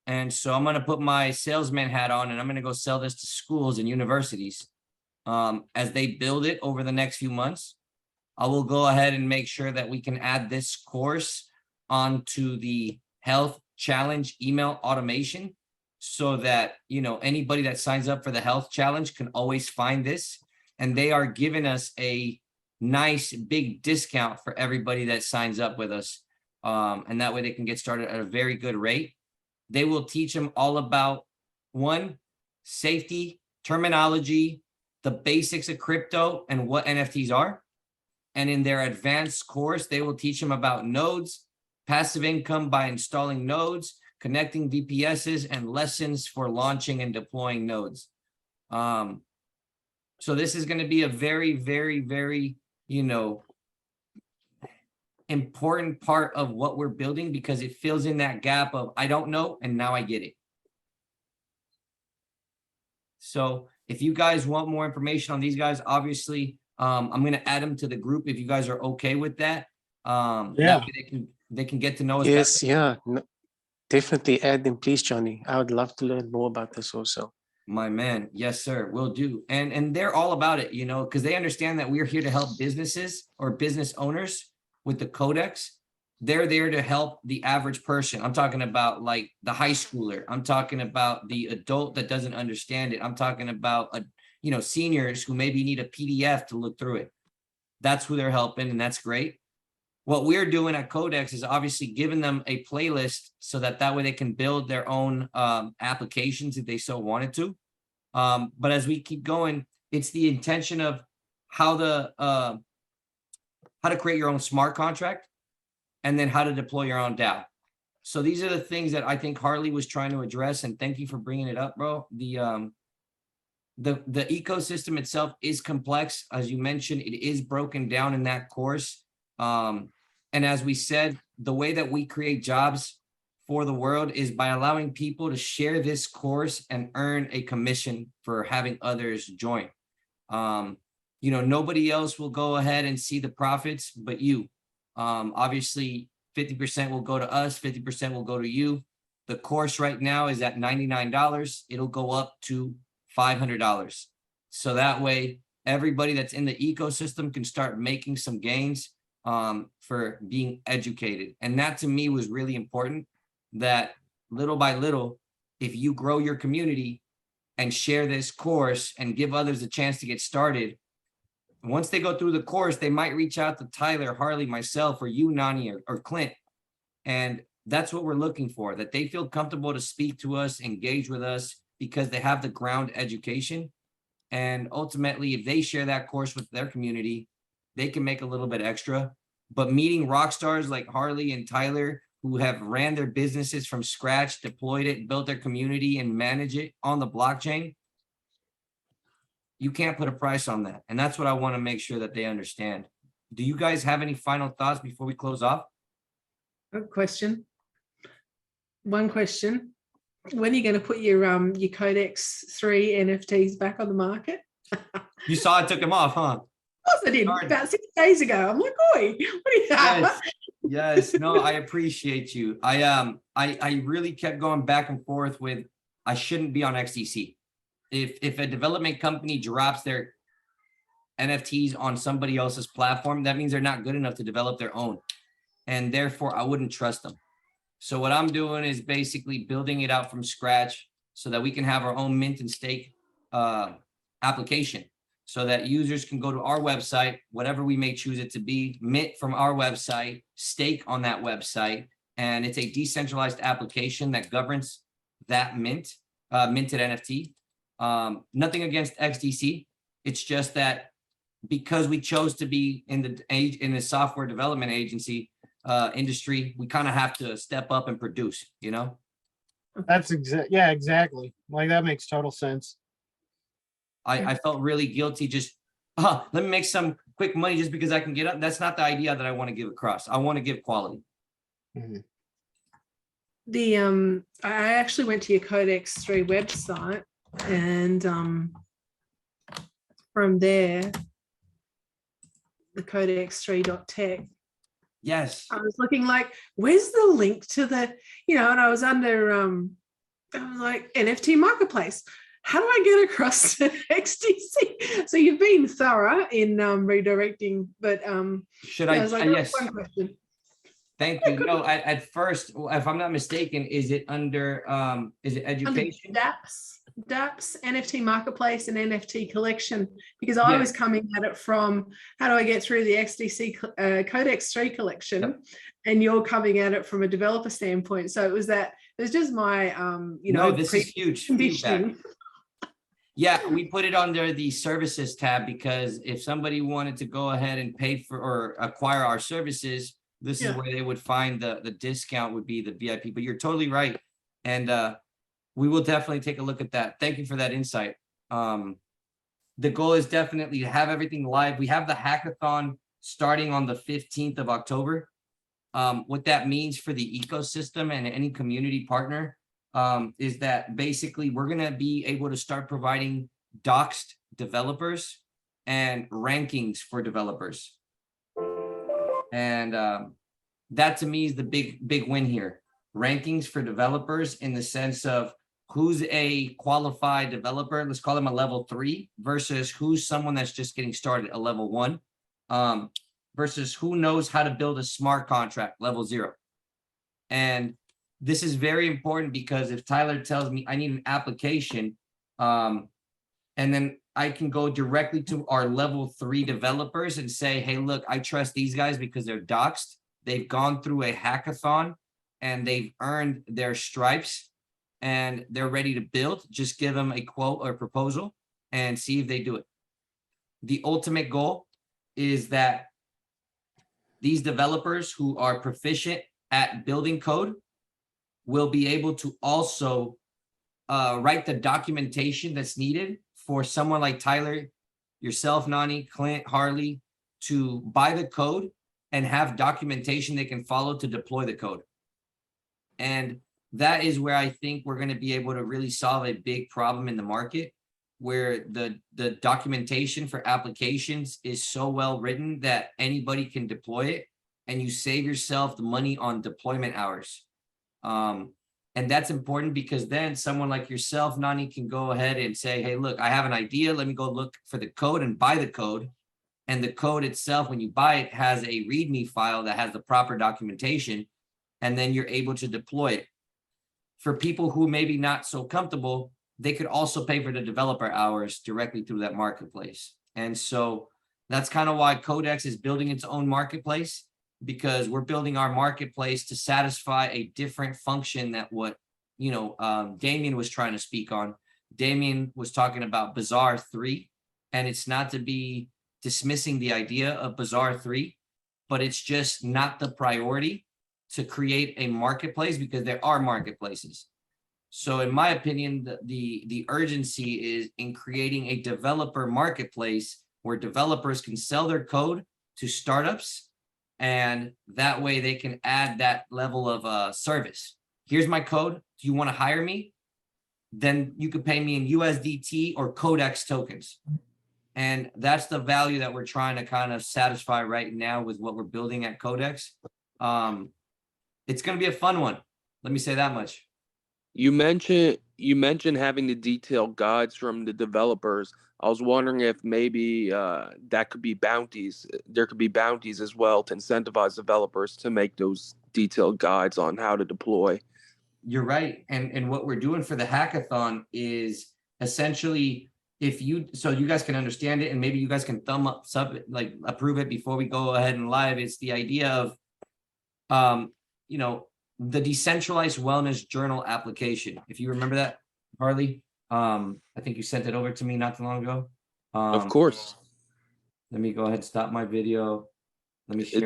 And so I'm going to put my salesman hat on, and I'm going to go sell this to schools and universities. As they build it over the next few months, I will go ahead and make sure that we can add this course onto the Health Challenge email automation, so that, you know, anybody that signs up for the Health Challenge can always find this. And they are giving us a nice big discount for everybody that signs up with us. And that way they can get started at a very good rate. They will teach them all about, one, safety, terminology, the basics of crypto and what NFTs are. And in their advanced course, they will teach them about nodes, passive income by installing nodes, connecting VPSs, and lessons for launching and deploying nodes. So this is going to be a very, very, very, important part of what we're building, because it fills in that gap of I don't know and now I get it. So if you guys want more information on these guys, obviously I'm going to add them to the group if you guys are okay with that. That way they can get to know us Yes, better. yeah, no, definitely add them, please, Johnny. I would love to learn more about this also. My man, yes, sir, will do. And they're all about it, because they understand that we're here to help businesses or business owners with the codex. They're there to help the average person. I'm talking about like the high schooler. I'm talking about the adult that doesn't understand it. I'm talking about seniors who maybe need a PDF to look through it. That's who they're helping, and that's great. What we're doing at Codex is obviously giving them a playlist so that way they can build their own applications if they so wanted to. But as we keep going, it's the intention of how to create your own smart contract, and then how to deploy your own DAO. So these are the things that I think Harley was trying to address, and thank you for bringing it up, bro. The ecosystem itself is complex. As you mentioned, it is broken down in that course. And as we said, the way that we create jobs for the world is by allowing people to share this course and earn a commission for having others join. Nobody else will go ahead and see the profits but you. Obviously 50% will go to us, 50% will go to you. The course right now is at $99. It'll go up to $500. So that way everybody that's in the ecosystem can start making some gains for being educated. And that to me was really important, that little by little, if you grow your community and share this course and give others a chance to get started, once they go through the course, they might reach out to Tyler, Harley, myself, or you, Nani, or Clint. And that's what we're looking for, that they feel comfortable to speak to us, engage with us, because they have the ground education. And ultimately, if they share that course with their community, they can make a little bit extra. But meeting rock stars like Harley and Tyler, who have ran their businesses from scratch, deployed it, built their community, and manage it on the blockchain, you can't put a price on that. And that's what I want to make sure that they understand. Do you guys have any final thoughts before we close off? Good question. One question. When are you going to put your Codex 3 NFTs back on the market? You saw I took them off, huh? Of course I did. About 6 days ago. I'm like, oi, what are you Yes. No, I appreciate you. I really kept going back and forth with, I shouldn't be on XDC. If a development company drops their NFTs on somebody else's platform, that means they're not good enough to develop their own. And therefore I wouldn't trust them. So what I'm doing is basically building it out from scratch so that we can have our own mint and stake application, so that users can go to our website, whatever we may choose it to be, mint from our website, stake on that website. And it's a decentralized application that governs that minted NFT. Nothing against XDC. It's just that because we chose to be in the software development agency industry, we kind of have to step up and produce, That's exactly. Like, that makes total sense. I felt really guilty just, let me make some quick money just because I can get up. That's not the idea that I want to give across. I want to give quality. Mm-hmm. I actually went to your Codex 3 website, and from there, the codex3.tech. Yes. I was looking like, where's the link to the, and I was under, I was like, NFT marketplace. How do I get across to XDC? So you've been thorough in redirecting, but should I was like, yes. One question. Thank you. No, at first, if I'm not mistaken, is it under is it education? Under DApps, NFT marketplace, and NFT collection, because I was coming at it from how do I get through the XDC Codex 3 collection, and you're coming at it from a developer standpoint. So it was just my this is huge feedback. Yeah, we put it under the services tab, because if somebody wanted to go ahead and pay for or acquire our services, this is where they would find the discount would be the VIP. But you're totally right. And we will definitely take a look at that. Thank you for that insight. The goal is definitely to have everything live. We have the hackathon starting on the 15th of October. What that means for the ecosystem and any community partner is that basically we're going to be able to start providing doxed developers and rankings for developers. And that to me is the big win here. Rankings for developers in the sense of who's a qualified developer, let's call them a level 3, versus who's someone that's just getting started, a level 1, versus who knows how to build a smart contract, level 0. And this is very important because if Tyler tells me I need an application, and then I can go directly to our level 3 developers and say, hey, look, I trust these guys because they're doxed. They've gone through a hackathon and they've earned their stripes and they're ready to build. Just give them a quote or proposal and see if they do it. The ultimate goal is that these developers who are proficient at building code will be able to also write the documentation that's needed for someone like Tyler, yourself, Nani, Clint, Harley, to buy the code and have documentation they can follow to deploy the code. And that is where I think we're going to be able to really solve a big problem in the market, where the documentation for applications is so well written that anybody can deploy it, and you save yourself the money on deployment hours. And that's important because then someone like yourself, Nani, can go ahead and say, hey, look, I have an idea. Let me go look for the code and buy the code. And the code itself, when you buy it, has a README file that has the proper documentation, and then you're able to deploy it. For people who maybe not so comfortable, they could also pay for the developer hours directly through that marketplace. And so that's kind of why Codex is building its own marketplace, because we're building our marketplace to satisfy a different function that what, Damien was trying to speak on. Damien was talking about Bazaar 3, and it's not to be dismissing the idea of Bazaar 3, but it's just not the priority to create a marketplace, because there are marketplaces. So in my opinion, the urgency is in creating a developer marketplace where developers can sell their code to startups, and that way they can add that level of service. Here's my code. Do you want to hire me? Then you could pay me in USDT or Codex tokens. And that's the value that we're trying to kind of satisfy right now with what we're building at Codex. It's going to be a fun one. Let me say that much. You mentioned having the detailed guides from the developers. I was wondering if maybe that could be bounties. There could be bounties as well to incentivize developers to make those detailed guides on how to deploy. You're right. And what we're doing for the hackathon is essentially, so you guys can understand it, and maybe you guys can approve it before we go ahead and live. It's the idea of, the decentralized wellness journal application. If you remember that, Harley, I think you sent it over to me not too long ago. Of course. Let me go ahead and stop my video. Let me share.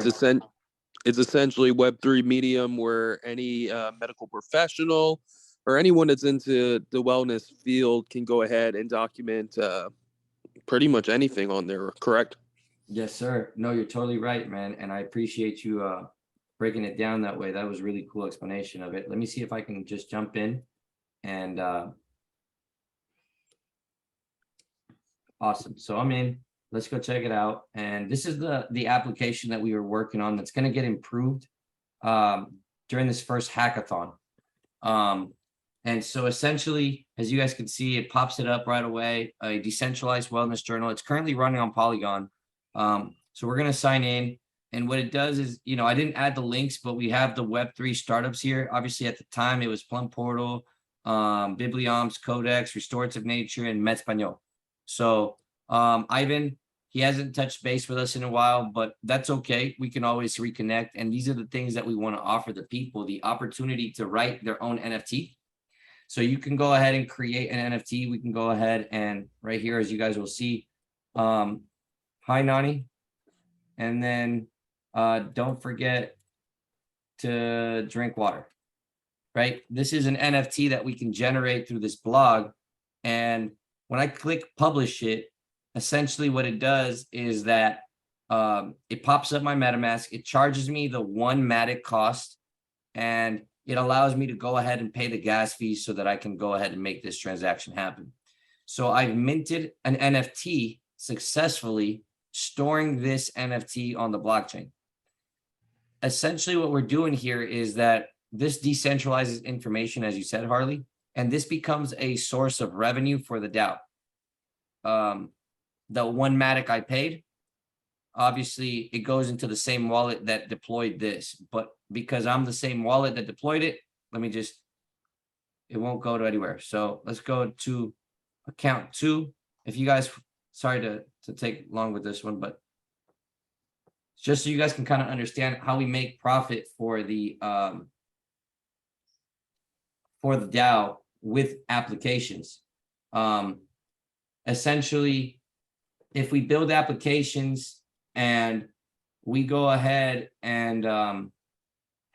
It's essentially Web3 medium where any medical professional or anyone that's into the wellness field can go ahead and document pretty much anything on there, correct? Yes, sir. No, you're totally right, man. And I appreciate you breaking it down that way. That was a really cool explanation of it. Let me see if I can just jump in and awesome. So I'm in. Let's go check it out. And this is the application that we were working on that's going to get improved during this first hackathon. And so essentially, as you guys can see, it pops it up right away, a decentralized wellness journal. It's currently running on Polygon. So we're going to sign in. And what it does is, I didn't add the links, but we have the Web3 startups here. Obviously, at the time, it was Plum Portal, BYOB, Codex, Restorative Nature, and Metspañol. So Ivan, he hasn't touched base with us in a while, but that's okay. We can always reconnect. And these are the things that we want to offer the people, the opportunity to write their own NFT. So you can go ahead and create an NFT. We can go ahead and right here, as you guys will see, hi, Nani. And then don't forget to drink water. right? This is an NFT that we can generate through this blog. And when I click publish it, essentially what it does is that it pops up my MetaMask. It charges me the 1 Matic cost, and it allows me to go ahead and pay the gas fees so that I can go ahead and make this transaction happen. So I've minted an NFT successfully, storing this NFT on the blockchain. Essentially what we're doing here is that this decentralizes information, as you said, Harley, and this becomes a source of revenue for the DAO. The 1 Matic I paid, obviously it goes into the same wallet that deployed this, but because I'm the same wallet that deployed it, it won't go to anywhere. So let's go to account 2. If you guys, sorry to take long with this one, but just so you guys can kind of understand how we make profit for the DAO with applications. Essentially, if we build applications and we go ahead and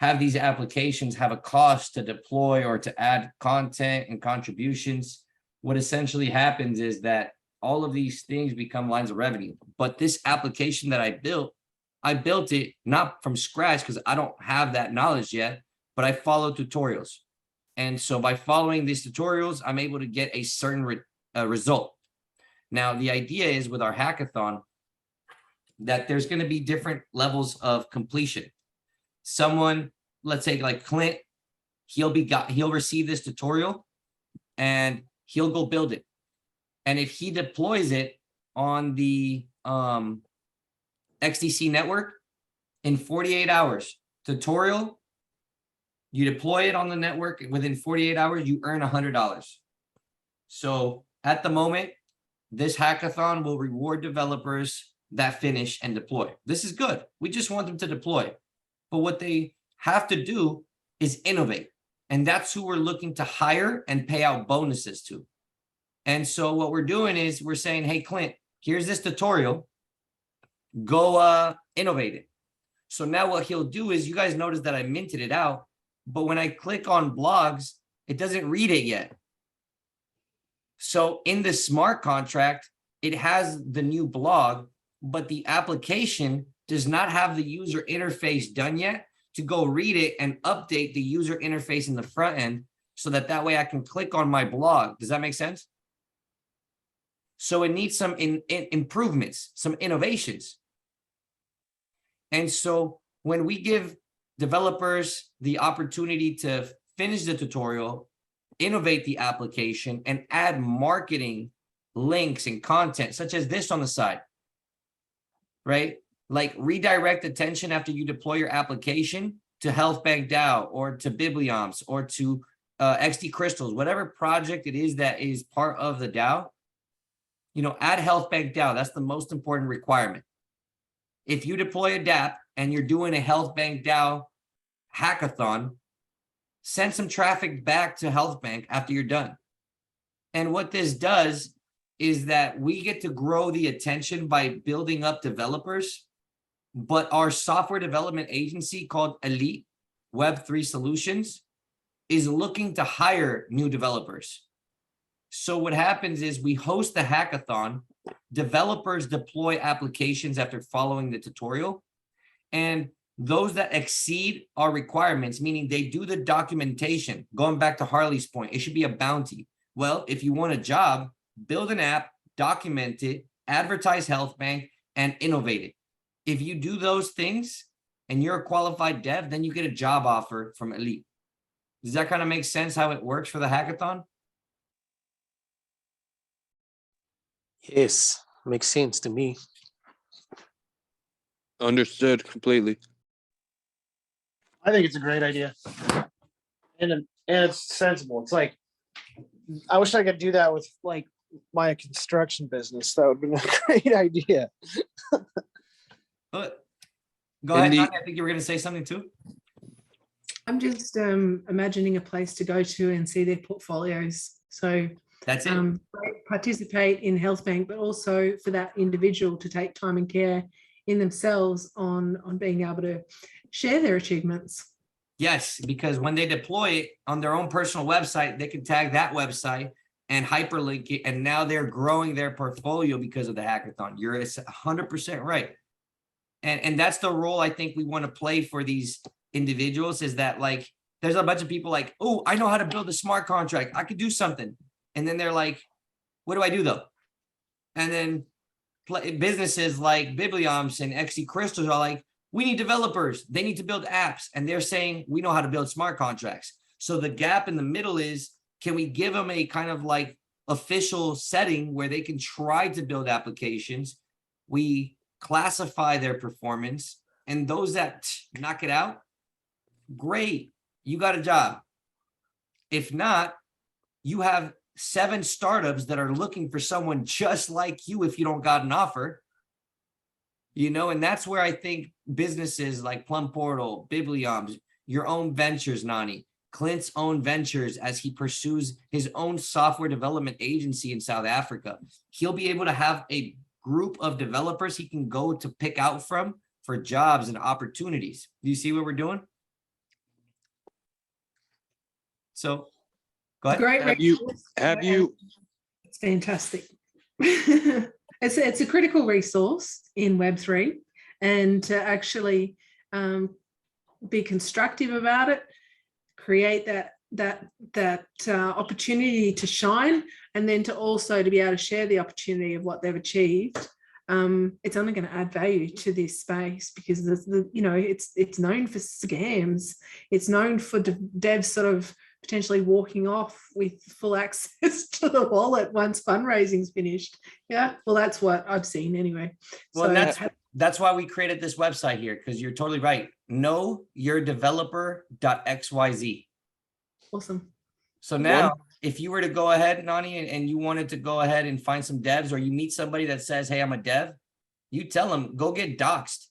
have these applications have a cost to deploy or to add content and contributions, what essentially happens is that all of these things become lines of revenue. But this application that I built it not from scratch because I don't have that knowledge yet, but I follow tutorials. And so by following these tutorials, I'm able to get a certain result. Now, the idea is with our hackathon that there's going to be different levels of completion. Someone, let's say like Clint, he'll receive this tutorial and he'll go build it. And if he deploys it on the XDC network in 48 hours, tutorial, you deploy it on the network within 48 hours, you earn $100. So at the moment, this hackathon will reward developers that finish and deploy. This is good. We just want them to deploy. But what they have to do is innovate. And that's who we're looking to hire and pay out bonuses to. And so what we're doing is we're saying, hey, Clint, here's this tutorial. Go innovate it. So now what he'll do is, you guys notice that I minted it out, but when I click on blogs, it doesn't read it yet. So in the smart contract, it has the new blog, but the application does not have the user interface done yet to go read it and update the user interface in the front end so that way I can click on my blog. Does that make sense? So it needs some improvements, some innovations. And so when we give developers the opportunity to finish the tutorial, innovate the application, and add marketing links and content, such as this on the side, right? Like redirect attention after you deploy your application to Health Bank DAO or to Biblioms or to XD Crystals, whatever project it is that is part of the DAO, add Health Bank DAO. That's the most important requirement. If you deploy a dApp and you're doing a Health Bank DAO hackathon, send some traffic back to Health Bank after you're done. And what this does is that we get to grow the attention by building up developers, but our software development agency called Elite Web3 Solutions is looking to hire new developers. So what happens is we host the hackathon, developers deploy applications after following the tutorial, and those that exceed our requirements, meaning they do the documentation, going back to Harley's point, it should be a bounty. Well, if you want a job, build an app, document it, advertise Health Bank, and innovate it. If you do those things and you're a qualified dev, then you get a job offer from Elite. Does that kind of make sense how it works for the hackathon? Yes, makes sense to me. Understood completely. I think it's a great idea. And it's sensible. It's like, I wish I could do that with like my construction business. That would be a great idea. But go ahead, Tanya, I think you were going to say something too. I'm just imagining a place to go to and see their portfolios. So that's it. Participate in Health Bank, but also for that individual to take time and care in themselves on being able to share their achievements. Yes, because when they deploy it on their own personal website, they can tag that website and hyperlink it, and now they're growing their portfolio because of the hackathon. You're 100% right. And that's the role I think we want to play for these individuals, is that like there's a bunch of people like, oh, I know how to build a smart contract. I could do something. And then they're like, what do I do though? And then businesses like BYOB and XC Crystals are like, we need developers. They need to build apps. And they're saying, we know how to build smart contracts. So the gap in the middle is, can we give them a kind of like official setting where they can try to build applications? We classify their performance, and those that knock it out, great, you got a job. If not, you have 7 startups that are looking for someone just like you if you don't got an offer. You know, and that's where I think businesses like Plum Portal, BYOB, your own ventures, Nani, Clint's own ventures, as he pursues his own software development agency in South Africa, he'll be able to have a group of developers he can go to pick out from for jobs and opportunities. Do you see what we're doing? So go ahead. Great. Have you It's fantastic. It's a critical resource in Web3, and to actually be constructive about it, create that opportunity to shine, and then to also to be able to share the opportunity of what they've achieved. It's only going to add value to this space, because it's known for scams. It's known for devs sort of potentially walking off with full access to the wallet once fundraising's finished. Yeah, well, that's what I've seen anyway. Well, so that's why we created this website here, because you're totally right. Know your developer.xyz. Awesome. So now, if you were to go ahead, Nani, and you wanted to go ahead and find some devs, or you meet somebody that says, hey, I'm a dev, you tell them, go get doxed.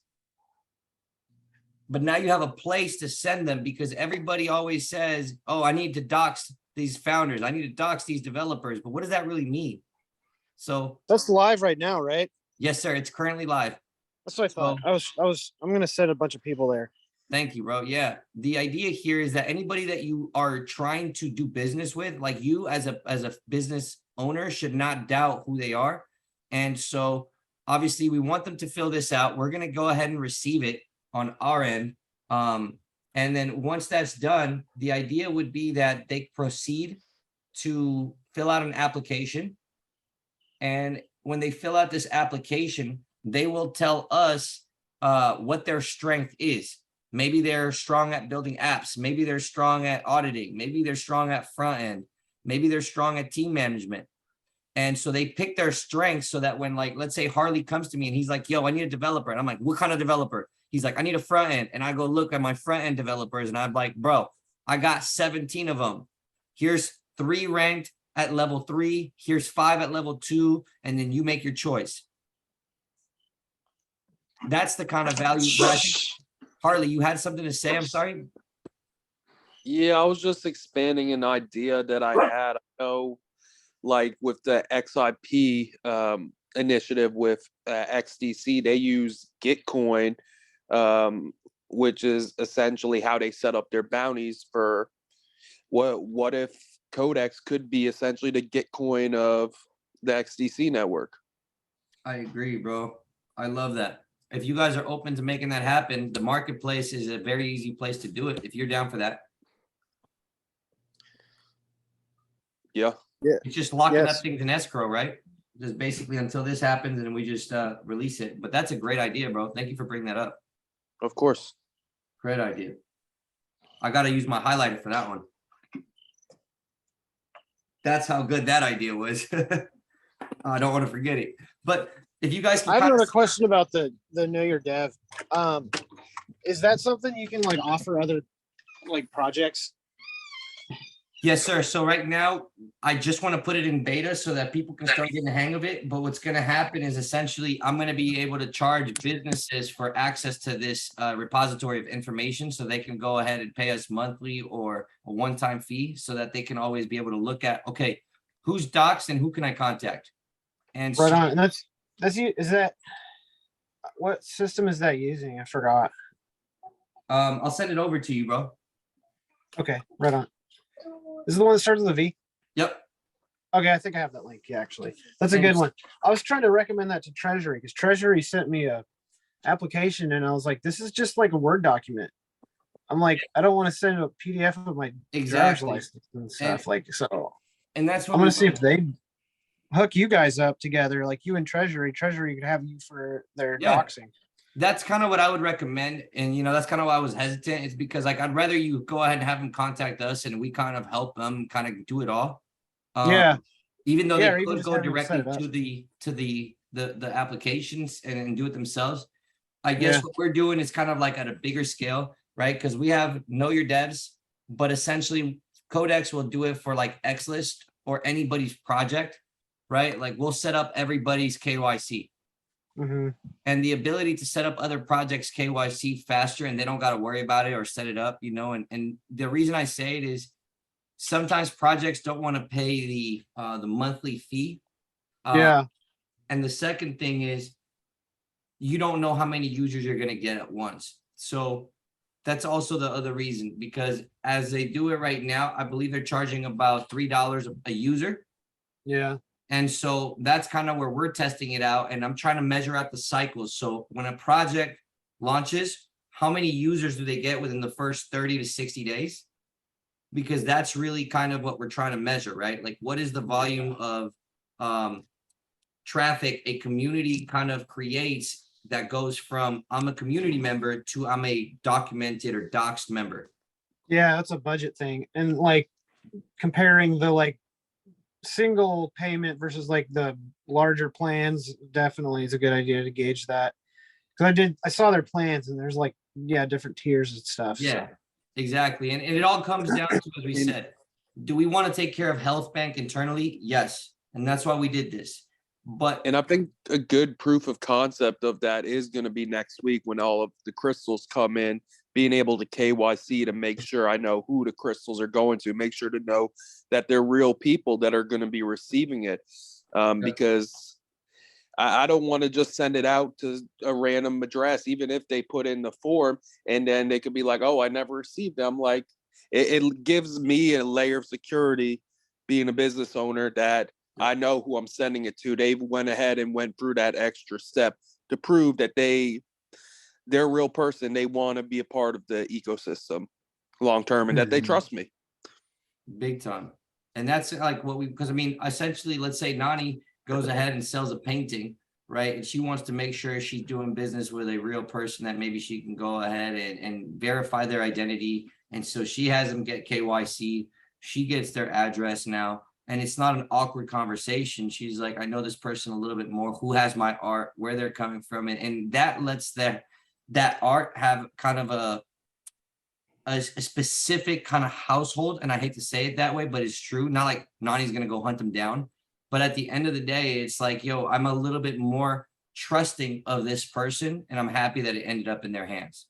But now you have a place to send them, because everybody always says, oh, I need to dox these founders. I need to dox these developers. But what does that really mean? So that's live right now, right? Yes, sir. It's currently live. That's what I thought. I'm going to send a bunch of people there. Thank you, bro. Yeah. The idea here is that anybody that you are trying to do business with, like you as a business owner, should not doubt who they are. And so obviously we want them to fill this out. We're going to go ahead and receive it on our end. And then once that's done, the idea would be that they proceed to fill out an application. And when they fill out this application, they will tell us what their strength is. Maybe they're strong at building apps. Maybe they're strong at auditing. Maybe they're strong at front end. Maybe they're strong at team management. And so they pick their strengths so that when, like, let's say Harley comes to me and he's like, yo, I need a developer. And I'm like, what kind of developer? He's like, I need a front end. And I go look at my front end developers and I'm like, bro, I got 17 of them. Here's 3 ranked at level 3. Here's 5 at level 2. And then you make your choice. That's the kind of value. Harley, you had something to say? I'm sorry. Yeah, I was just expanding an idea that I had. I know, like with the XIP initiative with XDC, they use Gitcoin, which is essentially how they set up their bounties for what if Codex could be essentially the Gitcoin of the XDC network. I agree, bro. I love that. If you guys are open to making that happen, the marketplace is a very easy place to do it. If you're down for that. Yeah. It's just locking up things in escrow, right? Just basically until this happens and we just release it. But that's a great idea, bro. Thank you for bringing that up. Of course. Great idea. I got to use my highlighter for that one. That's how good that idea was. I don't want to forget it. But if you guys can, I have another question about the Know Your Dev. Is that something you can like offer other like projects? Yes, sir. So right now, I just want to put it in beta so that people can start getting the hang of it. But what's going to happen is essentially I'm going to be able to charge businesses for access to this repository of information, so they can go ahead and pay us monthly or a one-time fee, so that they can always be able to look at, okay, who's doxed and who can I contact? And right on. And is that what system is that using? I forgot. I'll send it over to you, bro. Okay, right on. Is it the one that starts with a V? Yep. Okay, I think I have that link. Yeah, actually, that's a And good one. I was trying to recommend that to Treasury because Treasury sent me a application, and I was like, this is just like a Word document. I'm like, I don't want to send a PDF of my driver's Exactly. license and stuff. Like, so And that's what I'm we gonna see want. if they hook you guys up together, like you and Treasury. Treasury could have you for their Yeah. doxing. That's kind of what I would recommend. And, you know, that's kind of why I was hesitant. It's because like, I'd rather you go ahead and have them contact us and we kind of help them kind of do it all. Yeah. Even though Yeah, they or even could just go have them set directly it up. to the applications and do it themselves. I guess Yeah. what we're doing is kind of like at a bigger scale, right? Because we have know your devs, but essentially Codex will do it for like X list or anybody's project, right? Like we'll set up everybody's KYC. Mm-hmm. And the ability to set up other projects KYC faster and they don't got to worry about it or set it up, you know, and the reason I say it is sometimes projects don't want to pay the monthly fee. Yeah. And the second thing is you don't know how many users you're going to get at once. So that's also the other reason, because as they do it right now, I believe they're charging about $3 a user. Yeah. And so that's kind of where we're testing it out. And I'm trying to measure out the cycles. So when a project launches, how many users do they get within the first 30 to 60 days? Because that's really kind of what we're trying to measure, right? Like what is the volume of traffic a community kind of creates that goes from I'm a community member to I'm a documented or doxed member. Yeah, that's a budget thing. And like comparing the like single payment versus like the larger plans definitely is a good idea to gauge that. Because I saw their plans and there's like, yeah, different tiers and stuff. Yeah, So. exactly. And it all comes down to, as we said, do we want to take care of Health Bank internally? Yes. And that's why we did this. But And I think a good proof of concept of that is going to be next week when all of the crystals come in, being able to KYC to make sure I know who the crystals are going to, make sure to know that they're real people that are going to be receiving it. Because I don't want to just send it out to a random address, even if they put in the form and then they could be like, oh, I never received them. Like it gives me a layer of security being a business owner that I know who I'm sending it to. They went ahead and went through that extra step to prove that they're a real person. They want to be a part of the ecosystem long term and that they trust me. Big time. And that's like what because I mean, essentially, let's say Nani goes ahead and sells a painting, right? And she wants to make sure she's doing business with a real person that maybe she can go ahead and verify their identity. And so she has them get KYC. She gets their address now. And it's not an awkward conversation. She's like, I know this person a little bit more, who has my art, where they're coming from. And that lets that art have kind of a specific kind of household. And I hate to say it that way, but it's true. Not like Nani's going to go hunt them down. But at the end of the day, it's like, yo, I'm a little bit more trusting of this person. And I'm happy that it ended up in their hands.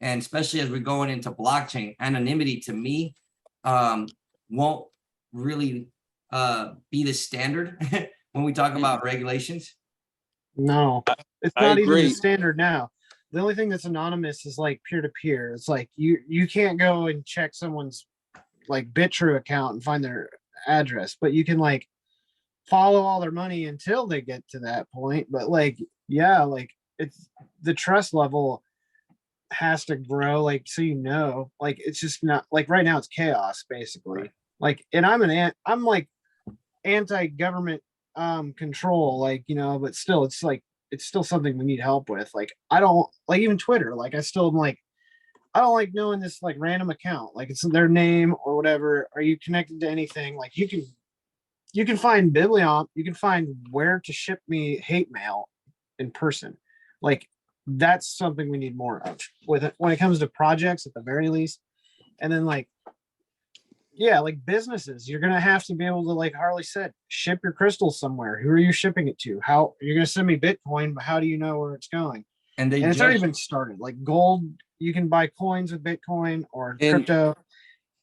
And especially as we're going into blockchain, anonymity to me won't really be the standard when we talk about regulations. No, it's I not even the agree. standard now. The only thing that's anonymous is like peer to peer. It's like you can't go and check someone's like BitTrue account and find their address, but you can like follow all their money until they get to that point. But like, yeah, like it's the trust level has to grow, like, so you know, like it's just not like right now it's chaos basically. Right. Like, and I'm like anti-government control, like, you know, but still it's like it's still something we need help with. Like I don't like even Twitter, like I still am like I don't like knowing this like random account, like it's their name or whatever. Are you connected to anything? Like you can find Bibliomp, you can find where to ship me hate mail in person. Like that's something we need more of with it when it comes to projects at the very least. And then like, yeah, like businesses, you're gonna have to be able to, like Harley said, ship your crystals somewhere. Who are you shipping it to? How you're gonna send me Bitcoin, but how do you know where it's going? And And it's already been started. Like gold, you can buy coins with Bitcoin or And- crypto.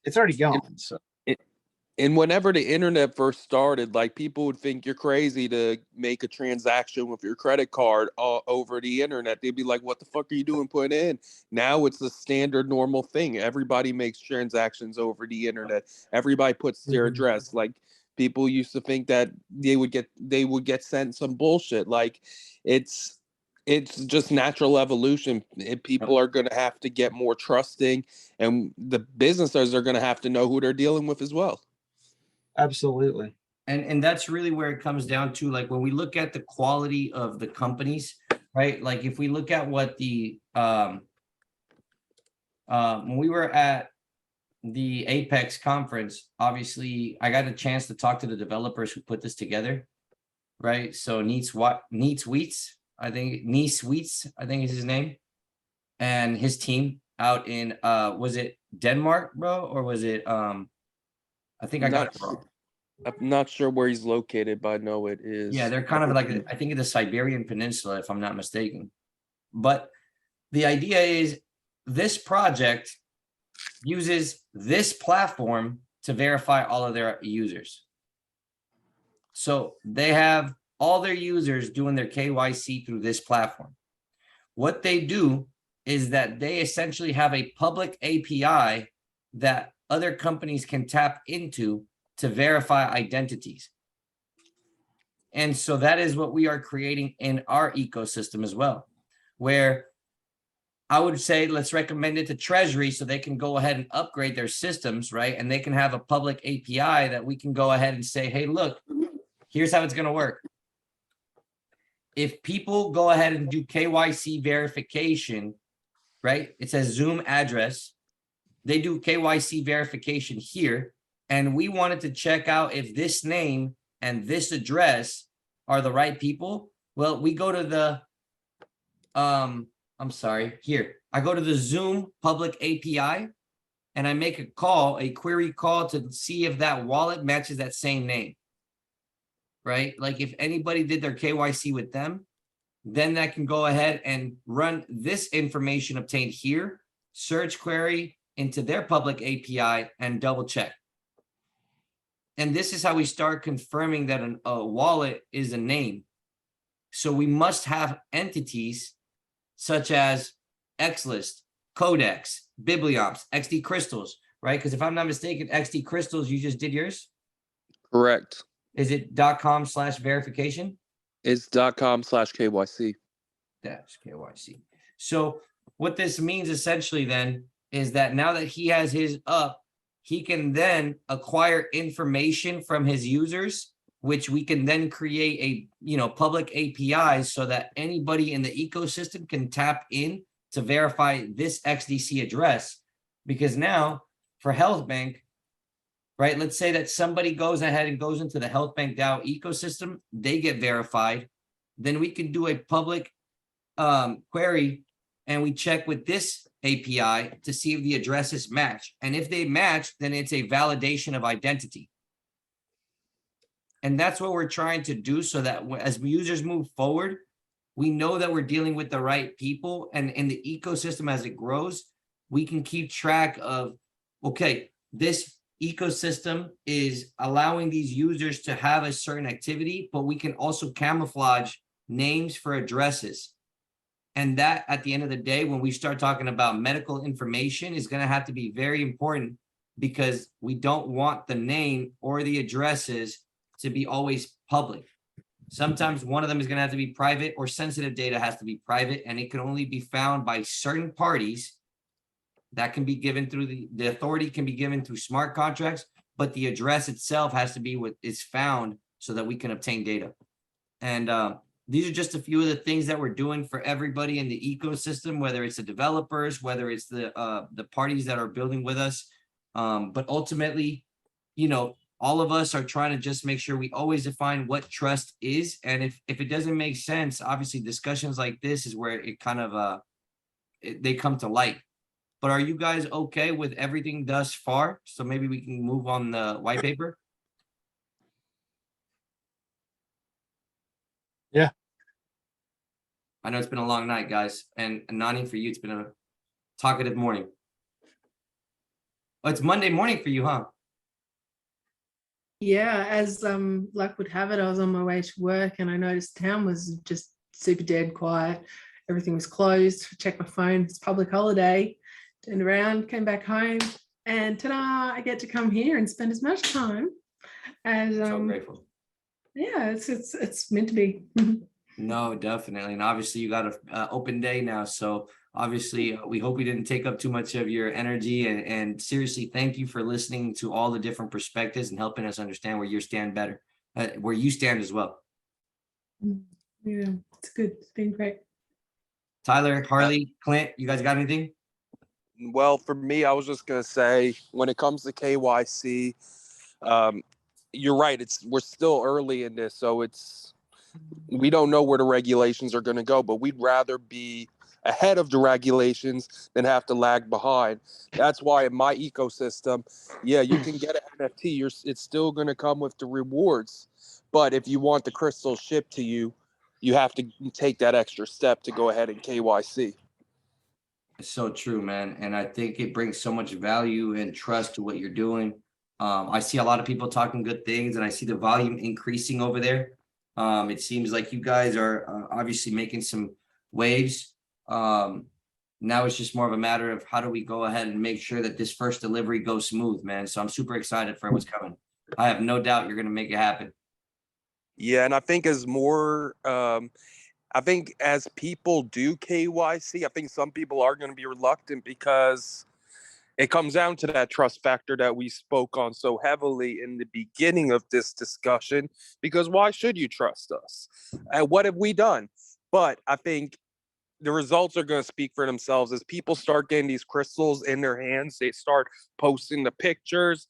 It's already gone. So And whenever the internet first started, like people would think you're crazy to make a transaction with your credit card over the internet. They'd be like, what the fuck are you doing putting it in? Now it's a standard normal thing. Everybody makes transactions over the internet. Everybody puts their address. Like people used to think that they would get sent some bullshit. Like it's just natural evolution. People are going to have to get more trusting, and the businesses are going to have to know who they're dealing with as well. Absolutely. And that's really where it comes down to, like when we look at the quality of the companies, right? Like if we look at what the when we were at the Apex conference, obviously I got a chance to talk to the developers who put this together, right? So Neats Wheats, I think is his name, and his team out in was it Denmark, bro, or was it I think I got it wrong. I'm not sure where he's located, but I know it is. Yeah, they're kind of like, I think, in the Siberian Peninsula, if I'm not mistaken. But the idea is this project uses this platform to verify all of their users. So they have all their users doing their KYC through this platform. What they do is that they essentially have a public API that other companies can tap into to verify identities. And so that is what we are creating in our ecosystem as well, where I would say let's recommend it to Treasury so they can go ahead and upgrade their systems, right? And they can have a public API that we can go ahead and say, hey, look, here's how it's going to work. If people go ahead and do KYC verification, right? It says Zoom address. They do KYC verification here. And we wanted to check out if this name and this address are the right people. Well, we go to the, here. I go to the Zoom public API and I make a query call to see if that wallet matches that same name, right? Like if anybody did their KYC with them, then that can go ahead and run this information obtained here, search query into their public API and double check. And this is how we start confirming that a wallet is a name. So we must have entities such as XList, Codex, Bibliops, XD Crystals, right? Because if I'm not mistaken, XD Crystals, you just did yours? Correct. Is it .com/verification? It's .com/KYC. Dash KYC. So what this means essentially then is that now that he has his up, he can then acquire information from his users, which we can then create a public API so that anybody in the ecosystem can tap in to verify this XDC address. Because now for Health Bank, right, let's say that somebody goes ahead and goes into the Health Bank DAO ecosystem, they get verified. Then we can do a public query and we check with this API to see if the addresses match. And if they match, then it's a validation of identity. And that's what we're trying to do so that as users move forward, we know that we're dealing with the right people. And in the ecosystem, as it grows, we can keep track of, okay, this ecosystem is allowing these users to have a certain activity, but we can also camouflage names for addresses. And that, at the end of the day, when we start talking about medical information, is going to have to be very important because we don't want the name or the addresses to be always public. Sometimes one of them is going to have to be private, or sensitive data has to be private, and it can only be found by certain parties. That can be given through the authority can be given through smart contracts, but the address itself has to be what is found so that we can obtain data. And these are just a few of the things that we're doing for everybody in the ecosystem, whether it's the developers, whether it's the parties that are building with us. But ultimately, all of us are trying to just make sure we always define what trust is. And if it doesn't make sense, obviously discussions like this is where it kind of they come to light. But are you guys okay with everything thus far? So maybe we can move on the white paper. Yeah. I know it's been a long night, guys. And Nani, for you, it's been a talkative morning. Oh, it's Monday morning for you, huh? Yeah, as luck would have it, I was on my way to work and I noticed town was just super dead quiet. Everything was closed. Checked my phone, it's public holiday. Turned around, came back home, and ta-da, I get to come here and spend as much time as So grateful. yeah, it's meant to be. No, definitely. And obviously you got a open day now. So obviously we hope we didn't take up too much of your energy, and seriously, thank you for listening to all the different perspectives and helping us understand where you stand better, where you stand as well. Yeah, it's good. It's been great. Tyler, Harley, Clint, you guys got anything? Well, for me, I was just gonna say, when it comes to KYC, you're right. We're still early in this, so we don't know where the regulations are going to go, but we'd rather be ahead of the regulations than have to lag behind. That's why in my ecosystem, yeah, you can get an NFT. It's still going to come with the rewards, but if you want the crystals shipped to you, you have to take that extra step to go ahead and KYC. It's so true, man. And I think it brings so much value and trust to what you're doing. I see a lot of people talking good things, and I see the volume increasing over there. It seems like you guys are obviously making some waves. Now it's just more of a matter of how do we go ahead and make sure that this first delivery goes smooth, man. So I'm super excited for what's coming. I have no doubt you're going to make it happen. Yeah, and I think I think as people do KYC, I think some people are going to be reluctant because it comes down to that trust factor that we spoke on so heavily in the beginning of this discussion. Because why should you trust us? And what have we done? But I think the results are going to speak for themselves as people start getting these crystals in their hands. They start posting the pictures.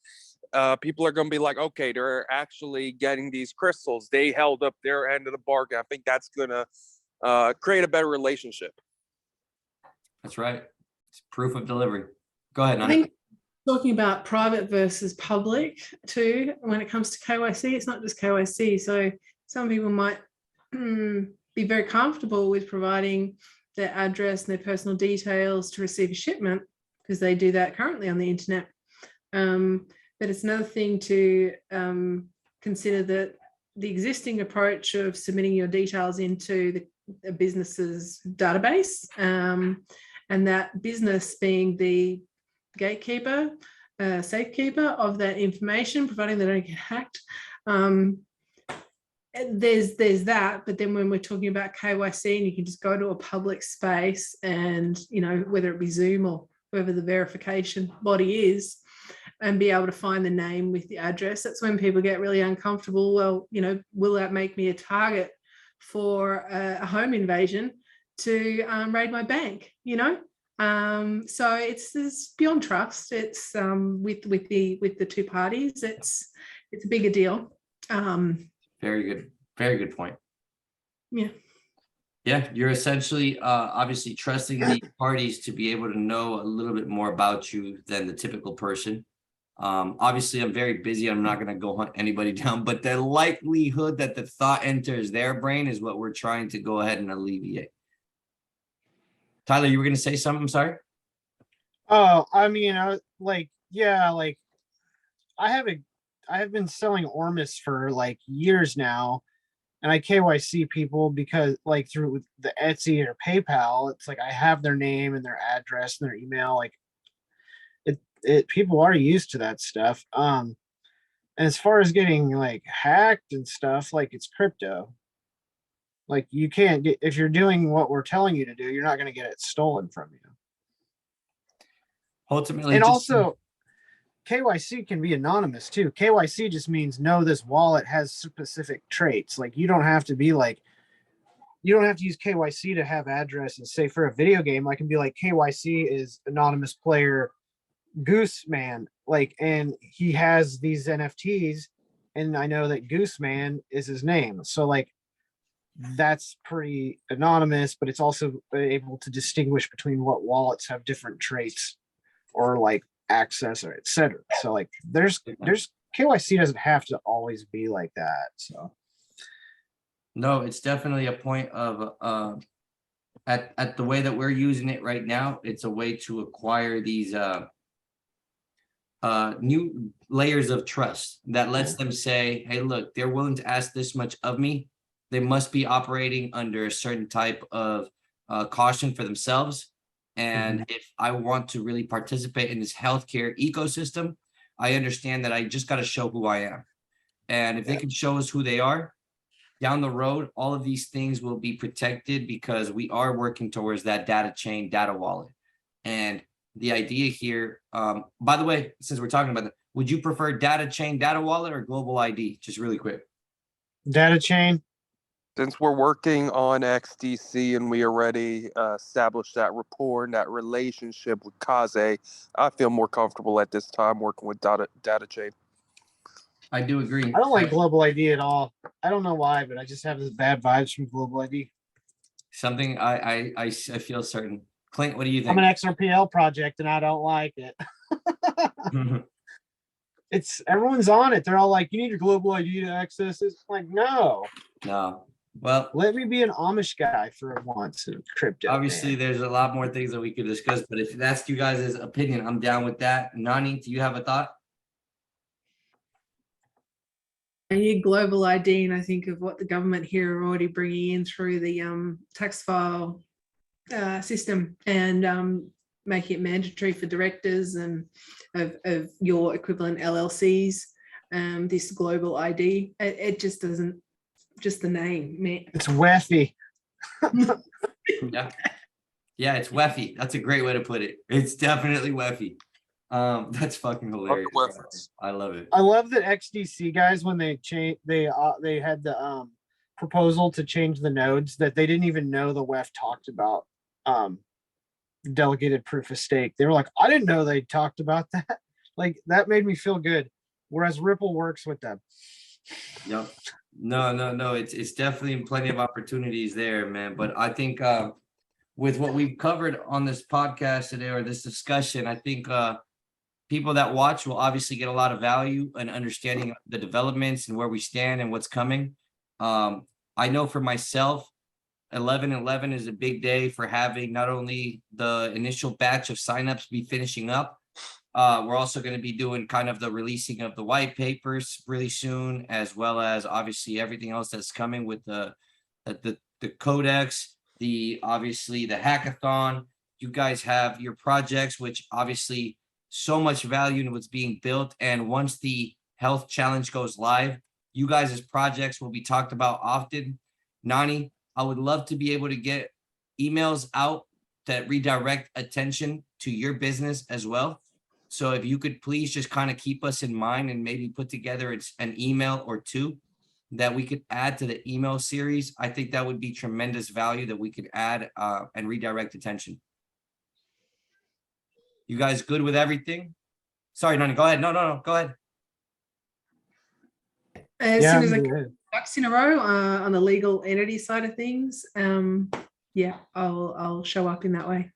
People are going to be like, okay, they're actually getting these crystals. They held up their end of the bargain. I think that's going to create a better relationship. That's right. It's proof of delivery. Go ahead, I Nani. think talking about private versus public too, when it comes to KYC, it's not just KYC. So some people might be very comfortable with providing their address and their personal details to receive a shipment because they do that currently on the internet. But it's another thing to consider that the existing approach of submitting your details into a business's database, and that business being the gatekeeper, safekeeper of that information, providing they don't get hacked. There's that, but then when we're talking about KYC and you can just go to a public space and, you know, whether it be Zoom or whoever the verification body is, and be able to find the name with the address, that's when people get really uncomfortable. Well, you know, will that make me a target for a home invasion to raid my bank, you know? So it's beyond trust. It's with the two parties, it's a bigger deal. Very good point. Yeah. Yeah, you're essentially obviously trusting the parties to be able to know a little bit more about you than the typical person. Obviously I'm very busy. I'm not going to go hunt anybody down, but the likelihood that the thought enters their brain is what we're trying to go ahead and alleviate. Tyler, you were going to say something? I'm sorry. Oh, I mean, I have been selling Ormus for like years now, and I KYC people because like through the Etsy or PayPal, it's like I have their name and their address and their email. Like people are used to that stuff. And as far as getting like hacked and stuff, like it's crypto. Like you can't get, if you're doing what we're telling you to do, you're not going to get it stolen from you. Ultimately, and also KYC can be anonymous too. KYC just means know this wallet has specific traits. Like you don't have to use KYC to have addresses. Say for a video game, I can be like KYC is anonymous player Gooseman, like, and he has these NFTs, and I know that Gooseman is his name. So like that's pretty anonymous, but it's also able to distinguish between what wallets have different traits or like access or etc. So like there's KYC doesn't have to always be like that. So no, it's definitely a point of at the way that we're using it right now, it's a way to acquire these new layers of trust that lets them say, hey, look, they're willing to ask this much of me. They must be operating under a certain type of caution for themselves. And if I want to really participate in this healthcare ecosystem, I understand that I just got to show who I am. And if they can show us who they are, down the road, all of these things will be protected because we are working towards that data chain, data wallet. And the idea here, by the way, since we're talking about that, would you prefer data chain, data wallet, or global ID? Just really quick. Data chain. Since we're working on XDC and we already established that rapport and that relationship with Kaze, I feel more comfortable at this time working with data chain. I do agree. I don't like global ID at all. I don't know why, but I just have this bad vibes from global ID. Something I feel certain. Clint, what do you think? I'm an XRPL project and I don't like it. It's everyone's on it. They're all like, you need your global ID to access this. Like, no. No. Well, let me be an Amish guy for once in crypto. Obviously, man. there's a lot more things that we could discuss, but if that's you guys' opinion, I'm down with that. Nani, do you have a thought? I hear global ID, and I think of what the government here are already bringing in through the tax file system, and making it mandatory for directors and of your equivalent LLCs. This global ID, it just doesn't. Just the name, man. It's WEFI. Yeah, it's WEFI. That's a great way to put it. It's definitely WEFI. That's fucking hilarious. I love it. I love that XDC guys, when they had the proposal to change the nodes, that they didn't even know the WEF talked about delegated proof of stake. They were like, I didn't know they talked about that. Like, that made me feel good. Whereas Ripple works with them. Yep. No. It's definitely plenty of opportunities there, man. But I think with what we've covered on this podcast today or this discussion, I think people that watch will obviously get a lot of value and understanding of the developments and where we stand and what's coming. I know for myself, 11/11 is a big day for having not only the initial batch of signups be finishing up. We're also going to be doing kind of the releasing of the white papers really soon, as well as obviously everything else that's coming with the codex, obviously the hackathon. You guys have your projects, which obviously so much value in what's being built. And once the health challenge goes live, you guys' projects will be talked about often. Nani, I would love to be able to get emails out that redirect attention to your business as well. So if you could please just kind of keep us in mind and maybe put together an email or two that we could add to the email series, I think that would be tremendous value that we could add and redirect attention. You guys good with everything? Sorry, Nani, go ahead. No, go ahead. As soon as I get ducks in a row on the legal entity side of things, yeah, I'll show up in that way.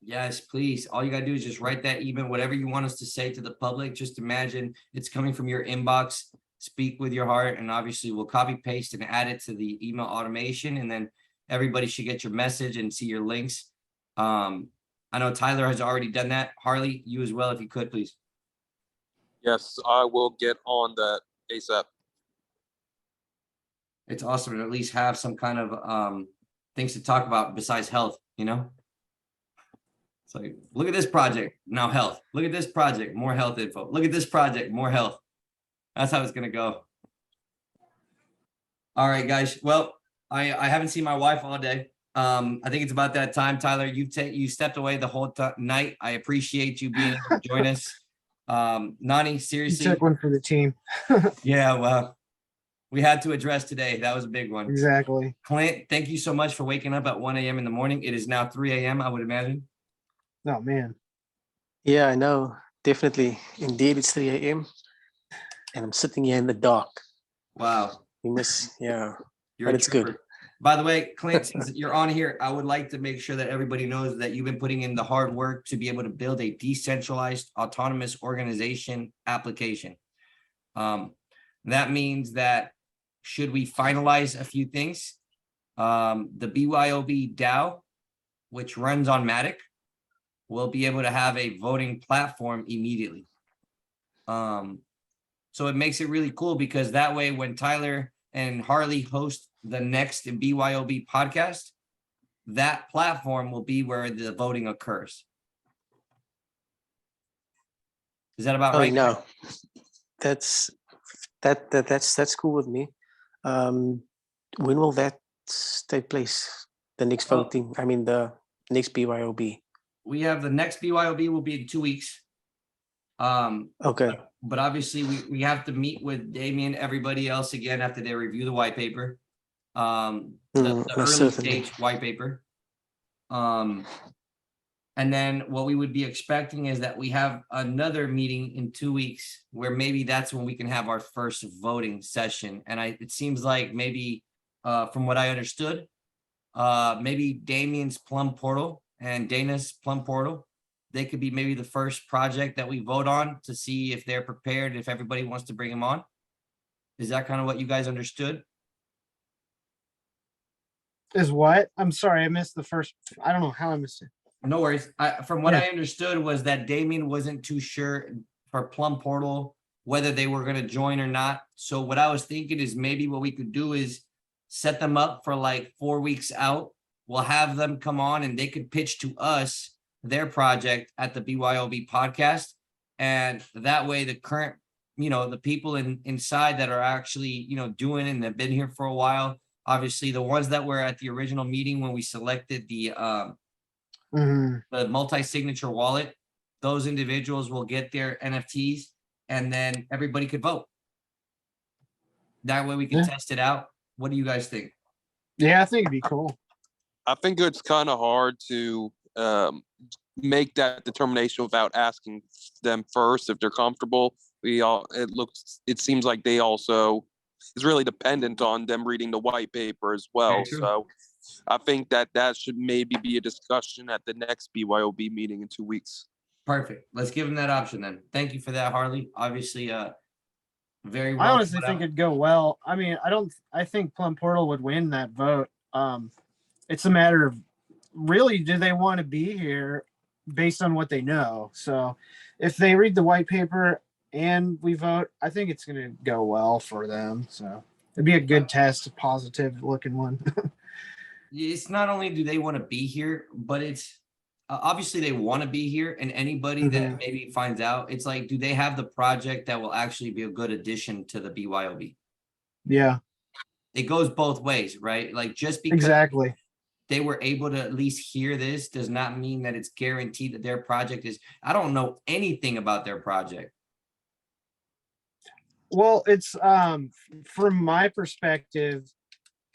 Yes, please. All you got to do is just write that email, whatever you want us to say to the public. Just imagine it's coming from your inbox. Speak with your heart, and obviously we'll copy paste and add it to the email automation, and then everybody should get your message and see your links. I know Tyler has already done that. Harley, you as well, if you could, please. Yes, I will get on that ASAP. It's awesome to at least have some kind of things to talk about besides health, you know? It's like, look at this project, now health. Look at this project, more health info. Look at this project, more health. That's how it's going to go. All right, guys. Well, I haven't seen my wife all day. I think it's about that time. Tyler, you stepped away the whole night. I appreciate you being able to join us. Nani, seriously. You took one for the team. Yeah, well, we had to address today. That was a big one. Exactly. Clint, thank you so much for waking up at 1 a.m. in the morning. It is now 3 a.m., I would imagine. Oh, man. Yeah, I know. Definitely. Indeed, it's 3 a.m. and I'm sitting here in the dark. Wow. Yeah. But it's good. By the way, Clint, since you're on here, I would like to make sure that everybody knows that you've been putting in the hard work to be able to build a decentralized autonomous organization application. That means that should we finalize a few things, the BYOB DAO, which runs on Matic, will be able to have a voting platform immediately. So it makes it really cool because that way when Tyler and Harley host the next BYOB podcast, that platform will be where the voting occurs. Is that about Oh right? no, that's that's cool with me. When will that take place? The next Well- voting, I mean the next BYOB. We have the next BYOB will be in 2 weeks. Okay. But obviously we have to meet with Damien, everybody else again after they review the white paper. The Most early certainly. stage white paper. And then what we would be expecting is that we have another meeting in 2 weeks where maybe that's when we can have our first voting session. And it seems like maybe from what I understood, maybe Damien's Plum Portal and Dana's Plum Portal, they could be maybe the first project that we vote on to see if they're prepared, if everybody wants to bring them on. Is that kind of what you guys understood? Is what? I'm sorry, I missed the first. I don't know how I missed it. No worries. From what Yeah. I understood was that Damien wasn't too sure for Plum Portal whether they were going to join or not. So what I was thinking is maybe what we could do is set them up for like 4 weeks out. We'll have them come on and they could pitch to us their project at the BYOB podcast. And that way the current, the people inside that are actually, doing it and have been here for a while, obviously the ones that were at the original meeting when we selected the multi-signature wallet, those individuals will get their NFTs and then everybody could vote. That way we can test it out. What do you guys think? Yeah, I think it'd be cool. I think it's kind of hard to make that determination without asking them first if they're comfortable. It seems like they also is really dependent on them reading the white paper as well. Very true. So I think that should maybe be a discussion at the next BYOB meeting in 2 weeks. Perfect. Let's give them that option then. Thank you for that, Harley. Obviously, very well. I honestly think it'd go well. I mean, I think Plum Portal would win that vote. It's a matter of really, do they want to be here based on what they know? So if they read the white paper and we vote, I think it's going to go well for them. So it'd be a good test, a positive looking one. It's not only do they want to be here, but it's obviously they want to be here. And anybody that maybe finds out, it's like, do they have the project that will actually be a good addition to the BYOB? Yeah, It goes both ways, right? Like just because exactly. they were able to at least hear this does not mean that it's guaranteed that their project is. I don't know anything about their project. Well, it's from my perspective,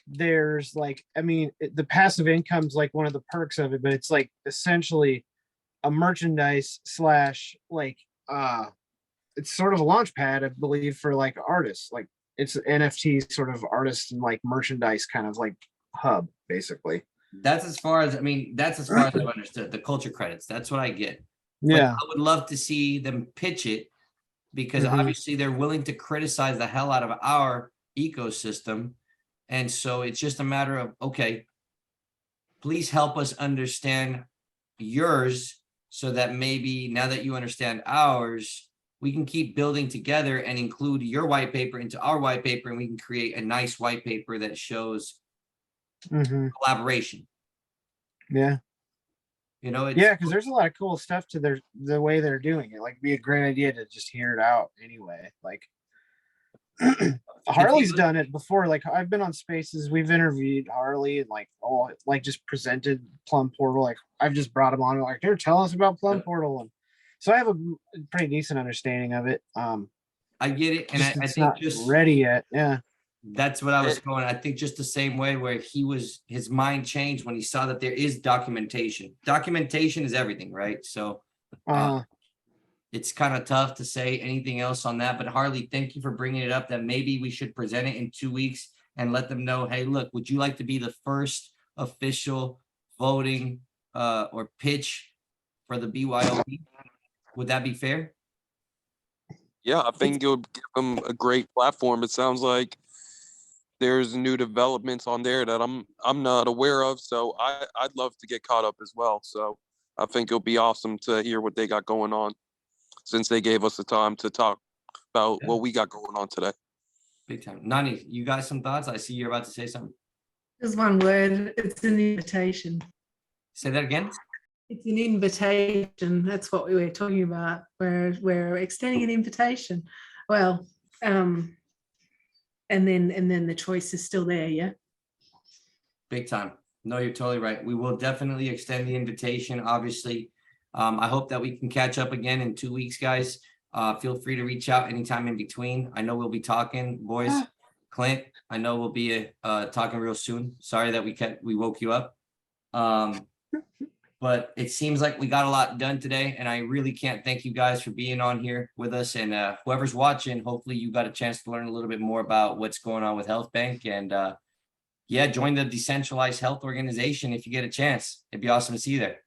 there's like, I mean, the passive income's like one of the perks of it, but it's like essentially a merchandise slash like it's sort of a launch pad, I believe, for like artists. Like it's an NFT sort of artist and like merchandise kind of like hub, basically. That's as far as I've understood the culture credits. That's what I get. But Yeah. I would love to see them pitch it because obviously they're willing to criticize the hell out of our ecosystem. And so it's just a matter of, okay, please help us understand yours so that maybe now that you understand ours, we can keep building together and include your white paper into our white paper, and we can create a nice white paper that shows collaboration. Yeah. It's, Yeah, because there's a lot of cool stuff to the way they're doing it. Like, it'd be a great idea to just hear it out anyway. Like, Harley's done it before. Like, I've been on spaces, we've interviewed Harley and like just presented Plum Portal. Like, I've just brought him on, like, here, tell us about Plum Portal. And so I have a pretty decent understanding of it. I get it, and I it's think not just ready yet. Yeah. that's what I was going. I think just the same way where his mind changed when he saw that there is documentation. Documentation is everything, right? So it's kind of tough to say anything else on that. But Harley, thank you for bringing it up that maybe we should present it in 2 weeks and let them know, hey, look, would you like to be the first official voting or pitch for the BYOB? Would that be fair? Yeah, I think it would give them a great platform. It sounds like there's new developments on there that I'm not aware of. So I'd love to get caught up as well. So I think it'll be awesome to hear what they got going on, since they gave us the time to talk about Yeah. what we got going on today. Big time. Nani, you got some thoughts? I see you're about to say something. Just one word. It's an invitation. Say that again. It's an invitation. That's what we were talking about. We're extending an invitation. Well, and then the choice is still there. Yeah. Big time. No, you're totally right. We will definitely extend the invitation, obviously. I hope that we can catch up again in 2 weeks, guys. Feel free to reach out anytime in between. I know we'll be talking, boys. Clint, I know we'll be talking real soon. Sorry that we woke you up. But it seems like we got a lot done today, and I really can't thank you guys for being on here with us. And whoever's watching, hopefully you got a chance to learn a little bit more about what's going on with Health Bank. And yeah, join the decentralized health organization if you get a chance. It'd be awesome to see you there.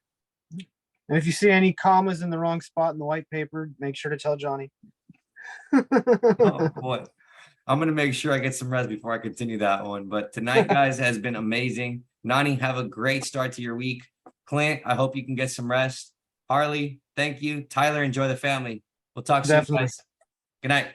And if you see any commas in the wrong spot in the white paper, make sure to tell Johnny. Oh boy. I'm gonna make sure I get some rest before I continue that one. But tonight, guys, has been amazing. Nani, have a great start to your week. Clint, I hope you can get some rest. Harley, thank you. Tyler, enjoy the family. We'll talk soon, Definitely. guys. Good night.